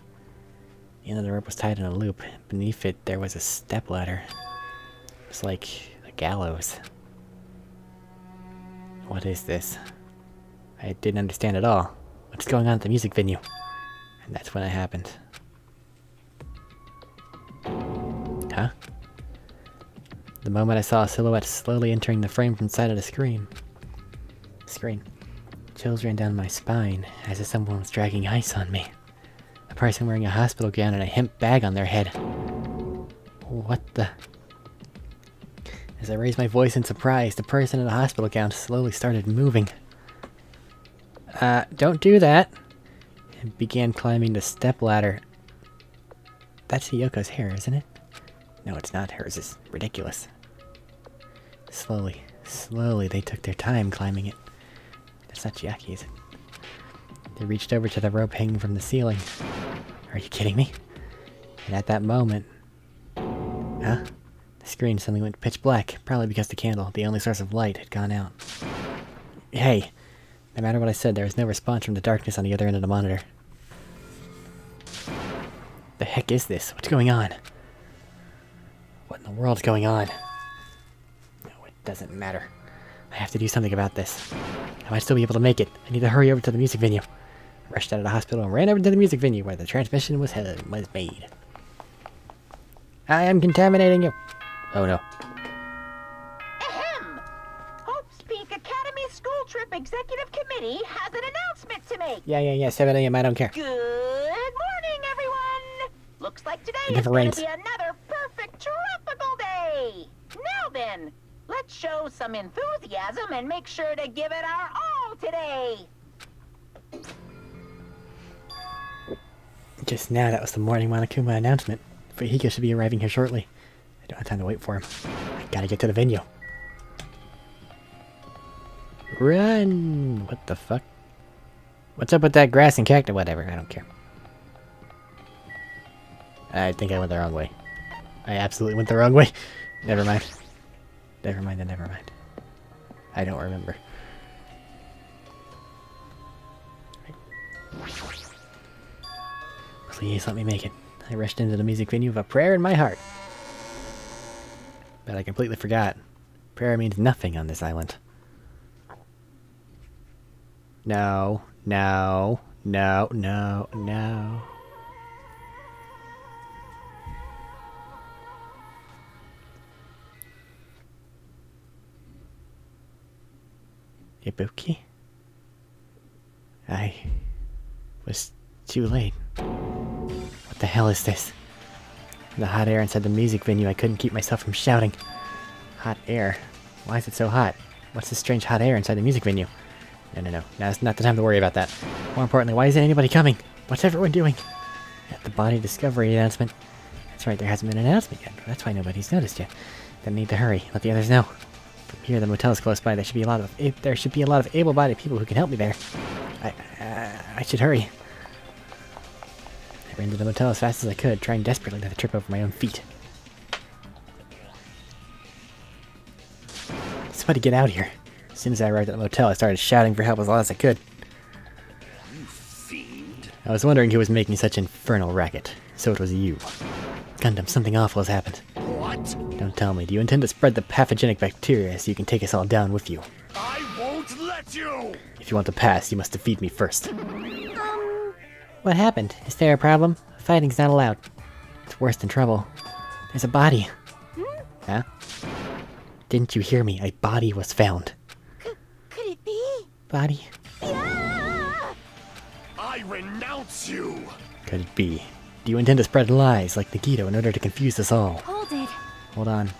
The end of the rope was tied in a loop. Beneath it, there was a stepladder. It was like a gallows. What is this? I didn't understand at all. What's going on at the music venue? And that's when it happened. Huh? The moment I saw a silhouette slowly entering the frame from the side of the screen. Chills ran down my spine, as if someone was dragging ice on me. A person wearing a hospital gown and a hemp bag on their head. What the... As I raised my voice in surprise, the person in the hospital gown slowly started moving. Don't do that! And began climbing the stepladder. That's Hiyoko's hair, isn't it? No, it's not. Hers is ridiculous. Slowly, they took their time climbing it. That's not Chiaki, is it? They reached over to the rope hanging from the ceiling. Are you kidding me? And at that moment... Huh? The screen suddenly went pitch black, probably because the candle, the only source of light, had gone out. Hey! No matter what I said, there was no response from the darkness on the other end of the monitor. The heck is this? What's going on? What in the world's going on? No, it doesn't matter. I have to do something about this. I might still be able to make it. I need to hurry over to the music venue. I rushed out of the hospital and ran over to the music venue where the transmission was made. I am contaminating you. Oh no. Ahem! Hope's Peak Academy School Trip Executive Committee has an announcement to make. Yeah, 7 AM, I don't care. Good morning, everyone! Looks like today It is never going rains. to be another perfect tropical day! Now then, let's show some enthusiasm and make sure to give it our all today! Just now, that was the morning Monokuma announcement. Fujihiko should be arriving here shortly. I don't have time to wait for him. I gotta get to the venue. Run! What the fuck? What's up with that grass and cactus? Whatever, I don't care. I think I went the wrong way. I absolutely went the wrong way. Never mind. Never mind and never mind. I don't remember. Please let me make it. I rushed into the music venue with a prayer in my heart. But I completely forgot. Prayer means nothing on this island. No, no, no, no, no. Ibuki? I was too late. What the hell is this? The hot air inside the music venue, I couldn't keep myself from shouting. Hot air? Why is it so hot? What's this strange hot air inside the music venue? No. Now's not the time to worry about that. More importantly, why isn't anybody coming? What's everyone doing? At the body discovery announcement. That's right, there hasn't been an announcement yet. That's why nobody's noticed yet. Then need to hurry. Let the others know. From here, the motel is close by. There should be a lot of able-bodied people who can help me there. I should hurry. I ran to the motel as fast as I could, trying desperately not to trip over my own feet. Somebody get out here. As soon as I arrived at the motel, I started shouting for help as loud as I could. You fiend. I was wondering who was making such infernal racket. So it was you. Gundam, something awful has happened. What? Don't tell me. Do you intend to spread the pathogenic bacteria so you can take us all down with you? I won't let you! If you want to pass, you must defeat me first. What happened? Is there a problem? Fighting's not allowed. It's worse than trouble. There's a body. Huh? Didn't you hear me? A body was found. Could it be? Body? Yeah! I renounce you! Could it be? Do you intend to spread lies like Nagito in order to confuse us all? Hold it. Hold on.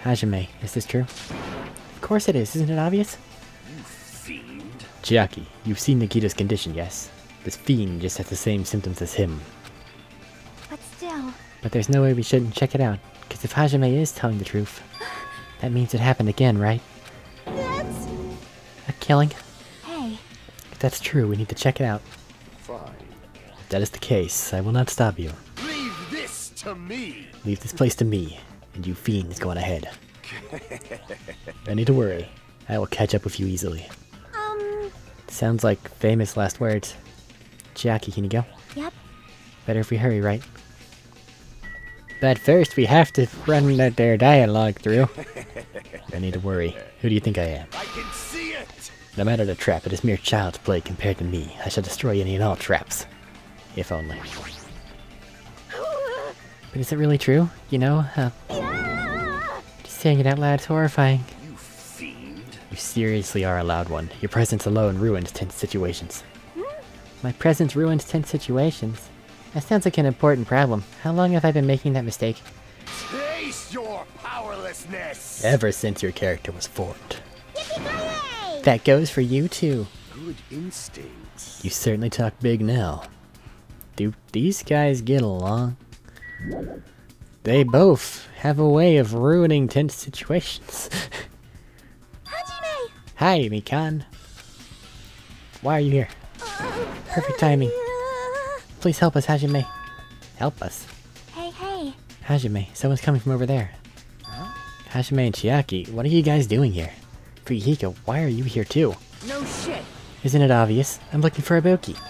Hajime, is this true? Of course it is, isn't it obvious? You fiend. Chiaki, you've seen Nagito's condition, yes? This fiend just has the same symptoms as him. But still. But there's no way we shouldn't check it out, because if Hajime is telling the truth, that means it happened again, right? That's... A killing? Hey. If that's true, we need to check it out. Fine. If that is the case, I will not stop you. Leave this to me! Leave this place to me, and you fiends go on ahead. No need to worry. I will catch up with you easily. Sounds like famous last words. Chiaki, can you go? Yep. Better if we hurry, right? But first, we have to run their dialogue through. No need to worry. Who do you think I am? I can see it! No matter the trap, it is mere child's play compared to me. I shall destroy any and all traps. If only. But is it really true? You know, just saying it out loud is horrifying. You fiend. You seriously are a loud one. Your presence alone ruined tense situations. My presence ruined tense situations? That sounds like an important problem. How long have I been making that mistake? Taste your powerlessness! Ever since your character was formed. Yippee-ki-yay! That goes for you too. Good instincts. You certainly talk big now. Do these guys get along? They both have a way of ruining tense situations. Hajime! Hi, Mikan. Why are you here? Perfect timing. Please help us, Hajime. Help us? Hey. Hajime, someone's coming from over there. Hajime and Chiaki, what are you guys doing here? Fujihiko, why are you here too? No shit. Isn't it obvious? I'm looking for Ibuki.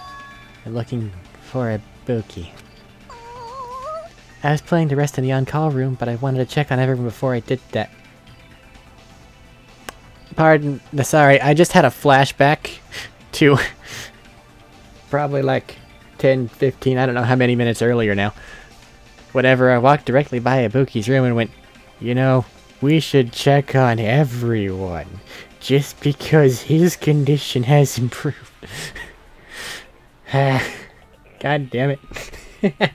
I'm looking for Ibuki. I was planning to rest in the on-call room, but I wanted to check on everyone before I did that. Pardon, sorry, I just had a flashback to probably like 10, 15, I don't know how many minutes earlier now. Whenever I walked directly by Ibuki's room and went, you know, we should check on everyone, just because his condition has improved. God damn it. I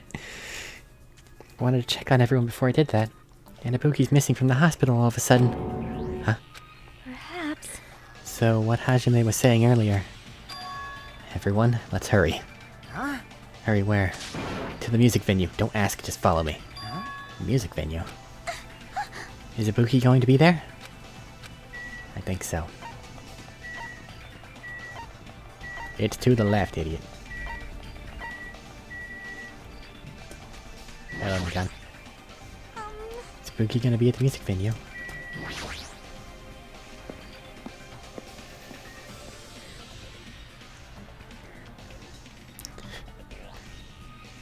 wanted to check on everyone before I did that. And Ibuki's missing from the hospital all of a sudden. Huh? Perhaps. So what Hajime was saying earlier. Everyone, let's hurry. Huh? Hurry where? To To the music venue. Don't ask, just follow me. Music venue? Is Ibuki going to be there? I think so. It's to the left, idiot. Hello, Mikan. Is Ibuki gonna be at the music venue?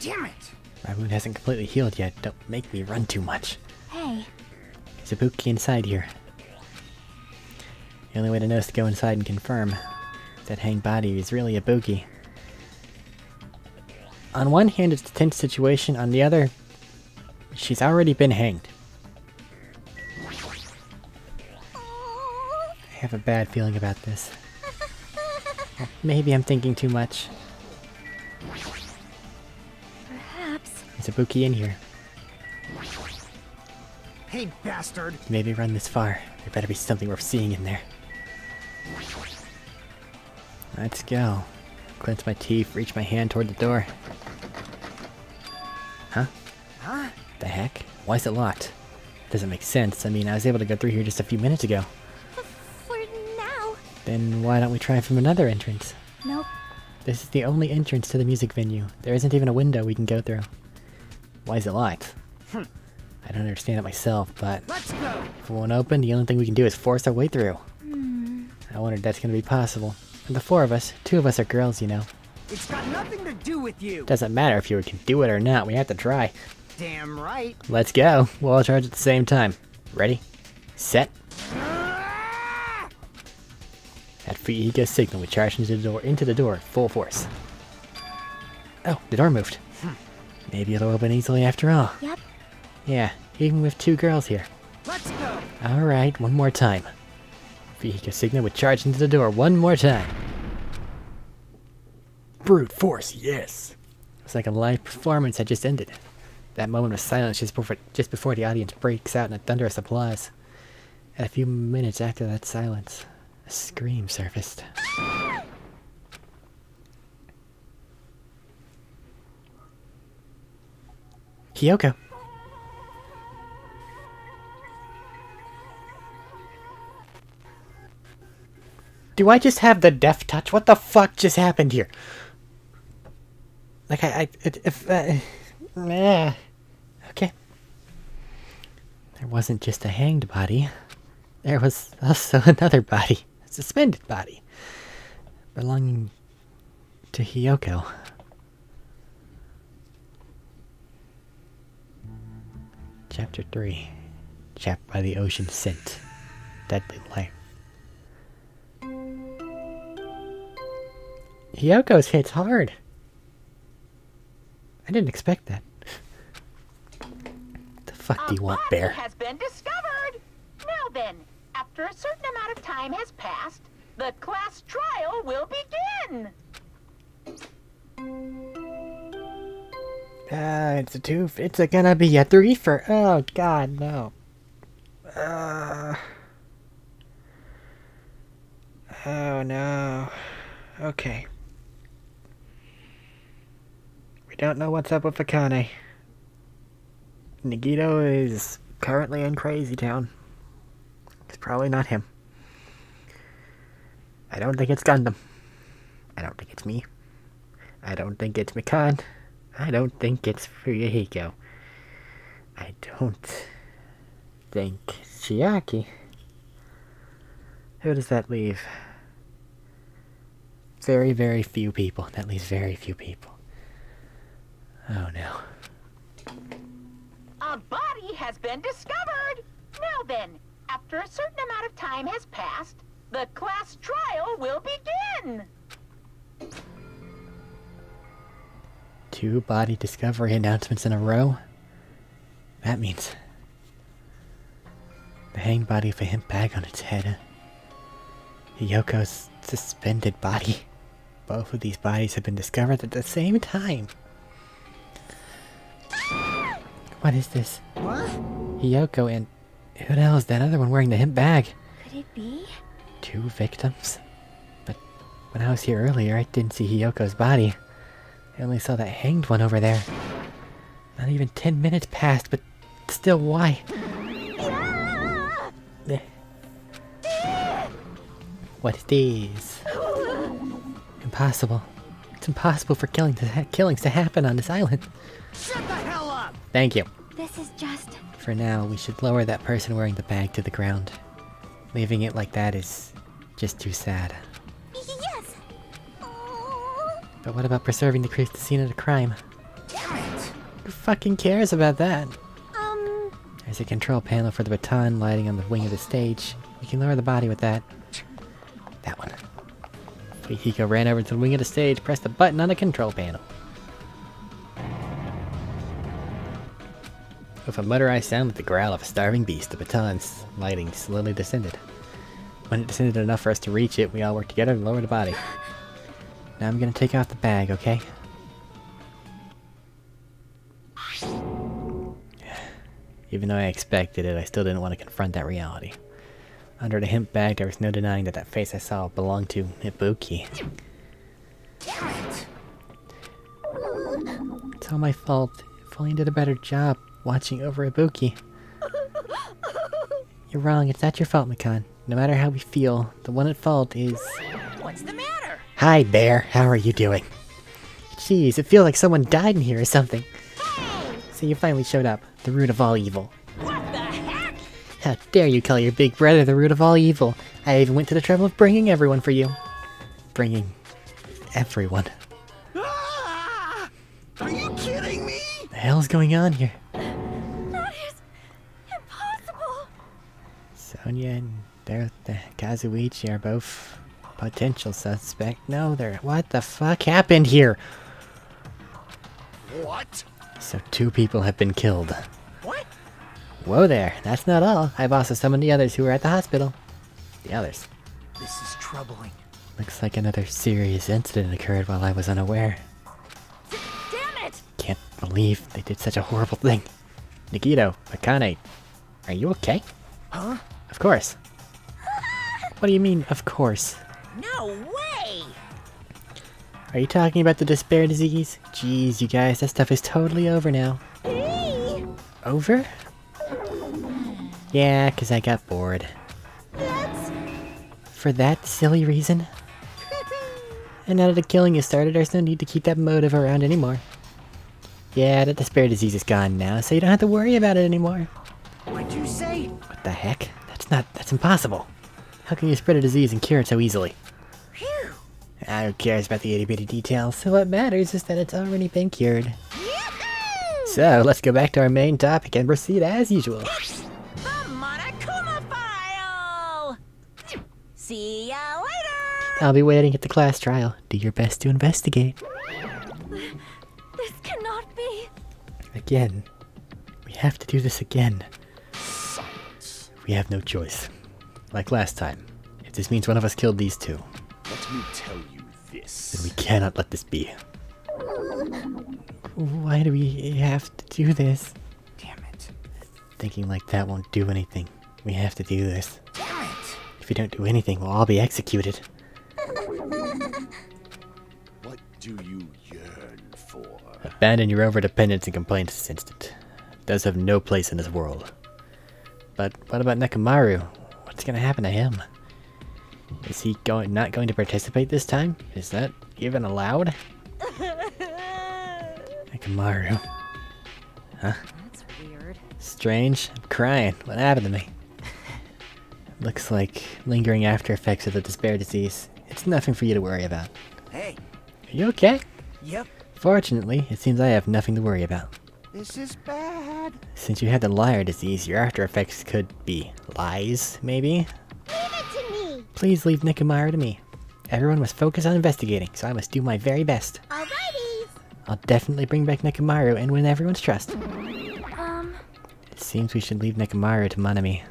Damn it! My wound hasn't completely healed yet. Don't make me run too much. Hey, Is Ibuki inside here? The only way to know is to go inside and confirm that hanged body is really Ibuki. On one hand, it's a tense situation. On the other, she's already been hanged. I have a bad feeling about this. Well, maybe I'm thinking too much. perhaps. Is Ibuki in here? Hey, bastard! Maybe run this far. There better be something worth seeing in there. Let's go. Clench my teeth, reach my hand toward the door. Huh? Huh? The heck? Why is it locked? Doesn't make sense. I mean, I was able to go through here just a few minutes ago. For now. Then why don't we try from another entrance? Nope. This is the only entrance to the music venue. There isn't even a window we can go through. Why is it locked? I don't understand it myself, but Let's go! if it won't open, the only thing we can do is force our way through. I wonder if that's gonna be possible. And the four of us, two of us are girls, you know. It's got nothing to do with you! Doesn't matter if you can do it or not, we have to try. Damn right! Let's go. We'll all charge at the same time. Ready? Set. At Fuyuhiko's signal, we charge into the door, full force. Oh, the door moved. Maybe it'll open easily after all. Yep. Yeah, even with two girls here. Let's go! Alright, one more time. Fuyuhiko's signal would charge into the door one more time. Brute force, yes! It's like a live performance had just ended. That moment of silence just before the audience breaks out in a thunderous applause. And a few minutes after that silence, a scream surfaced. Hiyoko! Do I just have the death touch? What the fuck just happened here? Like, okay. There wasn't just a hanged body. There was also another body. A suspended body. Belonging to Hiyoko. Chapter 3. Chapped by the ocean scent. Deadly life. Hiyoko's hits hard. I didn't expect that. The fuck do you want, body bear? Has been discovered. Now then, after a certain amount of time has passed, the class trial will begin. It's a 2. It's gonna be a 3 for. Oh god, no. Oh no. Okay. We don't know what's up with Akane. Nagito is currently in Crazy Town. It's probably not him. I don't think it's Gundam. I don't think it's me. I don't think it's Mikan. I don't think it's Fuyuhiko. I don't think it's Chiaki. Who does that leave? Very, very few people. That leaves very few people. Oh no. A body has been discovered. Now then, after a certain amount of time has passed, the class trial will begin. 2 body discovery announcements in a row? That means the hanged body with a hemp bag on its head. Hiyoko's suspended body. Both of these bodies have been discovered at the same time. What is this? What? Hiyoko and who the hell is that other one wearing the hemp bag? Could it be? 2 victims? But when I was here earlier, I didn't see Hiyoko's body. I only saw that hanged one over there. Not even 10 minutes passed, but still, why? Eh. What is this? Impossible. It's impossible for killings to happen on this island. Shut the hell up! Thank you. This is just... For now, we should lower that person wearing the bag to the ground. Leaving it like that is just too sad. Yes! But what about preserving the scene of the crime? Damn it! Who fucking cares about that? There's a control panel for the baton lighting on the wing of the stage. We can lower the body with that. That one. Hiko ran over to the wing of the stage, pressed the button on the control panel. With a motorized sound like the growl of a starving beast, the baton's lighting slowly descended. When it descended enough for us to reach it, we all worked together to lower the body. Now I'm gonna take off the bag, okay? Even though I expected it, I still didn't want to confront that reality. Under the hemp bag, there was no denying that face I saw belonged to Ibuki. Damn it! It's all my fault. If only I did a better job watching over Ibuki. You're wrong, it's not your fault, Mikan. No matter how we feel, the one at fault is... What's the matter? Hi, Bear. How are you doing? Jeez, it feels like someone died in here or something. So you finally showed up. The root of all evil. What the heck? How dare you call your big brother the root of all evil? I even went to the trouble of bringing everyone for you. Bringing... everyone. Ah! Are you kidding me? The hell's going on here? That is... impossible! Sonia and the Kazuichi are both potential suspects. No, they're... What the fuck happened here? What? So 2 people have been killed. What? Whoa there, that's not all. I've also summoned the others who were at the hospital. The others. This is troubling. Looks like another serious incident occurred while I was unaware. Damn it! Can't believe they did such a horrible thing. Nikito, Akane, are you okay? Huh? Of course. What do you mean, of course? No way! Are you talking about the despair disease? Jeez, you guys, that stuff is totally over now. Over? Yeah, 'cause I got bored. That's... For that silly reason? And now that the killing has started, there's no need to keep that motive around anymore. Yeah, the despair disease is gone now, so you don't have to worry about it anymore. What'd you say? What the heck? That's impossible. How can you spread a disease and cure it so easily? Phew! Who cares about the itty-bitty details? So what matters is that it's already been cured. So, let's go back to our main topic and proceed as usual. The Monokuma File! See ya later! I'll be waiting at the class trial. Do your best to investigate. This cannot be... Again. We have to do this again. Silence. We have no choice. Like last time. If this means one of us killed these 2, Let me tell you this. then we cannot let this be. Why do we have to do this? Damn it. Thinking like that won't do anything. We have to do this. Damn it. If we don't do anything, we'll all be executed. What do you yearn for? Abandon your overdependence and complaints this instant. It does have no place in this world. But what about Nekomaru? What's gonna happen to him? Is he not going to participate this time? Is that even allowed? Nekomaru. Huh? That's weird. Strange. I'm crying. What happened to me? Looks like lingering after effects of the despair disease. It's nothing for you to worry about. Hey. Are you okay? Yep. Fortunately, it seems I have nothing to worry about. This is bad. Since you had the liar disease, your after effects could be lies, maybe? Leave it to me! Please leave Nekomaru to me. Everyone must focus on investigating, so I must do my very best. Alrighties! I'll definitely bring back Nekomaru and win everyone's trust. It seems we should leave Nekomaru to Manami.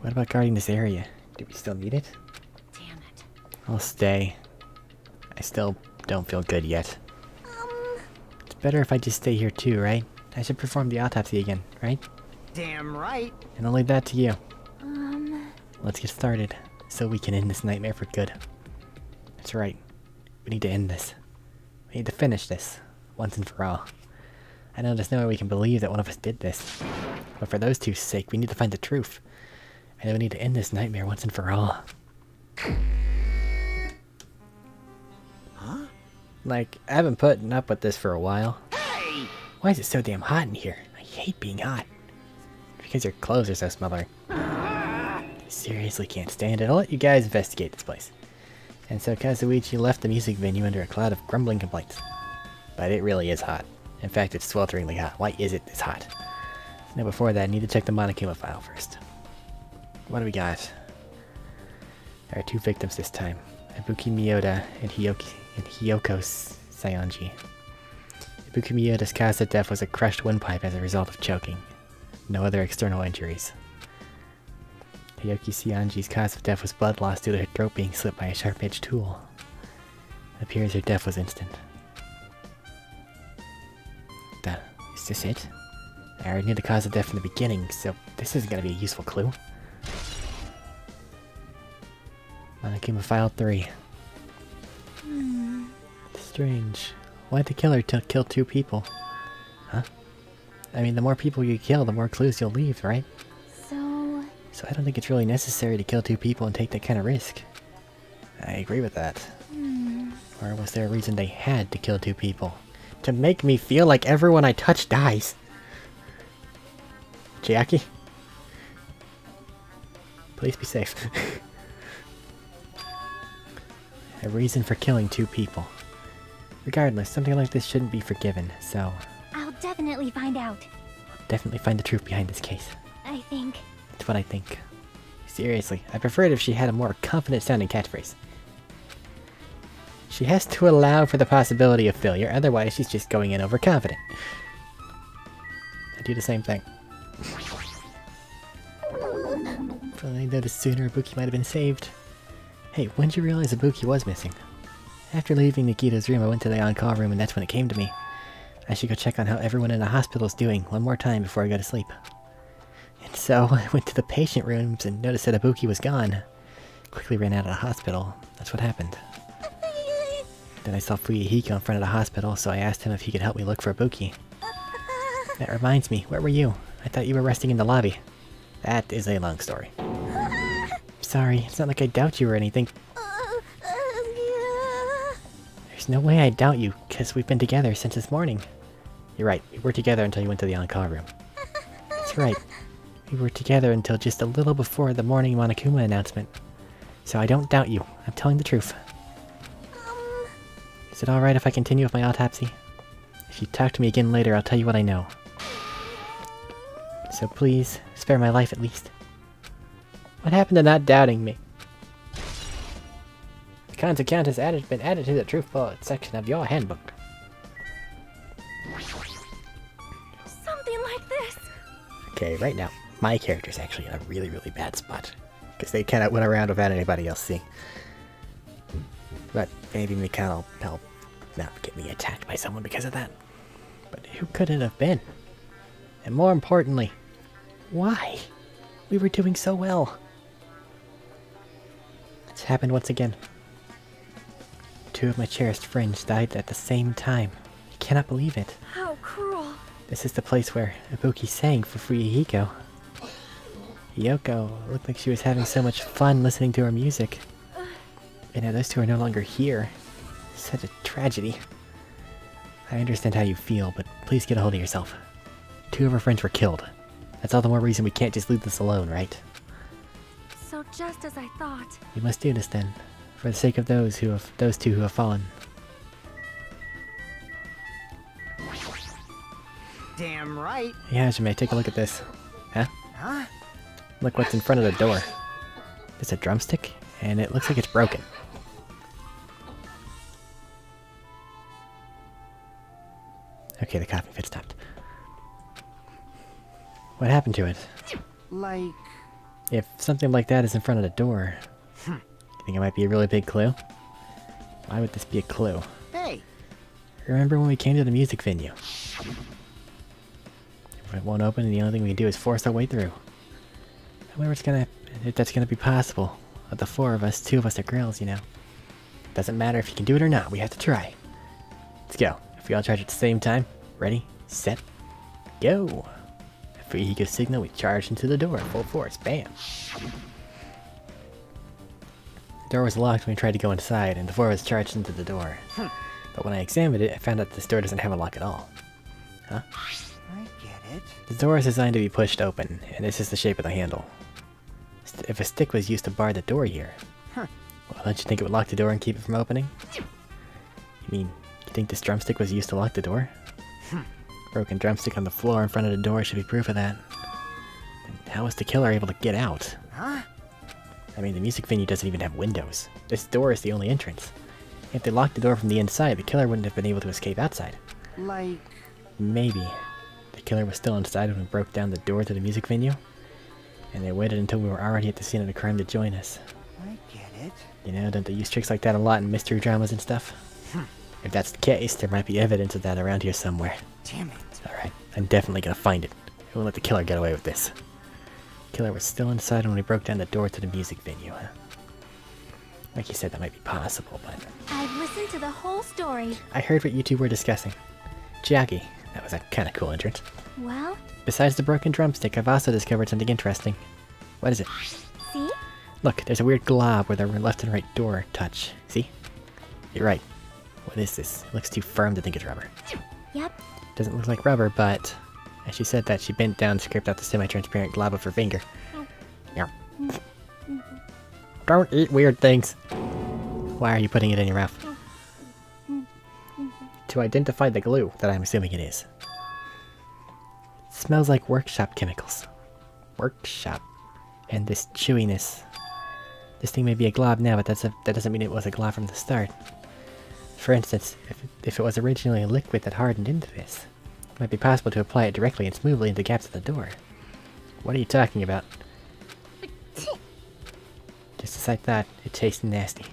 What about guarding this area? Do we still need it? Damn it. I'll stay. I still don't feel good yet. It's better if I just stay here too, right? I should perform the autopsy again, right? Damn right. And I'll leave that to you. Let's get started, so we can end this nightmare for good. That's right. We need to end this. We need to finish this, once and for all. I know there's no way we can believe that one of us did this. But for those two's sake, we need to find the truth. I know we need to end this nightmare once and for all. Huh? Like, I've been putting up with this for a while. Hey! Why is it so damn hot in here? I hate being hot. Because your clothes are so smothering. I seriously can't stand it. I'll let you guys investigate this place. And so Kazuichi left the music venue under a cloud of grumbling complaints. But it really is hot. In fact, it's swelteringly hot. Why is it this hot? Now before that, I need to check the Monokuma file first. What do we got? There are 2 victims this time. Ibuki Miyoda and Hiyoko Saionji. Ibuki Miyoda's cause of death was a crushed windpipe as a result of choking. No other external injuries. Hiyoko Saionji's cause of death was blood loss due to her throat being slit by a sharp-edged tool. It appears her death was instant. Is this it? I already knew the cause of death from the beginning, so this isn't going to be a useful clue. Monokuma File 3. Strange. Why'd the killer kill 2 people? Huh? I mean, the more people you kill, the more clues you'll leave, right? So I don't think it's really necessary to kill 2 people and take that kind of risk. I agree with that. Or was there a reason they had to kill 2 people? To make me feel like everyone I touch dies. Chiaki? Please be safe. A reason for killing 2 people. Regardless, something like this shouldn't be forgiven, so... I'll definitely find out. I'll definitely find the truth behind this case. I think. That's what I think. Seriously, I'd prefer it if she had a more confident-sounding catchphrase. She has to allow for the possibility of failure, otherwise she's just going in overconfident. I do the same thing. If I noticed sooner, Ibuki might have been saved. Hey, when did you realize Ibuki was missing? After leaving Nikita's room, I went to the on-call room and that's when it came to me. I should go check on how everyone in the hospital's doing one more time before I go to sleep. And so, I went to the patient rooms and noticed that Ibuki was gone. Quickly ran out of the hospital. That's what happened. Then I saw Fuyuhiko in front of the hospital, so I asked him if he could help me look for Ibuki. That reminds me, where were you? I thought you were resting in the lobby. That is a long story. Sorry, it's not like I doubt you or anything. There's no way I doubt you, because we've been together since this morning. You're right, we were together until you went to the on-call room. That's right. We were together until just a little before the morning Monokuma announcement. So I don't doubt you. I'm telling the truth. Is it alright if I continue with my autopsy? If you talk to me again later, I'll tell you what I know. So please, spare my life at least. What happened to not doubting me? The Khan's account has been added to the Truth Bullet section of your handbook. Something like this. Okay, right now, my character's actually in a really, really bad spot. Because they kind of went around without anybody else seeing. But maybe Mikado will help not get me attacked by someone because of that. But who could it have been? And more importantly, why? We were doing so well. It's happened once again. 2 of my cherished friends died at the same time. I cannot believe it. How cruel. This is the place where Ibuki sang for Fuyuhiko. Hiyoko looked like she was having so much fun listening to her music. And now those 2 are no longer here. Such a tragedy. I understand how you feel, but please get a hold of yourself. 2 of our friends were killed. That's all the more reason we can't just leave this alone, right? So just as I thought. We must do this then, for the sake of those 2 who have fallen. Damn right. Yeah, Hajime, take a look at this. Huh? Huh? Look what's in front of the door. It's a drumstick, and it looks like it's broken. Okay, the coughing fit stopped. What happened to it? Like... If something like that is in front of the door, you think it might be a really big clue? Why would this be a clue? Hey! Remember when we came to the music venue? If it won't open, the only thing we can do is force our way through. I wonder if that's gonna be possible. Of the 4 of us, 2 of us are girls, you know. Doesn't matter if you can do it or not, we have to try. Let's go. If we all charge at the same time. Ready, set, go. For Ego signal, we charged into the door, full force, bam. The door was locked when we tried to go inside, and before I was charged into the door. But when I examined it, I found out this door doesn't have a lock at all. Huh? I get it. The door is designed to be pushed open, and this is the shape of the handle. If a stick was used to bar the door here, well, don't you think it would lock the door and keep it from opening? You mean, you think this drumstick was used to lock the door? Broken drumstick on the floor in front of the door should be proof of that. And how was the killer able to get out? Huh? I mean, the music venue doesn't even have windows. This door is the only entrance. If they locked the door from the inside, the killer wouldn't have been able to escape outside. Like... Maybe. The killer was still inside when we broke down the door to the music venue, and they waited until we were already at the scene of the crime to join us. I get it. You know, don't they use tricks like that a lot in mystery dramas and stuff? If that's the case, there might be evidence of that around here somewhere. Damn it. Alright, I'm definitely gonna find it. I won't let the killer get away with this. The killer was still inside when we broke down the door to the music venue, huh? Like you said, that might be possible, but... I've listened to the whole story. I heard what you two were discussing. Jackie, that was a kinda cool entrance. Well, Besides the broken drumstick, I've also discovered something interesting. What is it? see? Look, there's a weird glob where the left and right door touch. See? You're right. What is this? It looks too firm to think it's rubber. Yep. Doesn't look like rubber, but... As she said that, she bent down and scraped out the semi-transparent glob with her finger. Yeah. Don't eat weird things! Why are you putting it in your mouth? To identify the glue that I'm assuming it is. It smells like workshop chemicals. Workshop. And this chewiness. This thing may be a glob now, but that doesn't mean it was a glob from the start. For instance, if it was originally a liquid that hardened into this, it might be possible to apply it directly and smoothly into the gaps of the door. What are you talking about? Just like that, it tastes nasty.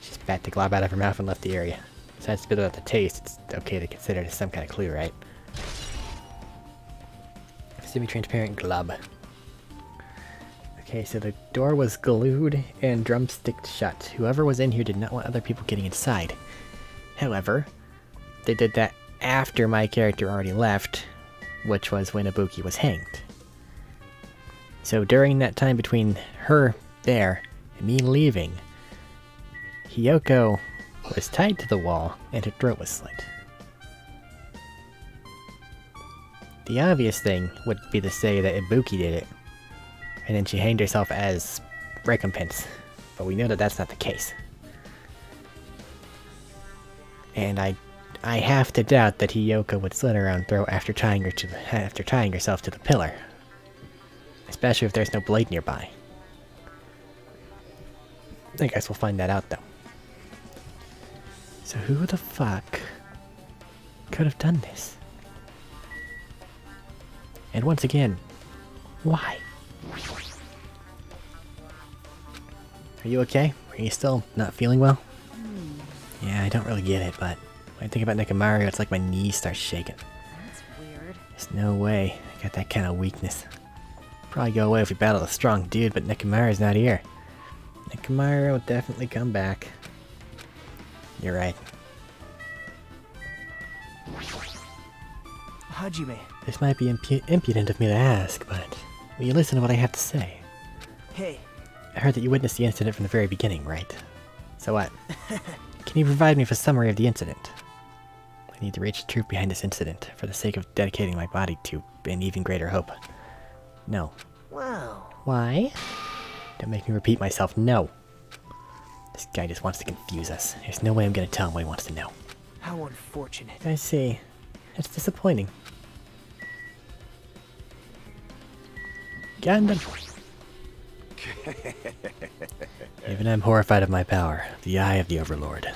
She spat the glob out of her mouth and left the area. Besides spit out the taste, it's okay to consider it as some kind of clue, right? Semi-transparent glob. Okay, so the door was glued and drumsticked shut. Whoever was in here did not want other people getting inside. However, they did that after my character already left, which was when Ibuki was hanged. So during that time between her there and me leaving, Hiyoko was tied to the wall and her throat was slit. The obvious thing would be to say that Ibuki did it, and then she hanged herself as recompense, but we know that that's not the case. And I have to doubt that Hiyoko would slit her own throat after tying herself to the pillar, especially if there's no blade nearby. I guess we'll find that out though. So who the fuck could have done this? And once again, why? Are you okay? Are you still not feeling well? Yeah, I don't really get it, but when I think about Nekomaru, it's like my knees start shaking. That's weird. There's no way I got that kind of weakness. Probably go away if we battle a strong dude, but Nekomaru's not here. Nekomaru will definitely come back. You're right. Hajime. This might be impudent of me to ask, but will you listen to what I have to say? Hey. I heard that you witnessed the incident from the very beginning, right? So what? Can you provide me with a summary of the incident? I need to reach the truth behind this incident, for the sake of dedicating my body to an even greater hope. No. Wow. Why? Don't make me repeat myself, no! This guy just wants to confuse us. There's no way I'm gonna tell him what he wants to know. How unfortunate. I see. That's disappointing. Gundam! Even I'm horrified of my power. The eye of the Overlord.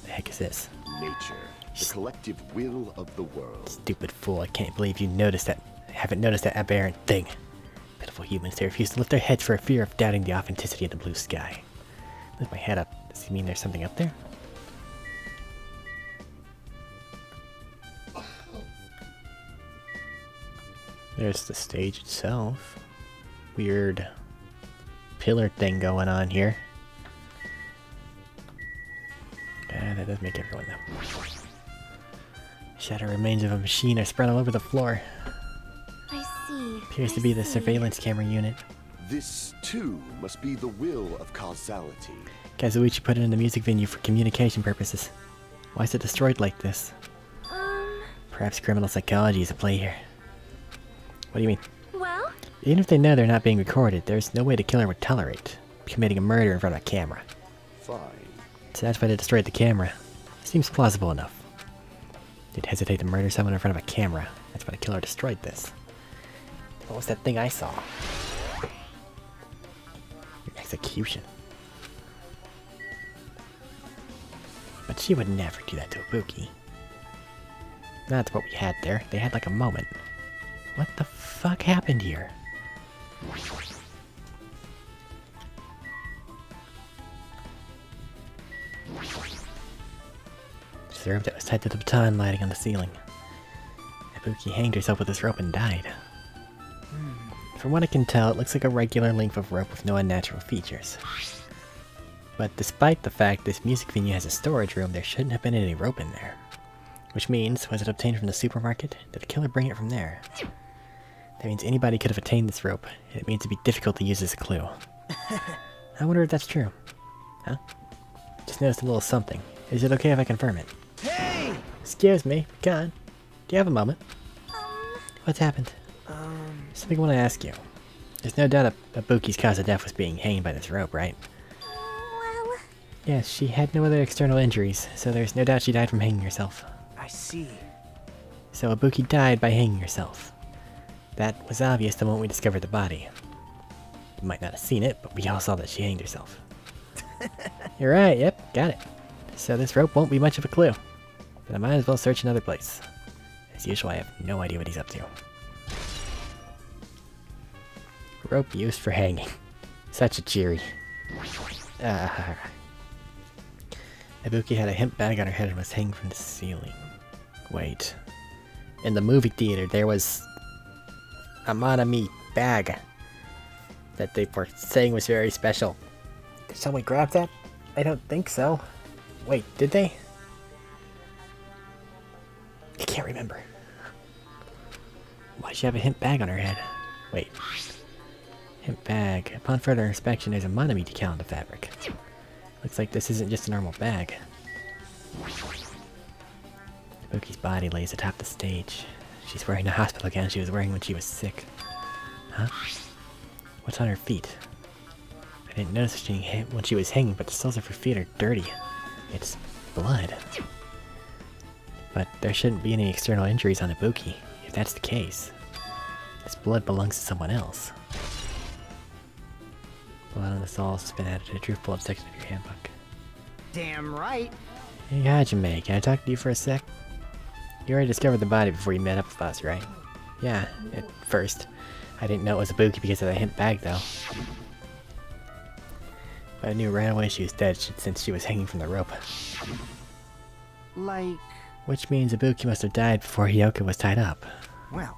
The heck is this? Nature, the collective will of the world. Stupid fool, I can't believe you noticed that. Haven't noticed that aberrant thing. Pitiful humans, they refuse to lift their heads for fear of doubting the authenticity of the blue sky. Lift my head up. Does he mean there's something up there? There's the stage itself. Weird pillar thing going on here. That does make everyone though. Shattered remains of a machine are spread all over the floor. I see. Appears to be the surveillance camera unit. This, too, must be the will of causality. Kazuichi put it in the music venue for communication purposes. Why is it destroyed like this? Perhaps criminal psychology is at play here. What do you mean? Well, Even if they know they're not being recorded, there's no way the killer would tolerate committing a murder in front of a camera. Fine. So that's why they destroyed the camera. Seems plausible enough. They'd hesitate to murder someone in front of a camera. That's why the killer destroyed this. What was that thing I saw? Execution. But she would never do that to Ibuki. That's what we had there. They had like a moment. What the fuck happened here? It's the rope that was tied to the baton lighting on the ceiling. Ibuki hanged herself with this rope and died. From what I can tell, it looks like a regular length of rope with no unnatural features. But despite the fact this music venue has a storage room, there shouldn't have been any rope in there. Which means, was it obtained from the supermarket? Did the killer bring it from there? That means anybody could have attained this rope, and it means it'd be difficult to use as a clue. I wonder if that's true. Huh? Just noticed a little something. Is it okay if I confirm it? Hey! Excuse me, God. Do you have a moment? What's happened? Something I want to ask you. There's no doubt that Ibuki's cause of death was being hanged by this rope, right? well, Yes, she had no other external injuries, so there's no doubt she died from hanging herself. I see. So Ibuki died by hanging herself. That was obvious the moment we discovered the body. You might not have seen it, but we all saw that she hanged herself. You're right, yep, got it. So this rope won't be much of a clue. But I might as well search another place. As usual, I have no idea what he's up to. Rope used for hanging. Such a cheery. Ibuki had a hemp bag on her head and was hanging from the ceiling. Wait. In the movie theater, there was a Manami bag that they were saying was very special. Did someone grab that? I don't think so. Wait, did they? I can't remember. Why'd she have a hemp bag on her head? Wait. Hemp bag. Upon further inspection, there's a Manami decal on the fabric. Looks like this isn't just a normal bag. Ibuki's body lays atop the stage. She's wearing the hospital gown she was wearing when she was sick. Huh? What's on her feet? I didn't notice when she was hanging, but the soles of her feet are dirty. It's blood. But there shouldn't be any external injuries on Ibuki. If that's the case, this blood belongs to someone else. Blood on the soles has been added to the truth bullet section of your handbook. Damn right. Hey Hajime, can I talk to you for a sec? You already discovered the body before you met up with us, right? Yeah, at first. I didn't know it was Ibuki because of the hemp bag, though. But I knew right away she was dead since she was hanging from the rope. Like, Which means Ibuki must have died before Hiyoko was tied up. well,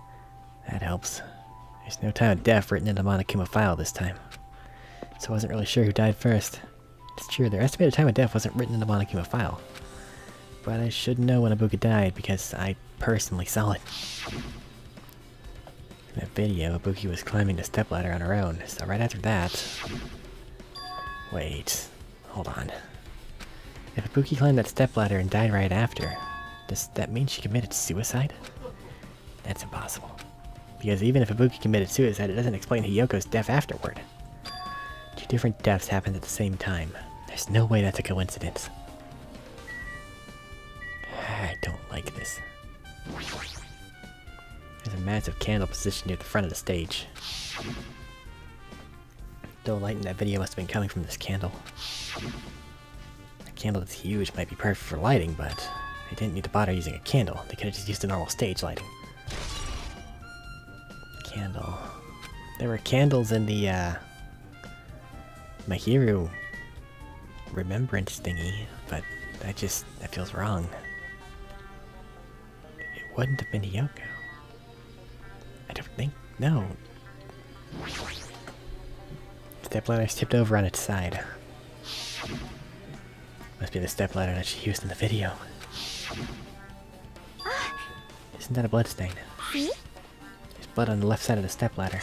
That helps. There's no time of death written in the Monokuma file this time. So I wasn't really sure who died first. It's true, their estimated time of death wasn't written in the Monokuma file. But I should know when Ibuki died because I personally saw it. In that video, Ibuki was climbing the stepladder on her own, so right after that... Wait, hold on. If Ibuki climbed that stepladder and died right after, does that mean she committed suicide? That's impossible. Because even if Ibuki committed suicide, it doesn't explain Hiyoko's death afterward. Two different deaths happened at the same time. There's no way that's a coincidence. I don't like this. There's a massive candle positioned near the front of the stage. The light in that video must have been coming from this candle. A candle that's huge might be perfect for lighting, but they didn't need to bother using a candle. They could have just used a normal stage lighting. Candle. There were candles in the, Mahiru remembrance thingy, but that feels wrong. It wouldn't have been Hiyoko. I don't think, no. Stepladder's tipped over on its side. Must be the stepladder that she used in the video. Isn't that a bloodstain? See? There's blood on the left side of the stepladder.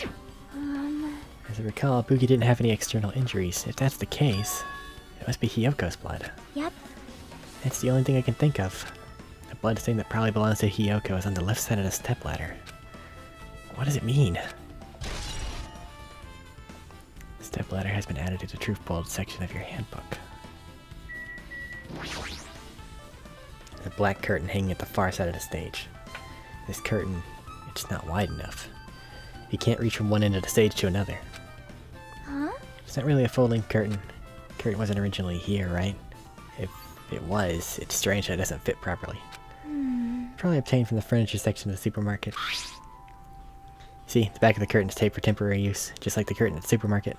As I recall, Buki didn't have any external injuries. If that's the case, it must be Hiyoko's blood. Yep. That's the only thing I can think of. A bloodstain that probably belongs to Hiyoko is on the left side of the stepladder. What does it mean? The stepladder has been added to the Truth Bold section of your handbook. There's a black curtain hanging at the far side of the stage. This curtain, it's not wide enough. You can't reach from one end of the stage to another. Huh? It's not really a folding curtain. The curtain wasn't originally here, right? If it was, it's strange that it doesn't fit properly. Probably obtained from the furniture section of the supermarket. See, the back of the curtain is taped for temporary use, just like the curtain at the supermarket.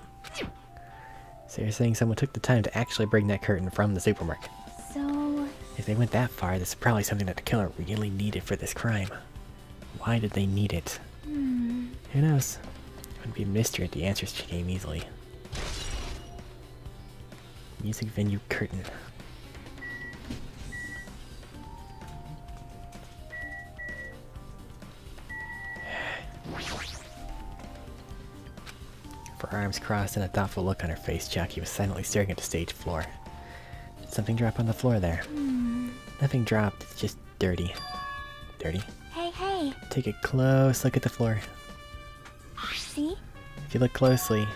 So you're saying someone took the time to actually bring that curtain from the supermarket? So... If they went that far, this is probably something that the killer really needed for this crime. Why did they need it? Who knows? It wouldn't be a mystery if the answers came easily. Music venue curtain. With her arms crossed and a thoughtful look on her face, Jackie was silently staring at the stage floor. Did something drop on the floor there? Nothing dropped, it's just dirty. Dirty? Hey. Take a close look at the floor. See? If you look closely,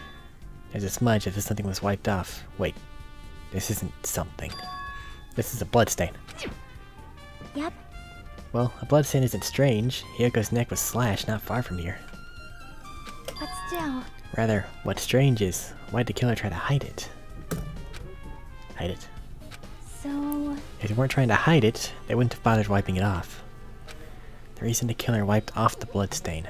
there's a smudge as if something was wiped off. Wait, this isn't something. This is a bloodstain. Yep. Well, a bloodstain isn't strange. Hiyoko's neck was slashed not far from here. But still... Rather, what's strange is, why'd the killer try to hide it? Hide it? So... If they weren't trying to hide it, they wouldn't have bothered wiping it off. The reason the killer wiped off the bloodstain.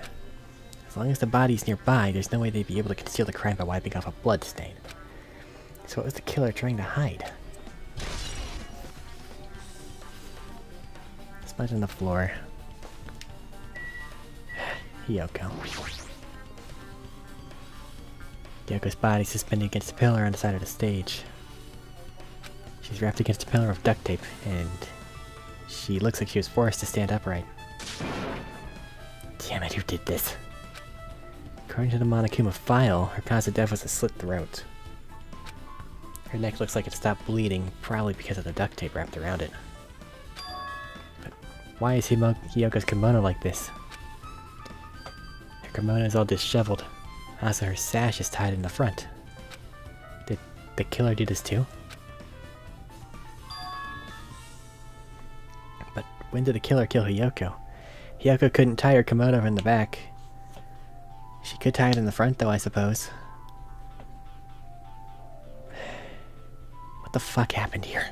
As long as the body's nearby, there's no way they'd be able to conceal the crime by wiping off a bloodstain. So what was the killer trying to hide? Smudge on the floor. Hiyoko. Hiyoko's body suspended against a pillar on the side of the stage. She's wrapped against a pillar of duct tape, and she looks like she was forced to stand upright. Damn it, who did this? According to the Monokuma file, her cause of death was a slit throat. Her neck looks like it stopped bleeding, probably because of the duct tape wrapped around it. But why is Hiyoko's kimono like this? Her kimono is all disheveled. Also, her sash is tied in the front. Did the killer do this too? But when did the killer kill Hiyoko? Hiyoko couldn't tie her kimono in the back. She could tie it in the front though, I suppose. What the fuck happened here?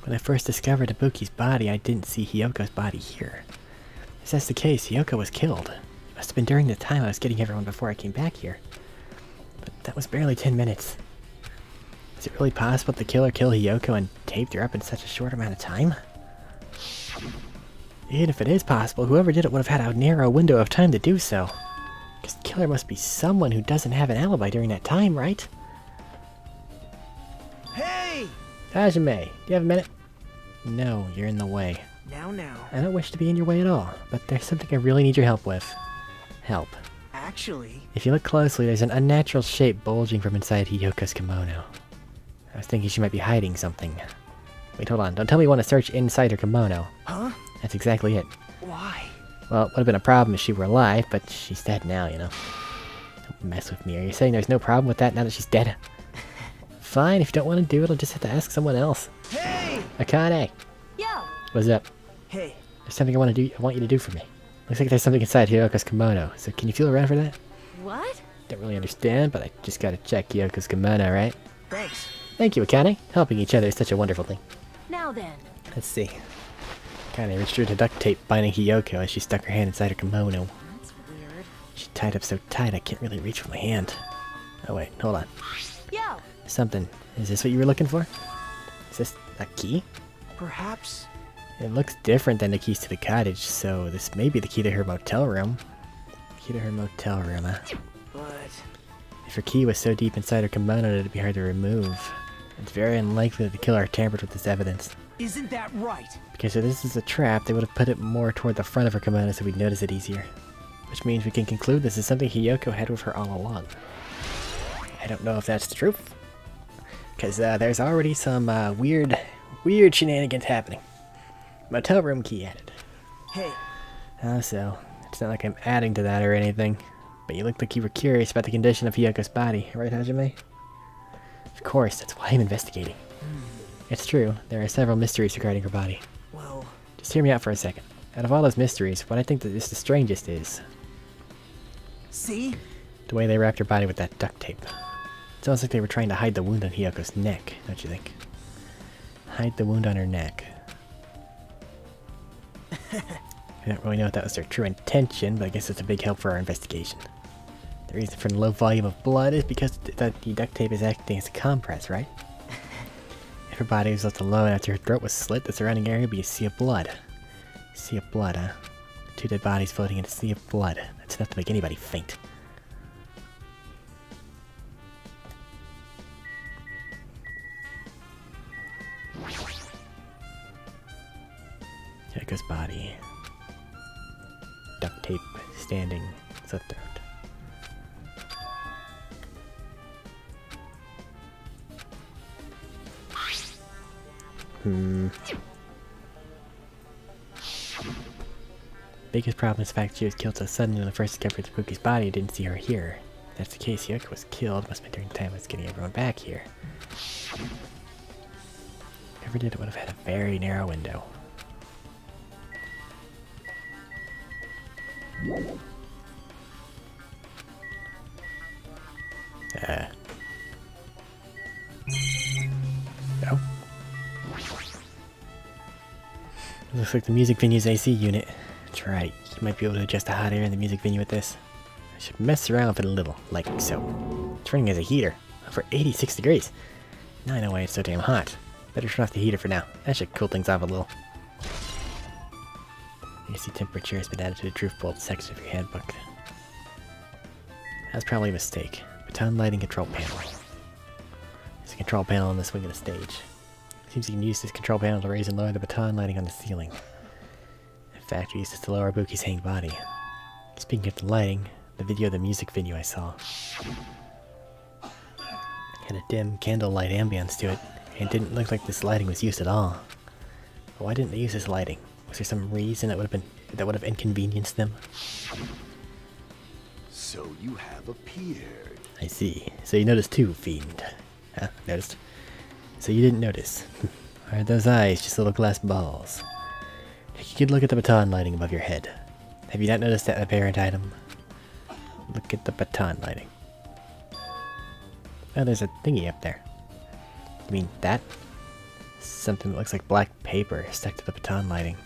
When I first discovered Ibuki's body, I didn't see Hiyoko's body here. If that's the case, Hiyoko was killed. It must have been during the time I was getting everyone before I came back here. But that was barely 10 minutes. Is it really possible the killer killed Hiyoko and taped her up in such a short amount of time? Even if it is possible, whoever did it would have had a narrow window of time to do so. Because the killer must be someone who doesn't have an alibi during that time, right? Hey! Hajime, do you have a minute? No, you're in the way. Now. I don't wish to be in your way at all, but there's something I really need your help with. Help. Actually... If you look closely, there's an unnatural shape bulging from inside Hiyoko's kimono. I was thinking she might be hiding something. Wait, hold on. Don't tell me you want to search inside her kimono. Huh? That's exactly it. Why? Well, it would have been a problem if she were alive, but she's dead now, you know. Don't mess with me. Are you saying there's no problem with that now that she's dead? Fine, if you don't want to do it, I'll just have to ask someone else. Hey! Akane! Yo! What's up? Hey. There's something I want you to do for me. Looks like there's something inside Hiyoko's kimono, so can you feel around for that? What? Don't really understand, but I just gotta check Hiyoko's kimono, right? Thanks. Thank you, Akane. Helping each other is such a wonderful thing. Now then. Let's see. Akane reached through the duct tape binding Hiyoko as she stuck her hand inside her kimono. That's weird. She tied up so tight I can't really reach with my hand. Oh wait, hold on. Yo! Something. Is this what you were looking for? Is this a key? Perhaps... It looks different than the keys to the cottage, so this may be the key to her motel room. Key to her motel room, huh? But... If her key was so deep inside her kimono that it'd be hard to remove, it's very unlikely that the killer tampered with this evidence. Isn't that right? Because if this is a trap, they would have put it more toward the front of her kimono so we'd notice it easier. Which means we can conclude this is something Hiyoko had with her all along. I don't know if that's the truth. Because there's already some weird shenanigans happening. Motel room key added. Hey. So, it's not like I'm adding to that or anything. But you looked like you were curious about the condition of Hiyoko's body, right, Hajime? Of course, that's why I'm investigating. It's true, there are several mysteries regarding her body. Well... Just hear me out for a second. Out of all those mysteries, what I think that is the strangest is... See? the way they wrapped her body with that duct tape. It's almost like they were trying to hide the wound on Hiyoko's neck, don't you think? Hide the wound on her neck. I don't really know if that was their true intention, but I guess it's a big help for our investigation. The reason for the low volume of blood is because the duct tape is acting as a compress, right? If her body was left alone after her throat was slit, the surrounding area would be a sea of blood. Sea of blood, huh? Two dead bodies floating in a sea of blood. That's enough to make anybody faint. Hiyoko's body. Duct tape standing slit throat. Biggest problem is the fact she was killed so suddenly when the first discovered Spooky's body and didn't see her here. If that's the case, Hiyoko was killed. Must have been during the time I was getting everyone back here. Whoever did it would have had a very narrow window. No. Looks like the music venue's AC unit. That's right, you might be able to adjust the hot air in the music venue with this. I should mess around with it a little, like so. It's running as a heater, over 86 degrees. Now I know why it's so damn hot. Better turn off the heater for now. That should cool things off a little. AC temperature has been added to the Truth Bolt section of your handbook. That's probably a mistake. Baton lighting control panel. There's a control panel on the swing of the stage. Seems you can use this control panel to raise and lower the baton lighting on the ceiling. In fact, we used this to lower Ibuki's hanging body. Speaking of the lighting, the video of the music venue I saw had a dim candlelight ambience to it, and it didn't look like this lighting was used at all. But why didn't they use this lighting? Was there some reason that would have inconvenienced them? So you have appeared. I see. So you noticed too, Fiend. Huh? Noticed? So you didn't notice. Are those eyes just little glass balls? Take a good look at the baton lighting above your head. Have you not noticed that apparent item? Look at the baton lighting. Oh, there's a thingy up there. You mean that? Something that looks like black paper stuck to the baton lighting.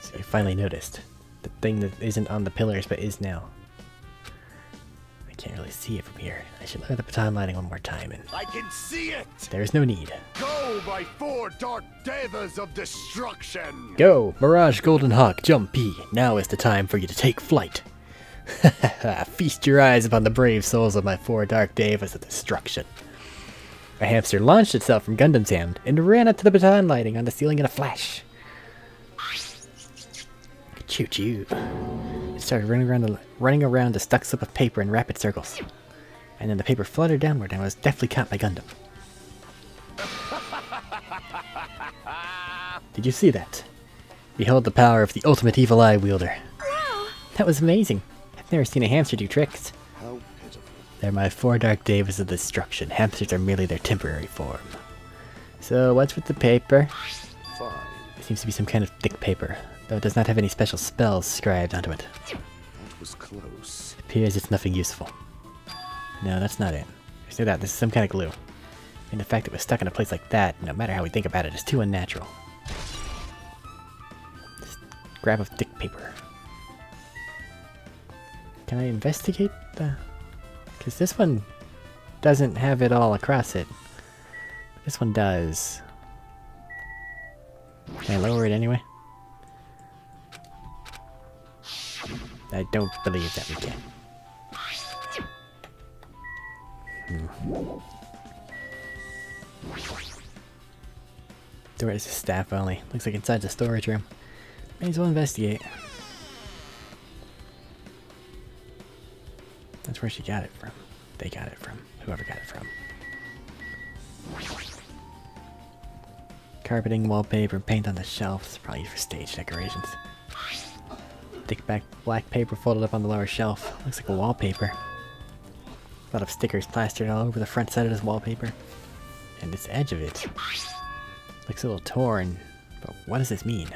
So you finally noticed. The thing that isn't on the pillars but is now. I can't really see it from here. I should look at the baton lighting one more time and... I can see it! There's no need. Go, my four dark devas of destruction! Go! Mirage Golden Hawk, Jump P. Now is the time for you to take flight. Feast your eyes upon the brave souls of my four dark devas of destruction. A hamster launched itself from Gundam's hand and ran up to the baton lighting on the ceiling in a flash. Choo-choo. It started running around the stuck slip of paper in rapid circles. And then the paper fluttered downward and was deftly caught by Gundam. Did you see that? Behold the power of the ultimate evil eye wielder. Wow! That was amazing. I've never seen a hamster do tricks. How pitiful. They're my four dark devas of destruction. Hamsters are merely their temporary form. So what's with the paper? Fine. It seems to be some kind of thick paper, though it does not have any special spells scribed onto it. That was close. It appears it's nothing useful. No, that's not it. There's no doubt this is some kind of glue. And the fact that it was stuck in a place like that, no matter how we think about it, is too unnatural. Just grab a thick paper. Can I investigate the... Because this one doesn't have it all across it. This one does. Can I lower it anyway? I don't believe that we can. Door is staff only. Looks like inside the storage room. May as well investigate. That's where she got it from. They got it from. Whoever got it from. Carpeting, wallpaper, paint on the shelves. Probably for stage decorations. Thick black paper folded up on the lower shelf. Looks like a wallpaper. A lot of stickers plastered all over the front side of this wallpaper. And this edge of it looks a little torn. But what does this mean?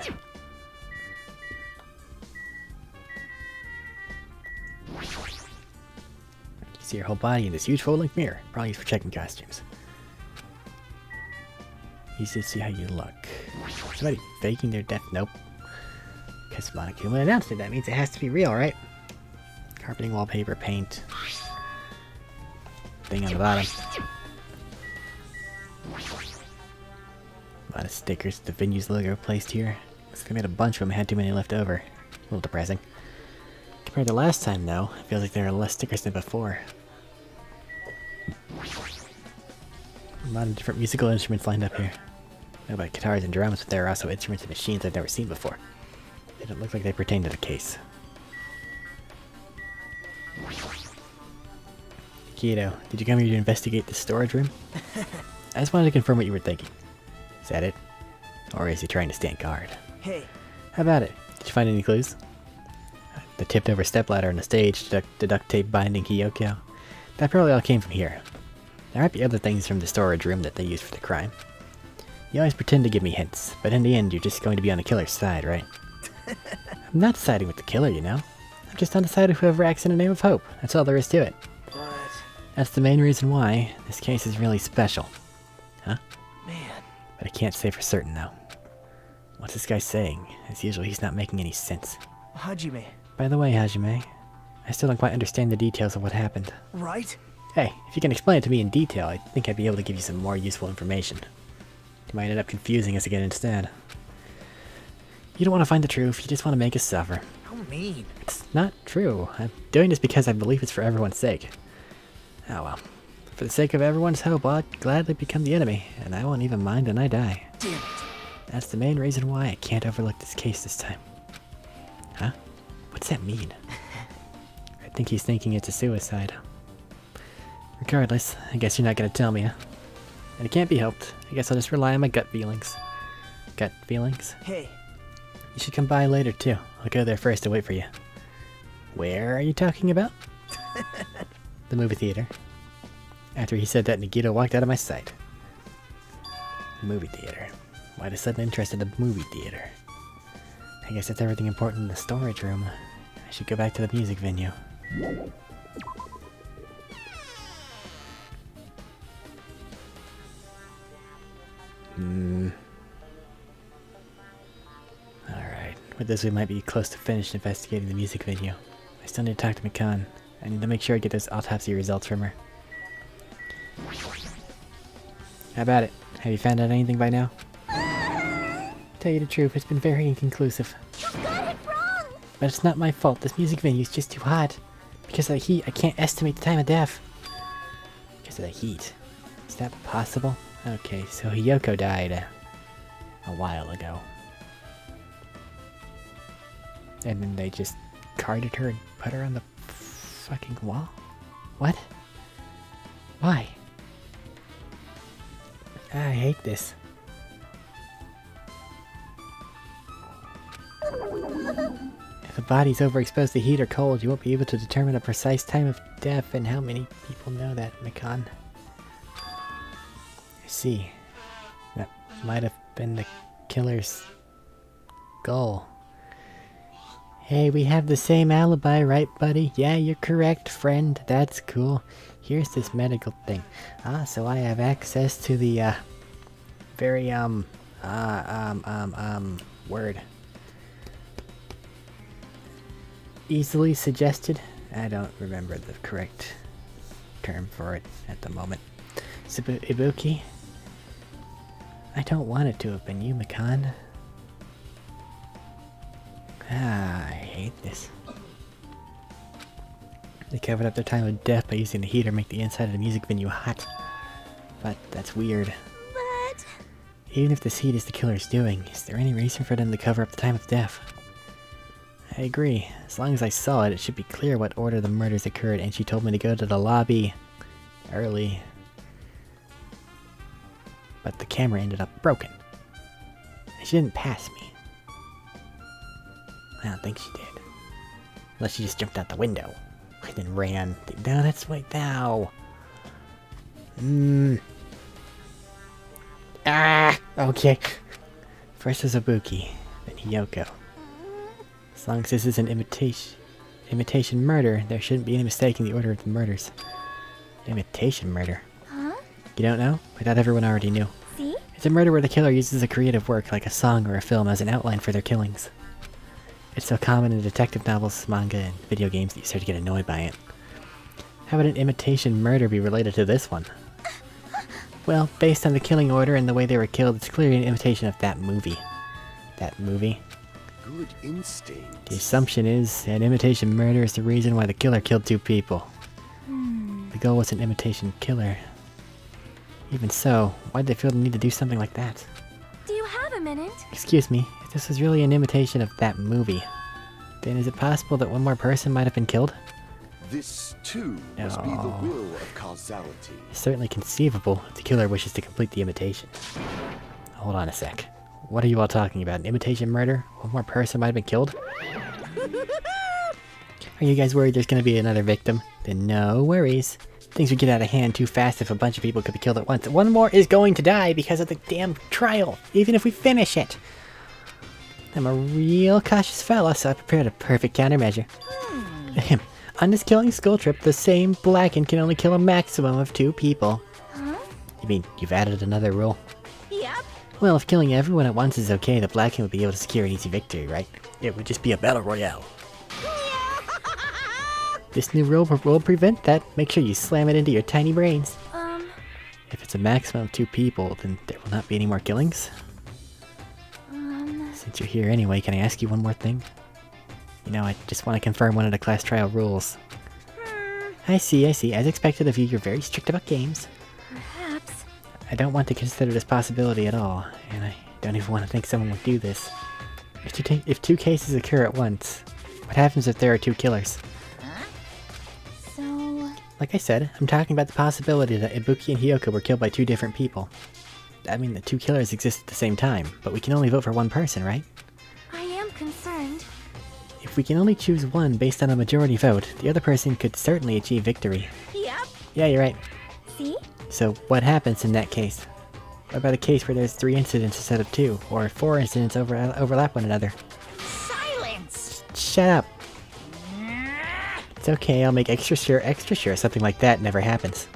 You see your whole body in this huge full-length mirror. Probably used for checking costumes. Easy to see how you look. Somebody faking their death? Nope. Because Monokuma announced it. That means it has to be real, right? Carpeting, wallpaper, paint. Thing on the bottom. A lot of stickers. The venue's logo placed here. Looks like I made a bunch of them. I had too many left over. A little depressing. Compared to last time, though, it feels like there are less stickers than before. A lot of different musical instruments lined up here. I know about guitars and drums, but there are also instruments and machines I've never seen before. They don't look like they pertain to the case. Kido, did you come here to investigate the storage room? I just wanted to confirm what you were thinking. Is that it? Or is he trying to stand guard? Hey. How about it? Did you find any clues? The tipped over stepladder on the stage, the duct tape binding Hiyoko. That probably all came from here. There might be other things from the storage room that they used for the crime. You always pretend to give me hints, but in the end you're just going to be on the killer's side, right? I'm not siding with the killer, you know. I'm just on the side of whoever acts in the name of hope. That's all there is to it. But... That's the main reason why this case is really special. Huh? man. But I can't say for certain, though. What's this guy saying? As usual, he's not making any sense. Hajime. By the way, Hajime, I still don't quite understand the details of what happened. Right? Hey, if you can explain it to me in detail, I think I'd be able to give you some more useful information. You might end up confusing us again instead. You don't want to find the truth, you just want to make us suffer. How mean. It's not true. I'm doing this because I believe it's for everyone's sake. Oh well. For the sake of everyone's hope, I'll gladly become the enemy, and I won't even mind when I die. Damn it. That's the main reason why I can't overlook this case this time. Huh? What's that mean? I think he's thinking it's a suicide. Regardless, I guess you're not gonna tell me, huh? And it can't be helped. I guess I'll just rely on my gut feelings. Gut feelings? Hey. You should come by later, too. I'll go there first to wait for you. Where are you talking about? The movie theater. After he said that, Nagito walked out of my sight. Movie theater. Why the sudden interest in the movie theater? I guess that's everything important in the storage room. I should go back to the music venue. Alright, with this we might be close to finished investigating the music venue. I still need to talk to Mikan. I need to make sure I get those autopsy results from her. How about it? Have you found out anything by now? Tell you the truth, it's been very inconclusive. You got it wrong! But it's not my fault, this music venue's just too hot. Because of the heat, I can't estimate the time of death. Because of the heat. Is that possible? Okay, so Hiyoko died a while ago. And then they just carted her and put her on the fucking wall? What? Why? I hate this. If a body's overexposed to heat or cold, you won't be able to determine a precise time of death, and how many people know that, Mikan? I see. That might have been the killer's goal. Hey, we have the same alibi, right, buddy? Yeah, you're correct, friend. That's cool. Here's this medical thing. Ah, so I have access to the, very, word. Easily suggested? I don't remember the correct term for it at the moment. Ibuki? I don't want it to have been you, Mikan. Ah, I hate this. They covered up their time of death by using the heater to make the inside of the music venue hot. But that's weird. But... Even if this heat is the killer's doing, is there any reason for them to cover up the time of death? I agree. As long as I saw it, it should be clear what order the murders occurred, and she told me to go to the lobby early. But the camera ended up broken. She didn't pass me. I don't think she did. Unless she just jumped out the window and then ran. No, that's wait now. Ah! Okay. First was Ibuki, then Hiyoko. As long as this is an imitation murder, there shouldn't be any mistake in the order of the murders. Imitation murder? Huh? You don't know? I thought everyone already knew. See? It's a murder where the killer uses a creative work, like a song or a film, as an outline for their killings. It's so common in detective novels, manga, and video games that you start to get annoyed by it. How would an imitation murder be related to this one? Well, based on the killing order and the way they were killed, it's clearly an imitation of that movie. That movie? Good instinct. The assumption is an imitation murder is the reason why the killer killed 2 people. The goal was an imitation killer. Even so, why'd they feel the need to do something like that? Do you have a minute? Excuse me, if this was really an imitation of that movie, then is it possible that one more person might have been killed? This, too, must be the will of causality. It's certainly conceivable if the killer wishes to complete the imitation. Hold on a sec. What are you all talking about? An imitation murder? One more person might have been killed? Are you guys worried there's gonna be another victim? Then no worries. Things would get out of hand too fast if a bunch of people could be killed at once. One more is going to die because of the damn trial, even if we finish it. I'm a real cautious fella, so I prepared a perfect countermeasure. Ahem. On this killing school trip, the same Blacken can only kill a maximum of 2 people. Huh? You mean, you've added another rule? Yep. Well, if killing everyone at once is okay, the Blacken would be able to secure an easy victory, right? It would just be a battle royale. This new rule will prevent that. Make sure you slam it into your tiny brains. If it's a maximum of 2 people, then there will not be any more killings? Since you're here anyway, can I ask you one more thing? You know, I just want to confirm one of the class trial rules. I see. As expected of you, you're very strict about games. Perhaps. I don't want to consider this possibility at all, and I don't even want to think someone would do this. If 2 cases occur at once, what happens if there are 2 killers? So... Like I said, I'm talking about the possibility that Ibuki and Hiyoko were killed by 2 different people. I mean, the 2 killers exist at the same time, but we can only vote for 1 person, right? I am concerned. If we can only choose one based on a majority vote, the other person could certainly achieve victory. Yep. Yeah, you're right. See? So what happens in that case? What about a case where there's 3 incidents instead of 2, or 4 incidents overlap one another? Silence! Shut up! It's okay, I'll make extra sure something like that never happens.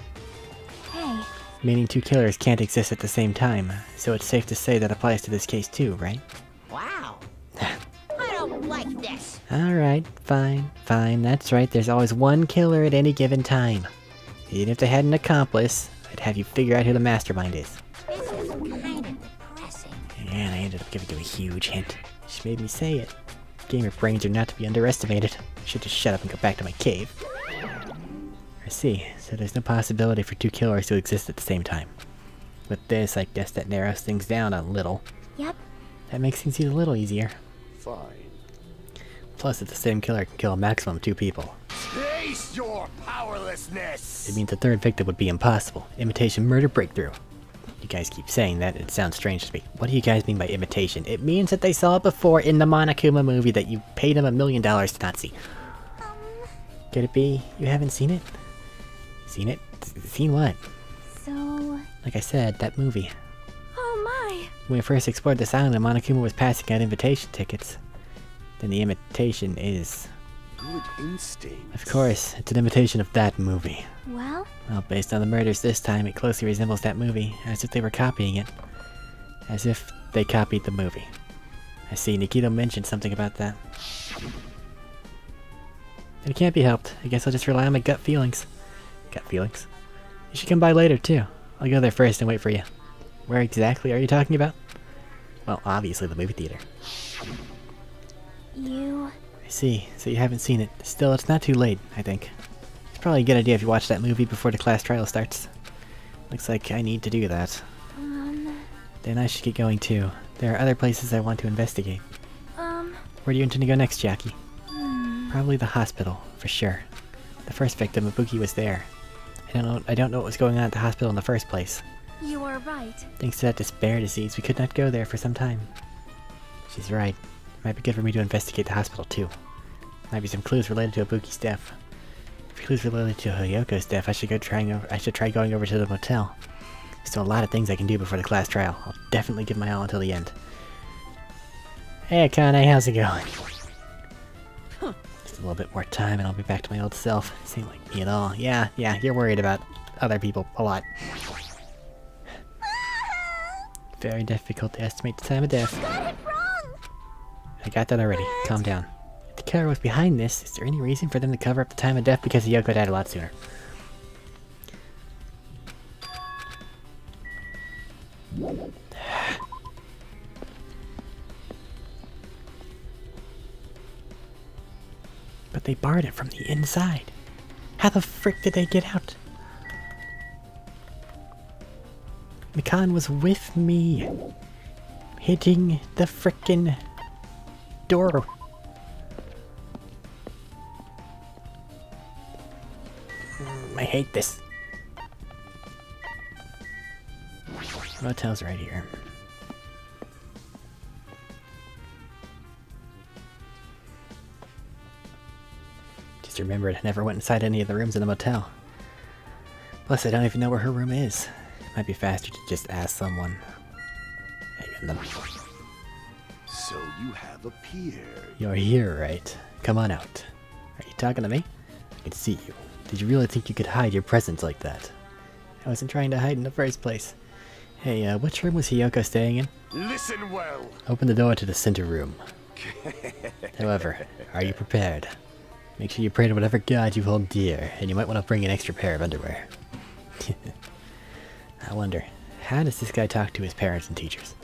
Hey. Meaning 2 killers can't exist at the same time, so it's safe to say that applies to this case too, right? Wow. I don't like this. Alright, fine, that's right, there's always 1 killer at any given time. Even if they had an accomplice, I'd have you figure out who the mastermind is. This is kind of depressing. And I ended up giving you a huge hint. She made me say it. Gamer brains are not to be underestimated. I should just shut up and go back to my cave. I see, so there's no possibility for 2 killers to exist at the same time. With this, I guess that narrows things down a little. Yep. That makes things a little easier. Fine. Plus, if the same killer can kill a maximum of 2 people, Taste your powerlessness! it means the 3rd victim would be impossible. Imitation murder breakthrough. You guys keep saying that, it sounds strange to me. What do you guys mean by imitation? It means that they saw it before in the Monokuma movie that you paid them $1 million to not see. Could it be you haven't seen it? Seen it? Seen what? So... Like I said, that movie. Oh my! When we first explored this island, Monokuma was passing out invitation tickets. Then the imitation is... Good instinct. Of course, it's an imitation of that movie. Well? Well, based on the murders this time, it closely resembles that movie, as if they were copying it. As if they copied the movie. I see, Nikito mentioned something about that. It can't be helped. I guess I'll just rely on my gut feelings. Gut feelings? You should come by later, too. I'll go there first and wait for you. Where exactly are you talking about? Well, obviously the movie theater. You... I see, so you haven't seen it. Still, it's not too late, I think. It's probably a good idea if you watch that movie before the class trial starts. Looks like I need to do that. Then I should get going too. There are other places I want to investigate. Where do you intend to go next, Jackie? Probably the hospital, for sure. The first victim, Ibuki, was there. I don't know what was going on at the hospital in the first place. You are right. Thanks to that despair disease, we could not go there for some time. She's right. Might be good for me to investigate the hospital too. Might be some clues related to Ibuki's death. If clues related to Hiyoko's death, I should try going over to the motel. There's still a lot of things I can do before the class trial. I'll definitely give my all until the end. Hey Akane, how's it going? Just a little bit more time and I'll be back to my old self. Seem like me at all. Yeah, you're worried about other people a lot. Very difficult to estimate the time of death. Got it wrong. I got that already. Calm down. If the killer was behind this, is there any reason for them to cover up the time of death because Hiyoko died a lot sooner? But they barred it from the inside. How the frick did they get out? Mikan was with me, hitting the frickin' door. I hate this. Motel's right here. Just remembered I never went inside any of the rooms in the motel. Plus, I don't even know where her room is. Might be faster to just ask someone. So you have appeared. You're here, right? Come on out. Are you talking to me? I can see you. Did you really think you could hide your presence like that? I wasn't trying to hide in the first place. Hey, which room was Hiyoko staying in? Listen well. Open the door to the center room. However, are you prepared? Make sure you pray to whatever god you hold dear, and you might want to bring an extra pair of underwear. I wonder, how does this guy talk to his parents and teachers?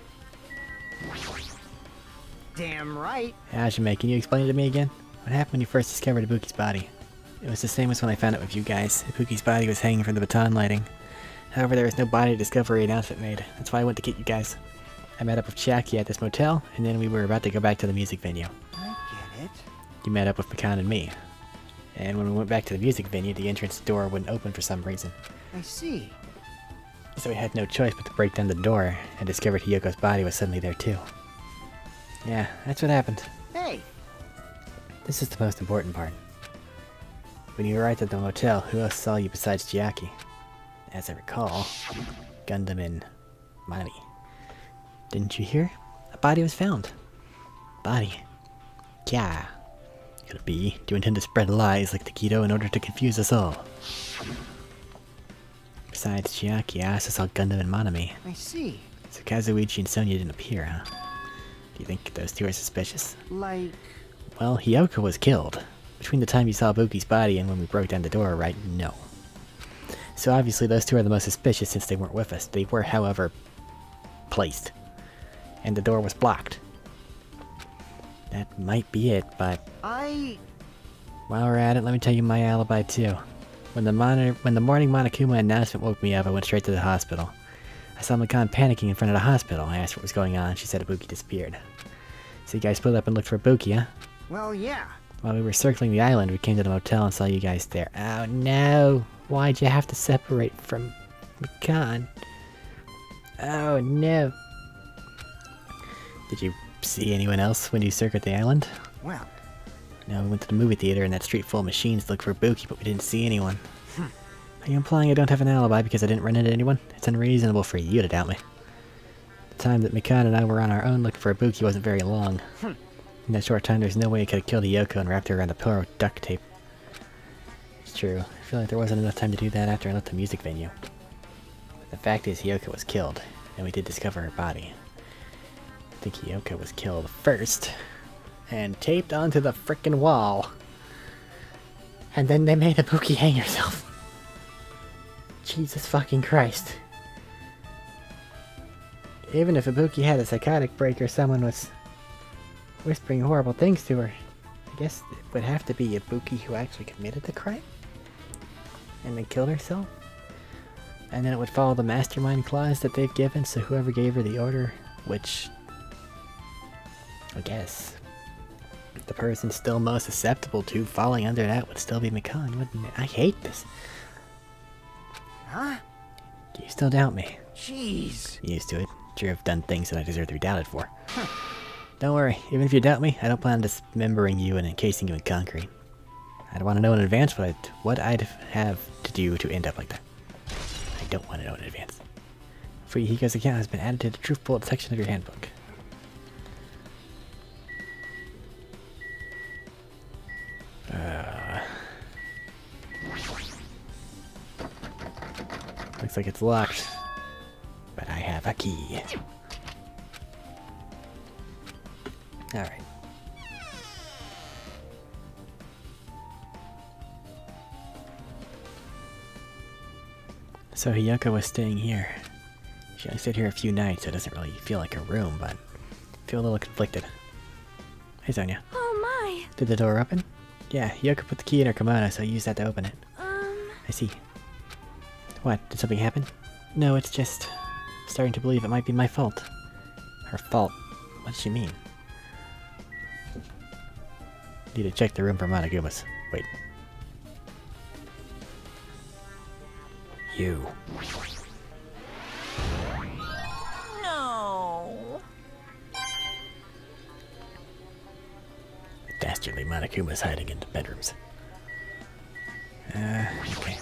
Damn right. Hajime, can you explain it to me again? What happened when you first discovered Ibuki's body? It was the same as when I found it with you guys. Ibuki's body was hanging from the baton lighting. However, there was no body discovery announcement made. That's why I went to get you guys. I met up with Chiaki at this motel, and then we were about to go back to the music venue. I get it. You met up with Mikan and me. And when we went back to the music venue, the entrance door wouldn't open for some reason. I see. So we had no choice but to break down the door, and discovered Hiyoko's body was suddenly there too. Yeah, that's what happened. Hey. This is the most important part. When you arrived at the motel, who else saw you besides Chiaki? As I recall, Gundam and Manami. Didn't you hear? A body was found. Body. Yeah. Could it be? Do you intend to spread lies like Takedo in order to confuse us all? Besides Chiaki, I also saw Gundam and Manami. I see. So Kazuichi and Sonya didn't appear, huh? Do you think those two are suspicious? Like... Well, Hiyoko was killed. Between the time you saw Ibuki's body and when we broke down the door, right? No. So obviously those two are the most suspicious since they weren't with us. They were, however, placed. And the door was blocked. That might be it, but... While we're at it, let me tell you my alibi too. When the morning Monokuma announcement woke me up, I went straight to the hospital. I saw Mikan panicking in front of the hospital. I asked what was going on. She said Ibuki disappeared. So you guys split up and looked for Ibuki, huh? Well, yeah. While we were circling the island, we came to the motel and saw you guys there. Oh no! Why'd you have to separate from Mikan? Oh no! Did you see anyone else when you circled the island? Well... No, we went to the movie theater in that street full of machines to look for Ibuki, but we didn't see anyone. Are you implying I don't have an alibi because I didn't run into anyone? It's unreasonable for you to doubt me. The time that Mikan and I were on our own looking for Ibuki wasn't very long. In that short time, there's no way I could have killed Hiyoko and wrapped her around a pillar with duct tape. It's true. I feel like there wasn't enough time to do that after I left the music venue. But the fact is, Hiyoko was killed, and we did discover her body. I think Hiyoko was killed first, and taped onto the frickin' wall. And then they made Ibuki hang herself. Jesus fucking Christ. Even if Ibuki had a psychotic break or someone was whispering horrible things to her, I guess it would have to be Ibuki who actually committed the crime? And then killed herself? And then it would follow the mastermind clause that they've given, so whoever gave her the order, which... I guess... the person still most susceptible to falling under that would still be Mikan, wouldn't it? I hate this. Huh? Do you still doubt me? Jeez. I'm used to it. Sure, I've done things that I deserve to be doubted for. Don't worry, even if you doubt me, I don't plan on dismembering you and encasing you in concrete. I'd want to know in advance what I'd have to do to end up like that. I don't want to know in advance. Fuyuhiko's account has been added to the truth bullet section of your handbook. Looks like it's locked, but I have a key. Alright. So Hiyoko was staying here. She only stayed here a few nights, so it doesn't really feel like a room, but I feel a little conflicted. Hey Sonia. Oh my! Did the door open? Yeah, Hiyoko put the key in her kimono, so I used that to open it. I see. What, did something happen? No, it's just... I'm starting to believe it might be my fault. Her fault? What does she mean? Need to check the room for Monogumas. Wait. You. No. Dastardly Monokuma's hiding in the bedrooms. Okay.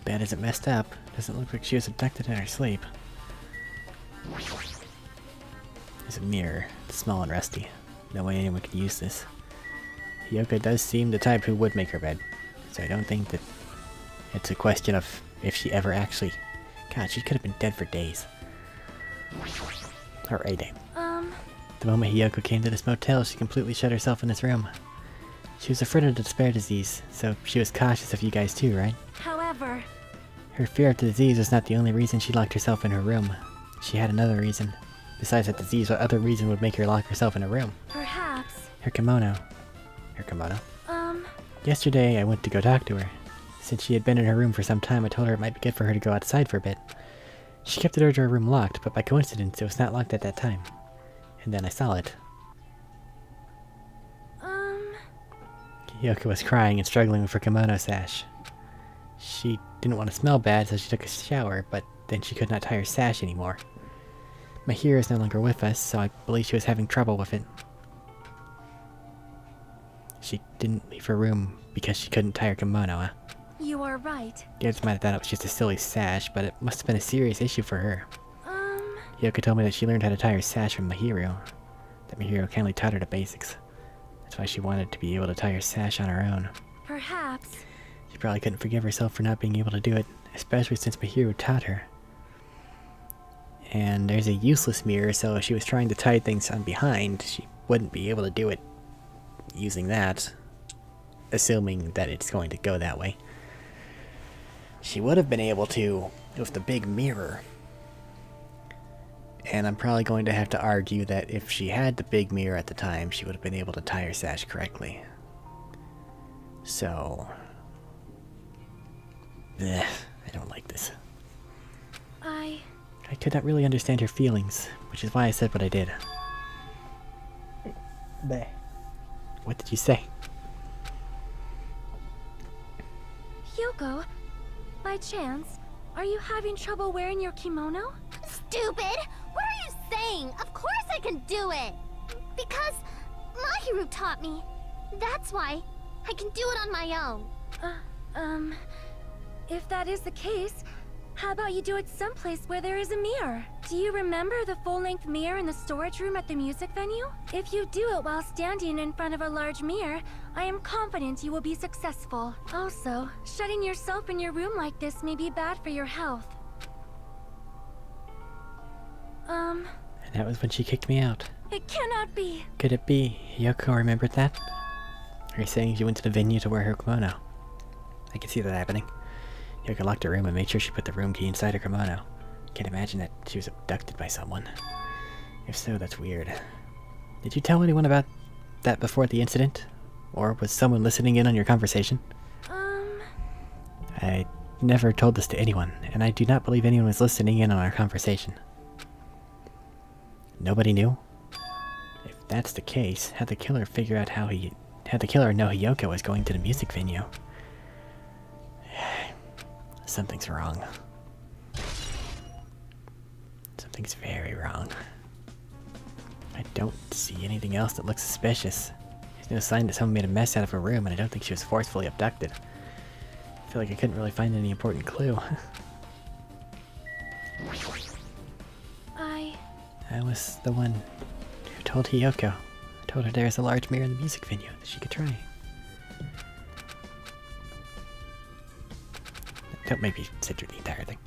Bed isn't messed up. Doesn't look like she was abducted in her sleep. There's a mirror. It's small and rusty. No way anyone can use this. Hiyoko does seem the type who would make her bed, so I don't think that it's a question of if she ever actually... God, she could have been dead for days. Or a day. The moment Hiyoko came to this motel, she completely shut herself in this room. She was afraid of the despair disease, so she was cautious of you guys too, right? However... Her fear of the disease was not the only reason she locked herself in her room. She had another reason. Besides that disease, what other reason would make her lock herself in a room? Perhaps... Her kimono. Her kimono? Yesterday, I went to go talk to her. Since she had been in her room for some time, I told her it might be good for her to go outside for a bit. She kept the door to her room locked, but by coincidence, it was not locked at that time. And then I saw it. Hiyoko was crying and struggling with her kimono sash. She didn't want to smell bad, so she took a shower, but then she could not tie her sash anymore. Mahiro is no longer with us, so I believe she was having trouble with it. She didn't leave her room because she couldn't tie her kimono, huh? You are right. You guys might have thought it was just a silly sash, but it must have been a serious issue for her. Hiyoko told me that she learned how to tie her sash from Mahiro. That Mahiro kindly taught her the basics. That's why she wanted to be able to tie her sash on her own. Perhaps. She probably couldn't forgive herself for not being able to do it, especially since Mahiro taught her. And there's a useless mirror, so if she was trying to tie things on behind, she wouldn't be able to do it using that, assuming that it's going to go that way. She would have been able to with the big mirror. And I'm probably going to have to argue that if she had the big mirror at the time, she would have been able to tie her sash correctly. So... I don't like this. I could not really understand her feelings, which is why I said what I did. Bleh. What did you say? Hiyoko, by chance, are you having trouble wearing your kimono? Stupid! What are you saying? Of course I can do it! Because Mahiru taught me. That's why I can do it on my own. If that is the case, how about you do it someplace where there is a mirror? Do you remember the full-length mirror in the storage room at the music venue? If you do it while standing in front of a large mirror, I am confident you will be successful. Also, shutting yourself in your room like this may be bad for your health. And that was when she kicked me out. It cannot be! Could it be Hiyoko remembered that? Are you saying she went to the venue to wear her kimono? I can see that happening. Hiyoko locked her room and made sure she put the room key inside her kimono. Can't imagine that she was abducted by someone. If so, that's weird. Did you tell anyone about that before the incident? Or was someone listening in on your conversation? I never told this to anyone, and I do not believe anyone was listening in on our conversation. Nobody knew? If that's the case, how'd the killer figure out how'd the killer know Hiyoko was going to the music venue? Something's wrong. Something's very wrong. I don't see anything else that looks suspicious. There's no sign that someone made a mess out of her room, and I don't think she was forcefully abducted. I feel like I couldn't really find any important clue. I was the one who told Hiyoko. I told her there was a large mirror in the music venue that she could try. Don't make me sit through the entire thing.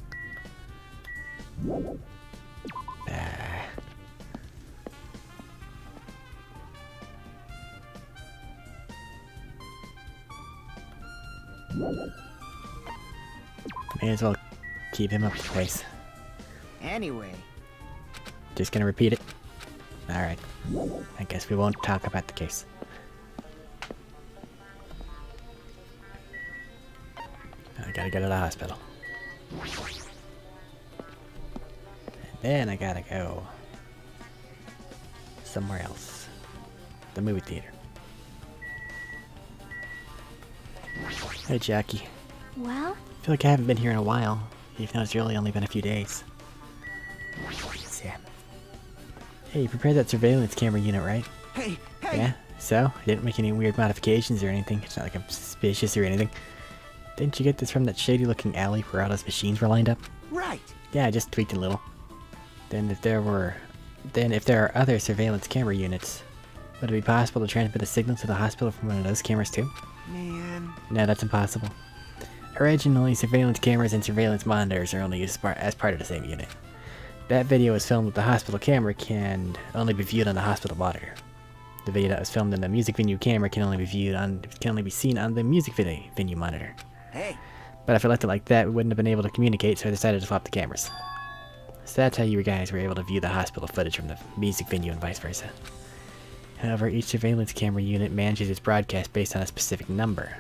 May as well keep him up to pace. Anyway. Just gonna repeat it? Alright. I guess we won't talk about the case. I gotta go to the hospital. And then I gotta go somewhere else. The movie theater. Hey, Jackie. Well? I feel like I haven't been here in a while, even though it's really only been a few days. Sam. Hey, you prepared that surveillance camera unit, right? Hey! Yeah? So? I didn't make any weird modifications or anything. It's not like I'm suspicious or anything. Didn't you get this from that shady-looking alley where all those machines were lined up? Right! Yeah, I just tweaked it a little. Then if there are other surveillance camera units, would it be possible to transmit a signal to the hospital from one of those cameras too? Man. No, that's impossible. Originally, surveillance cameras and surveillance monitors are only used as part of the same unit. That video was filmed with the hospital camera can only be viewed on the hospital monitor. The video that was filmed in the music venue camera can only be seen on the music venue monitor. Hey. But if I left it like that, we wouldn't have been able to communicate, so I decided to swap the cameras. So that's how you guys were able to view the hospital footage from the music venue and vice versa. However, each surveillance camera unit manages its broadcast based on a specific number.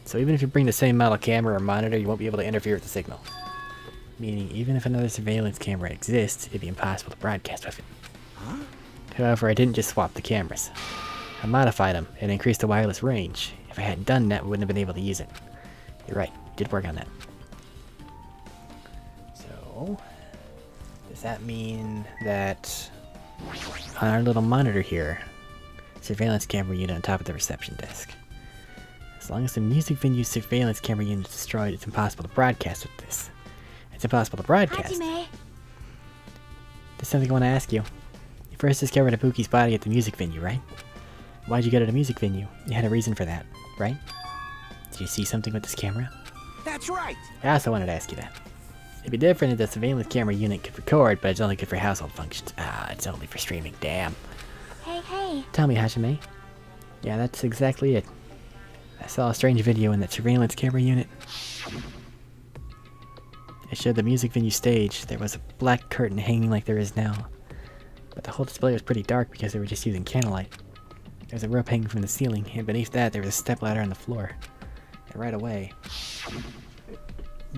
So even if you bring the same model camera or monitor, you won't be able to interfere with the signal. Meaning, even if another surveillance camera exists, it'd be impossible to broadcast with it. Huh? However, I didn't just swap the cameras. I modified them and increased the wireless range. If I hadn't done that, we wouldn't have been able to use it. You're right, did work on that. So, does that mean that on our little monitor here, surveillance camera unit on top of the reception desk. As long as the music venue surveillance camera unit is destroyed, it's impossible to broadcast with this. It's impossible to broadcast. Hajime. There's something I want to ask you. You first discovered Ibuki's body at the music venue, right? Why'd you go to the music venue? You had a reason for that, right? Did you see something with this camera? That's right! I also wanted to ask you that. It'd be different if the surveillance camera unit could record, but it's only good for household functions. Ah, it's only for streaming, damn. Hey. Tell me, Hajime. Yeah, that's exactly it. I saw a strange video in that surveillance camera unit. It showed the music venue stage. There was a black curtain hanging like there is now. But the whole display was pretty dark because they were just using candlelight. There was a rope hanging from the ceiling, and beneath that there was a stepladder on the floor. And right away,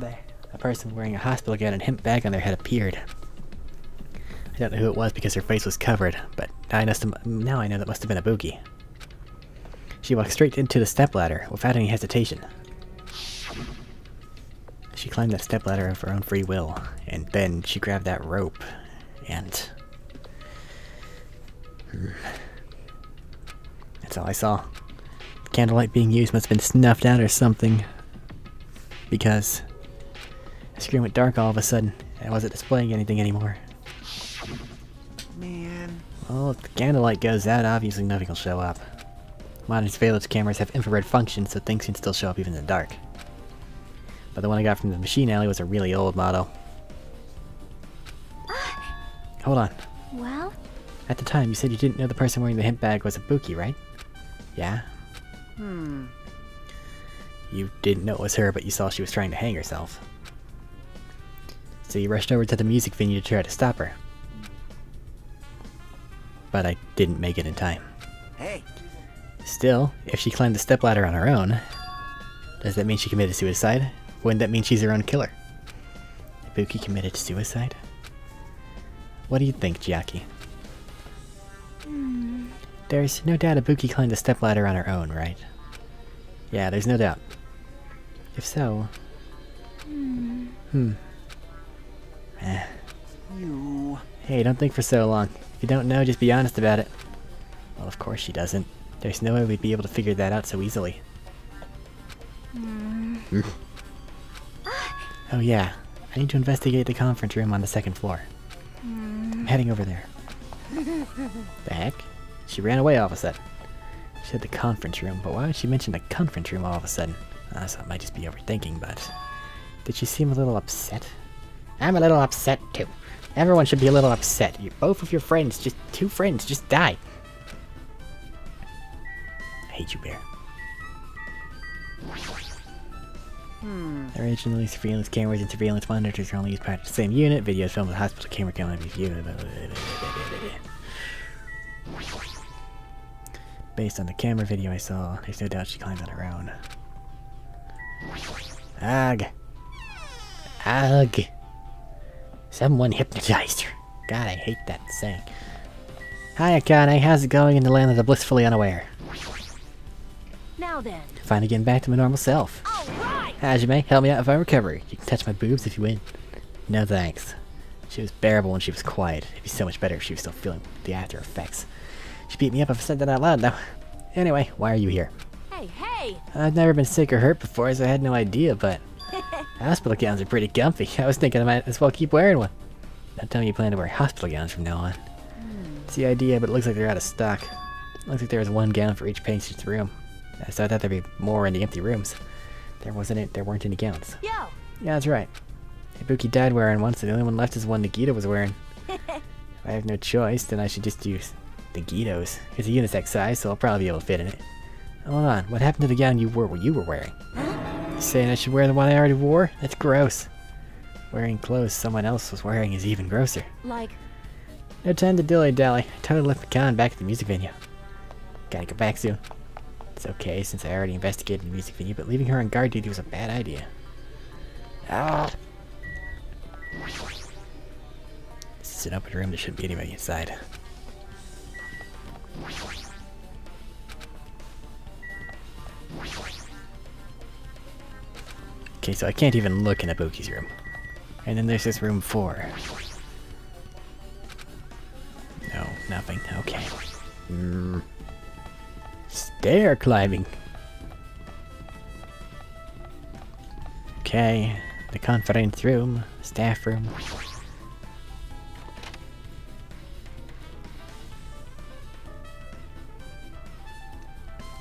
a person wearing a hospital gown and hemp bag on their head appeared. I don't know who it was because her face was covered, but now I know that must have been Ibuki. She walked straight into the stepladder without any hesitation. She climbed that stepladder of her own free will, and then she grabbed that rope, and... That's all I saw. The candlelight being used must have been snuffed out or something, because the screen went dark all of a sudden, and I wasn't displaying anything anymore. Man. Well, if the candlelight goes out, obviously nothing will show up. Modern surveillance cameras have infrared functions, so things can still show up even in the dark. But the one I got from the machine alley was a really old model. Hold on. Well? At the time, you said you didn't know the person wearing the hemp bag was Ibuki, right? Yeah? You didn't know it was her, but you saw she was trying to hang herself. So you rushed over to the music venue to try to stop her. But I didn't make it in time. Hey. Still, if she climbed the stepladder on her own, does that mean she committed suicide? Wouldn't that mean she's her own killer? Ibuki committed suicide? What do you think, Chiaki? There's no doubt Ibuki climbed the stepladder on her own, right? Yeah, there's no doubt. If so... Hey, don't think for so long. If you don't know, just be honest about it. Well, of course she doesn't. There's no way we'd be able to figure that out so easily. Oh yeah, I need to investigate the conference room on the second floor. I'm heading over there. The heck? She ran away all of a sudden. She said the conference room, but why would she mention the conference room all of a sudden? So it might just be overthinking, but... Did she seem a little upset? I'm a little upset too. Everyone should be a little upset. Both of your friends, just two friends, just died. I hate you, Bear. Originally, surveillance cameras and surveillance monitors are only used part of the same unit. Videos filmed with hospital camera can only be viewed. Based on the camera video I saw, there's no doubt she climbed on her own. Ugh. Ugh. Someone hypnotized her. God, I hate that saying. Hi, Akane. How's it going in the land of the blissfully unaware? Now then. Finally getting back to my normal self. Alright! Hajime, help me out with my recovery. You can touch my boobs if you win. No thanks. She was bearable when she was quiet. It'd be so much better if she was still feeling the after effects. She beat me up if I said that out loud, though. Anyway, why are you here? Hey, hey! I've never been sick or hurt before, so I had no idea, but... hospital gowns are pretty comfy. I was thinking I might as well keep wearing one. Don't tell me you plan to wear hospital gowns from now on. It's the idea, but it looks like they're out of stock. Looks like there was one gown for each patient's room. So I thought there'd be more in the empty rooms. There weren't any gowns. Yo! Yeah, that's right. Ibuki died wearing one, so the only one left is one Nagito was wearing. If I have no choice, then I should just use Nagito's. It's a unisex size, so I'll probably be able to fit in it. Hold on, what happened to the gown you were wearing? You saying I should wear the one I already wore? That's gross. Wearing clothes someone else was wearing is even grosser. Like... No time to dilly-dally. I totally left Pecan back at the music venue. Gotta go back soon. It's okay, since I already investigated the music venue, but leaving her on guard duty was a bad idea. Ah! This is an open room, there shouldn't be anybody inside. Okay, so I can't even look in Ibuki's room. And then there's this room 4. No, nothing. Okay. Stair climbing. Okay, the conference room, staff room.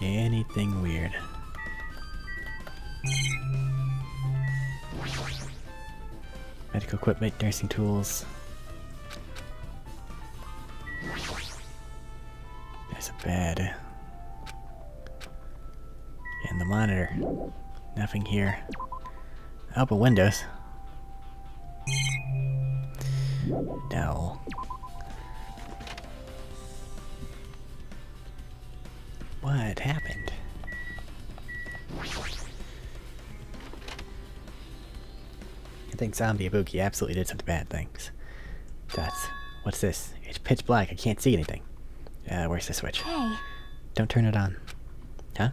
Anything weird? Medical equipment, nursing tools. There's a bed. And the monitor. Nothing here. Open windows. No. What happened? I think Zombie Ibuki absolutely did some bad things. What's this? It's pitch black. I can't see anything. Where's the switch? Hey. Don't turn it on. Huh?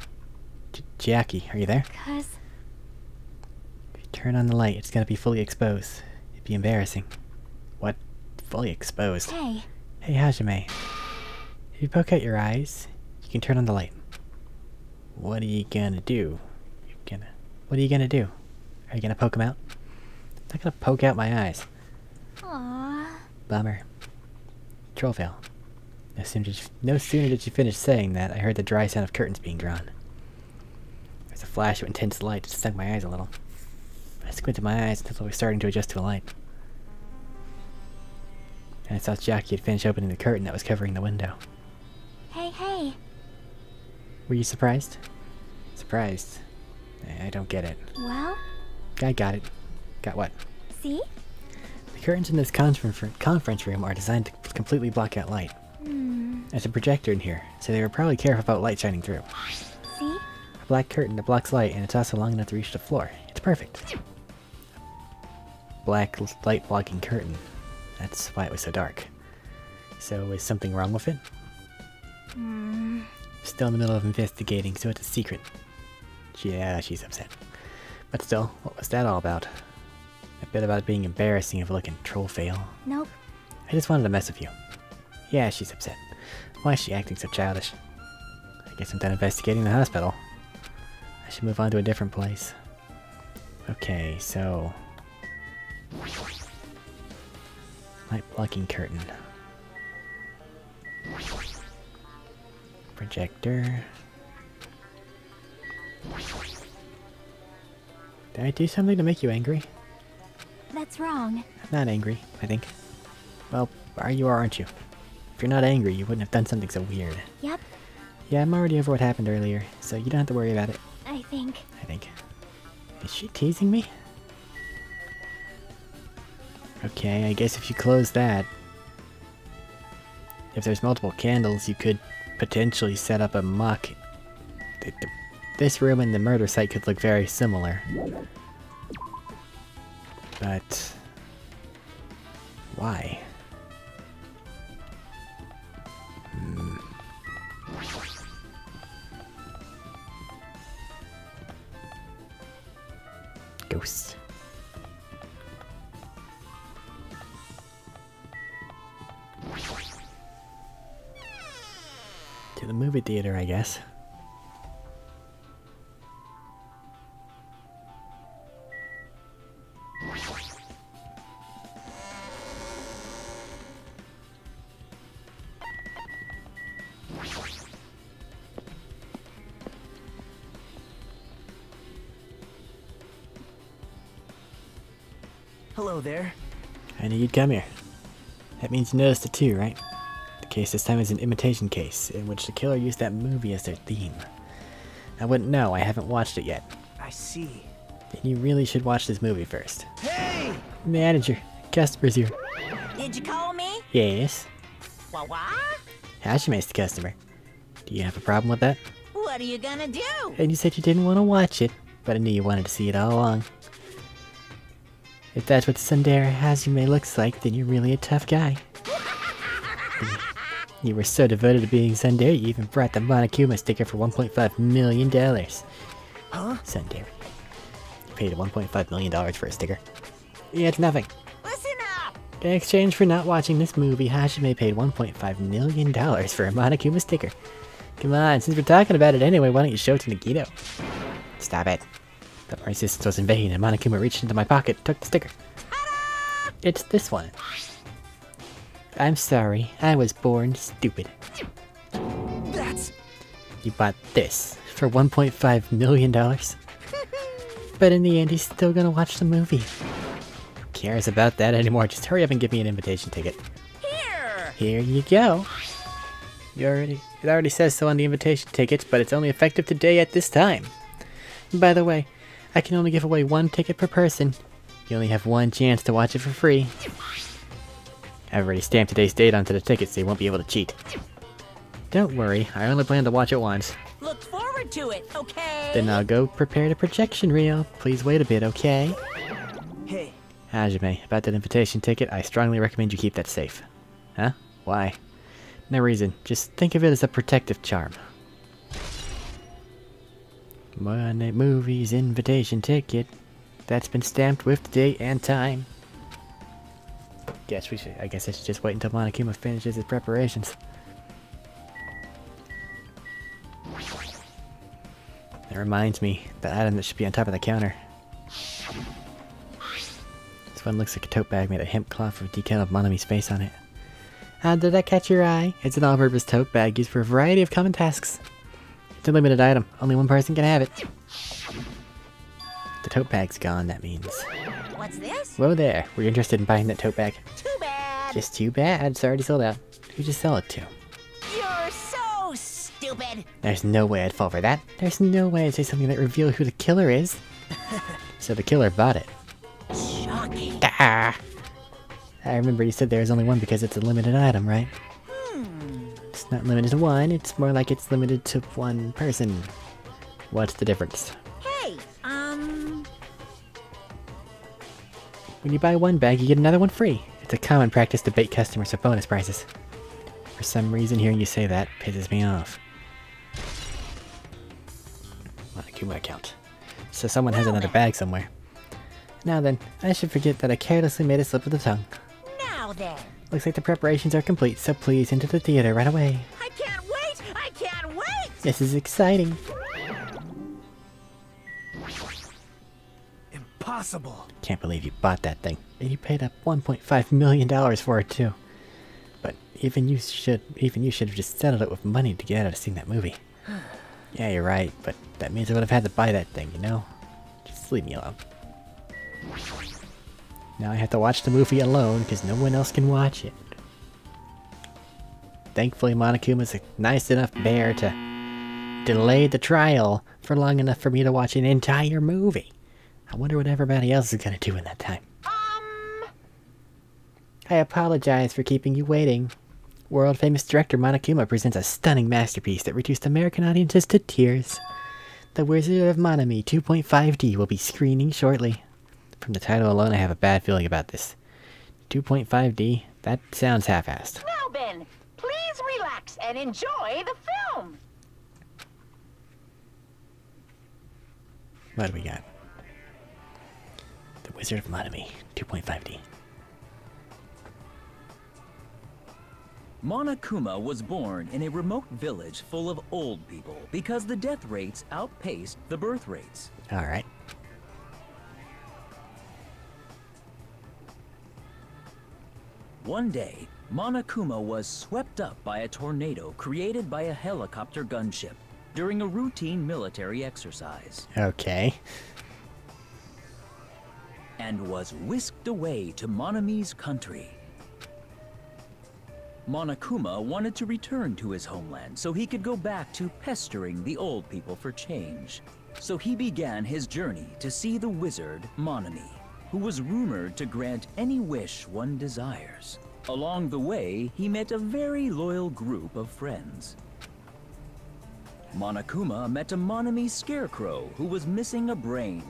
Chiaki, are you there? Cuz... If you turn on the light, it's gonna be fully exposed. It'd be embarrassing. What? Fully exposed? Hey. Hey, Hajime. If you poke out your eyes, you can turn on the light. What are you gonna do? What are you gonna do? Are you gonna poke them out? I'm not gonna poke out my eyes. Aww. Bummer. Troll fail. No sooner did she finish saying that, I heard the dry sound of curtains being drawn. There's a flash of intense light that stung my eyes a little. I squinted my eyes until I was starting to adjust to the light. And I saw Chiaki had finished opening the curtain that was covering the window. Hey, hey. Were you surprised? Surprised? I don't get it. Well? I got it. Got what? See? The curtains in this conference room are designed to completely block out light. There's a projector in here, so they were probably careful about light shining through. See? A black curtain that blocks light, and it's also long enough to reach the floor. It's perfect. Black light blocking curtain. That's why it was so dark. So is something wrong with it? Still in the middle of investigating, so it's a secret. Yeah, she's upset. But still, what was that all about? A bit about it being embarrassing of a looking troll fail. Nope. I just wanted to mess with you. Yeah, she's upset. Why is she acting so childish? I guess I'm done investigating the hospital. I should move on to a different place. Okay, so... light blocking curtain. Projector. Did I do something to make you angry? That's wrong. I'm not angry, I think. Well, are you or aren't you? If you're not angry, you wouldn't have done something so weird. Yep, Yeah, I'm already over what happened earlier, so you don't have to worry about it. I think. Is she teasing me? Okay, I guess if you close that... if there's multiple candles, you could potentially set up a mock... this room and the murder site could look very similar. But... why? Ghosts. To the movie theater, I guess. Hello there. I knew you'd come here. That means you noticed it too, right? The case this time is an imitation case, in which the killer used that movie as their theme. I wouldn't know, I haven't watched it yet. I see. Then you really should watch this movie first. Hey! Manager, customer's here. Did you call me? Yes? What? Hashime's the customer. Do you have a problem with that? What are you gonna do? And you said you didn't want to watch it, but I knew you wanted to see it all along. If that's what Tsundere Hajime looks like, then you're really a tough guy. You were so devoted to being Tsundere, you even brought the Monokuma sticker for $1.5 million. Huh? Tsundere. You paid $1.5 million for a sticker. Yeah, it's nothing. Listen up! In exchange for not watching this movie, Hajime paid $1.5 million for a Monokuma sticker. Come on, since we're talking about it anyway, why don't you show it to Nagito? Stop it. The resistance was in vain, and Monokuma reached into my pocket and took the sticker. It's this one. I'm sorry, I was born stupid. That's... You bought this for $1.5 million? But in the end, he's still gonna watch the movie. Who cares about that anymore? Just hurry up and give me an invitation ticket. Here! Here you go. It already says so on the invitation ticket, but it's only effective today at this time. By the way, I can only give away one ticket per person. You only have one chance to watch it for free. I've already stamped today's date onto the ticket, so you won't be able to cheat. Don't worry, I only plan to watch it once. Look forward to it, okay? Then I'll go prepare the projection reel. Please wait a bit, okay? Hey. Hajime, about that invitation ticket, I strongly recommend you keep that safe. Huh? Why? No reason. Just think of it as a protective charm. One Night Movies invitation ticket. That's been stamped with the date and time. I guess I should just wait until Monokuma finishes his preparations. That reminds me, the item that should be on top of the counter. This one looks like a tote bag made of hemp cloth with a decal of Monami's face on it. Did that catch your eye? It's an all-purpose tote bag used for a variety of common tasks. It's a limited item. Only one person can have it. The tote bag's gone, that means. What's this? Whoa there. Were you interested in buying that tote bag? Too bad! Just too bad. It's already sold out. Who'd you sell it to? You're so stupid! There's no way I'd fall for that. There's no way I'd say something that revealed who the killer is. So the killer bought it. Shocking. Ah! I remember you said there was only one because it's a limited item, right? It's not limited to one, it's more like it's limited to one person. What's the difference? Hey, When you buy one bag, you get another one free. It's a common practice to bait customers with bonus prizes. For some reason, hearing you say that pisses me off. Monokuma account. So someone has another bag somewhere. Now then, I should forget that I carelessly made a slip of the tongue. Now then. Looks like the preparations are complete, so please into the theater right away. I can't wait! I can't wait! This is exciting. Impossible. Can't believe you bought that thing. And you paid up $1.5 million for it too. But even you should have just settled it with money to get out of seeing that movie. Yeah, you're right, but that means I would have had to buy that thing, you know? Just leave me alone. Now I have to watch the movie alone because no one else can watch it. Thankfully, Monokuma's a nice enough bear to delay the trial for long enough for me to watch an entire movie. I wonder what everybody else is gonna do in that time. I apologize for keeping you waiting. World-famous director Monokuma presents a stunning masterpiece that reduced American audiences to tears. The Wizard of Monomi 2.5D will be screening shortly. From the title alone, I have a bad feeling about this. 2.5D? That sounds half-assed. Now then, please relax and enjoy the film. What do we got? The Wizard of Monomi 2.5D. Monokuma was born in a remote village full of old people because the death rates outpaced the birth rates. Alright. One day, Monokuma was swept up by a tornado created by a helicopter gunship during a routine military exercise. Okay. And was whisked away to Monomi's country. Monokuma wanted to return to his homeland so he could go back to pestering the old people for change. So he began his journey to see the wizard Monomi, who was rumored to grant any wish one desires. Along the way, he met a very loyal group of friends. Monokuma met a Monomi scarecrow who was missing a brain.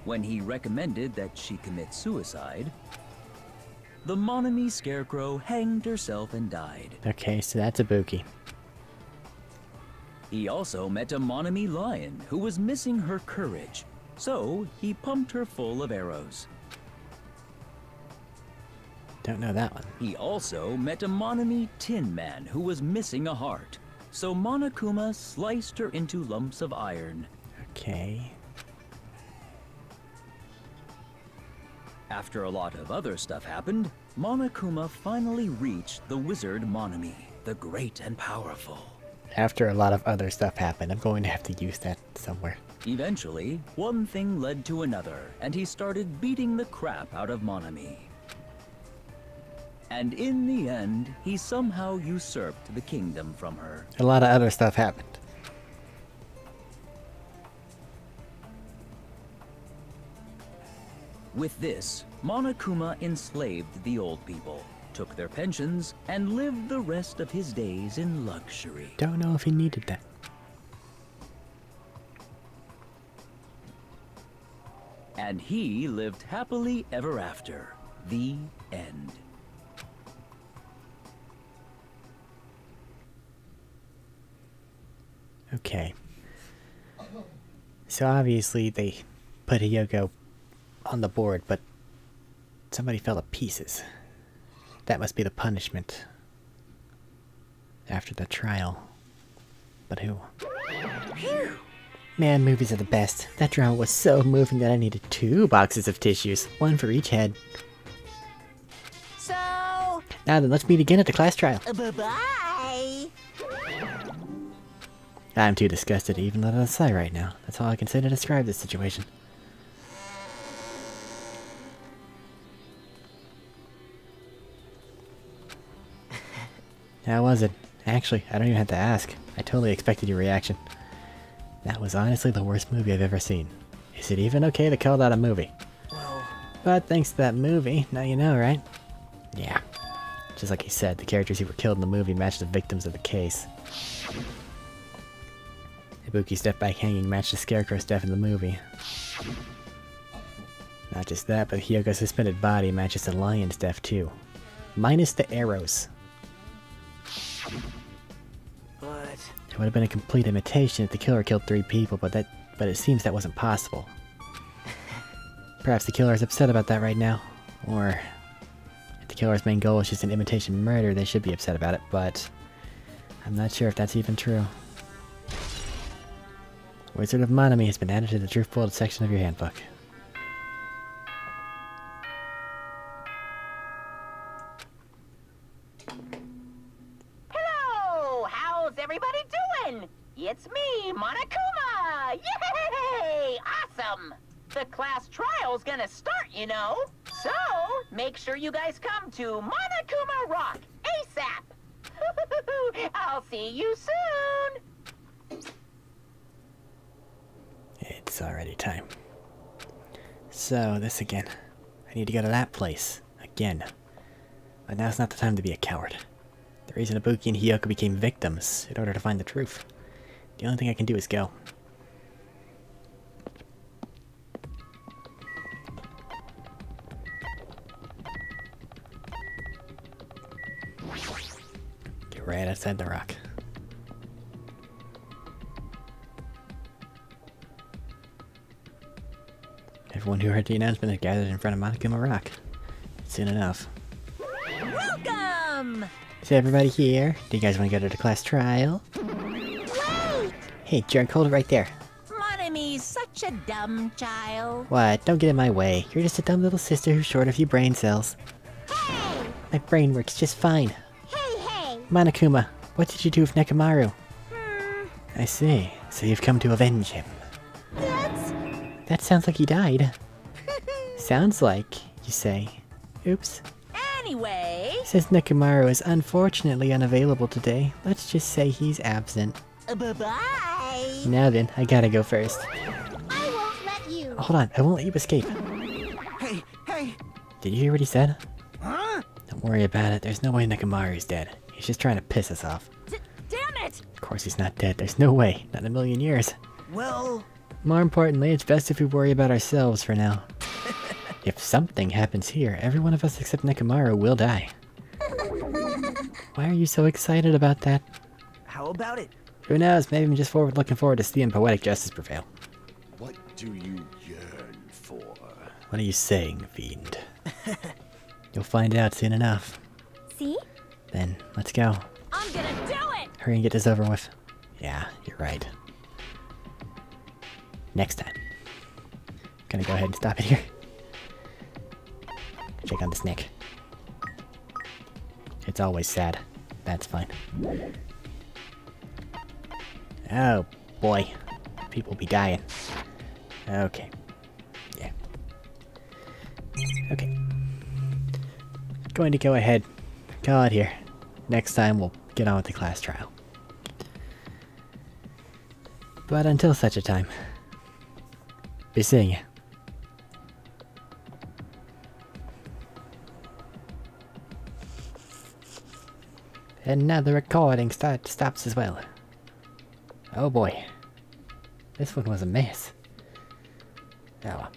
When he recommended that she commit suicide, the Monomi scarecrow hanged herself and died. Okay, so that's Ibuki. He also met a Monomi lion who was missing her courage, so he pumped her full of arrows. Don't know that one. He also met a Monomi tin man who was missing a heart, so Monokuma sliced her into lumps of iron. Okay. After a lot of other stuff happened, Monokuma finally reached the wizard Monomi, the great and powerful. After a lot of other stuff happened, I'm going to have to use that somewhere. Eventually, one thing led to another, and he started beating the crap out of Monomi. And in the end, he somehow usurped the kingdom from her. A lot of other stuff happened. With this, Monokuma enslaved the old people, took their pensions, and lived the rest of his days in luxury. Don't know if he needed that. And he lived happily ever after. The end. Okay. So obviously they put Hiyoko on the board, but somebody fell to pieces. That must be the punishment after the trial. But who? Phew. Man, movies are the best. That drama was so moving that I needed 2 boxes of tissues, one for each head. So, Now then, let's meet again at the class trial. bye-bye. I'm too disgusted to even let it aside right now. That's all I can say to describe this situation. How was it? Actually, I don't even have to ask. I totally expected your reaction. That was honestly the worst movie I've ever seen. Is it even okay to call that a movie? Well, But thanks to that movie, now you know, right? Yeah. Just like he said, the characters who were killed in the movie matched the victims of the case. Ibuki's death by hanging matched the Scarecrow's death in the movie. Not just that, but Hyogo's suspended body matches the lion's death too. Minus the arrows. But It would have been a complete imitation if the killer killed 3 people, but it seems that wasn't possible. Perhaps the killer is upset about that right now. Or if the killer's main goal is just an imitation murder, they should be upset about it, but I'm not sure if that's even true. Wizard of Monomi has been added to the Driftwood section of your handbook. Hello! How's everybody doing? It's me, Monokuma! Yay! Awesome! The class trial's gonna start, you know. So, make sure you guys come to Monokuma Rock ASAP! I'll see you soon! It's already time. So, this again. I need to go to that place. Again. But now's not the time to be a coward. The reason Ibuki and Hyoko became victims in order to find the truth. The only thing I can do is go. Get right outside the rock. Everyone who heard the announcement had gathered in front of Monokuma Rock. Soon enough. Welcome! Is everybody here? Do you guys want to go to the class trial? Wait! Hey, jerk, hold it right there. Monomi's such a dumb child. What? Don't get in my way. You're just a dumb little sister who's short of a few brain cells. Hey! My brain works just fine. Hey, hey! Monokuma, what did you do with Nekomaru? I see. So you've come to avenge him. That sounds like he died. Sounds like, you say. Oops. Anyway... Since Nekomaru is unfortunately unavailable today, let's just say he's absent. Bye-bye! Now then, I gotta go first. I won't let you! Hold on, I won't let you escape. hey, hey! Did you hear what he said? Huh? Don't worry about it, there's no way Nekomaru's dead. He's just trying to piss us off. Damn it! Of course he's not dead, there's no way. Not in a million years. Well, More importantly, it's best if we worry about ourselves for now. If something happens here, every one of us except Nekomaru will die. Why are you so excited about that? how about it? Who knows, maybe I'm just looking forward to seeing poetic justice prevail. What do you yearn for? What are you saying, fiend? You'll find out soon enough. See? Then, let's go. I'm gonna do it! Hurry and get this over with. Yeah, you're right. Next time. Gonna go ahead and stop it here. Check on this neck. It's always sad. That's fine. Oh boy. People be dying. Okay. Yeah. Okay. Going to go ahead. Call it here. Next time we'll get on with the class trial. But until such a time, be seeing you. And now the recording stops as well. Oh boy. This one was a mess. Oh well.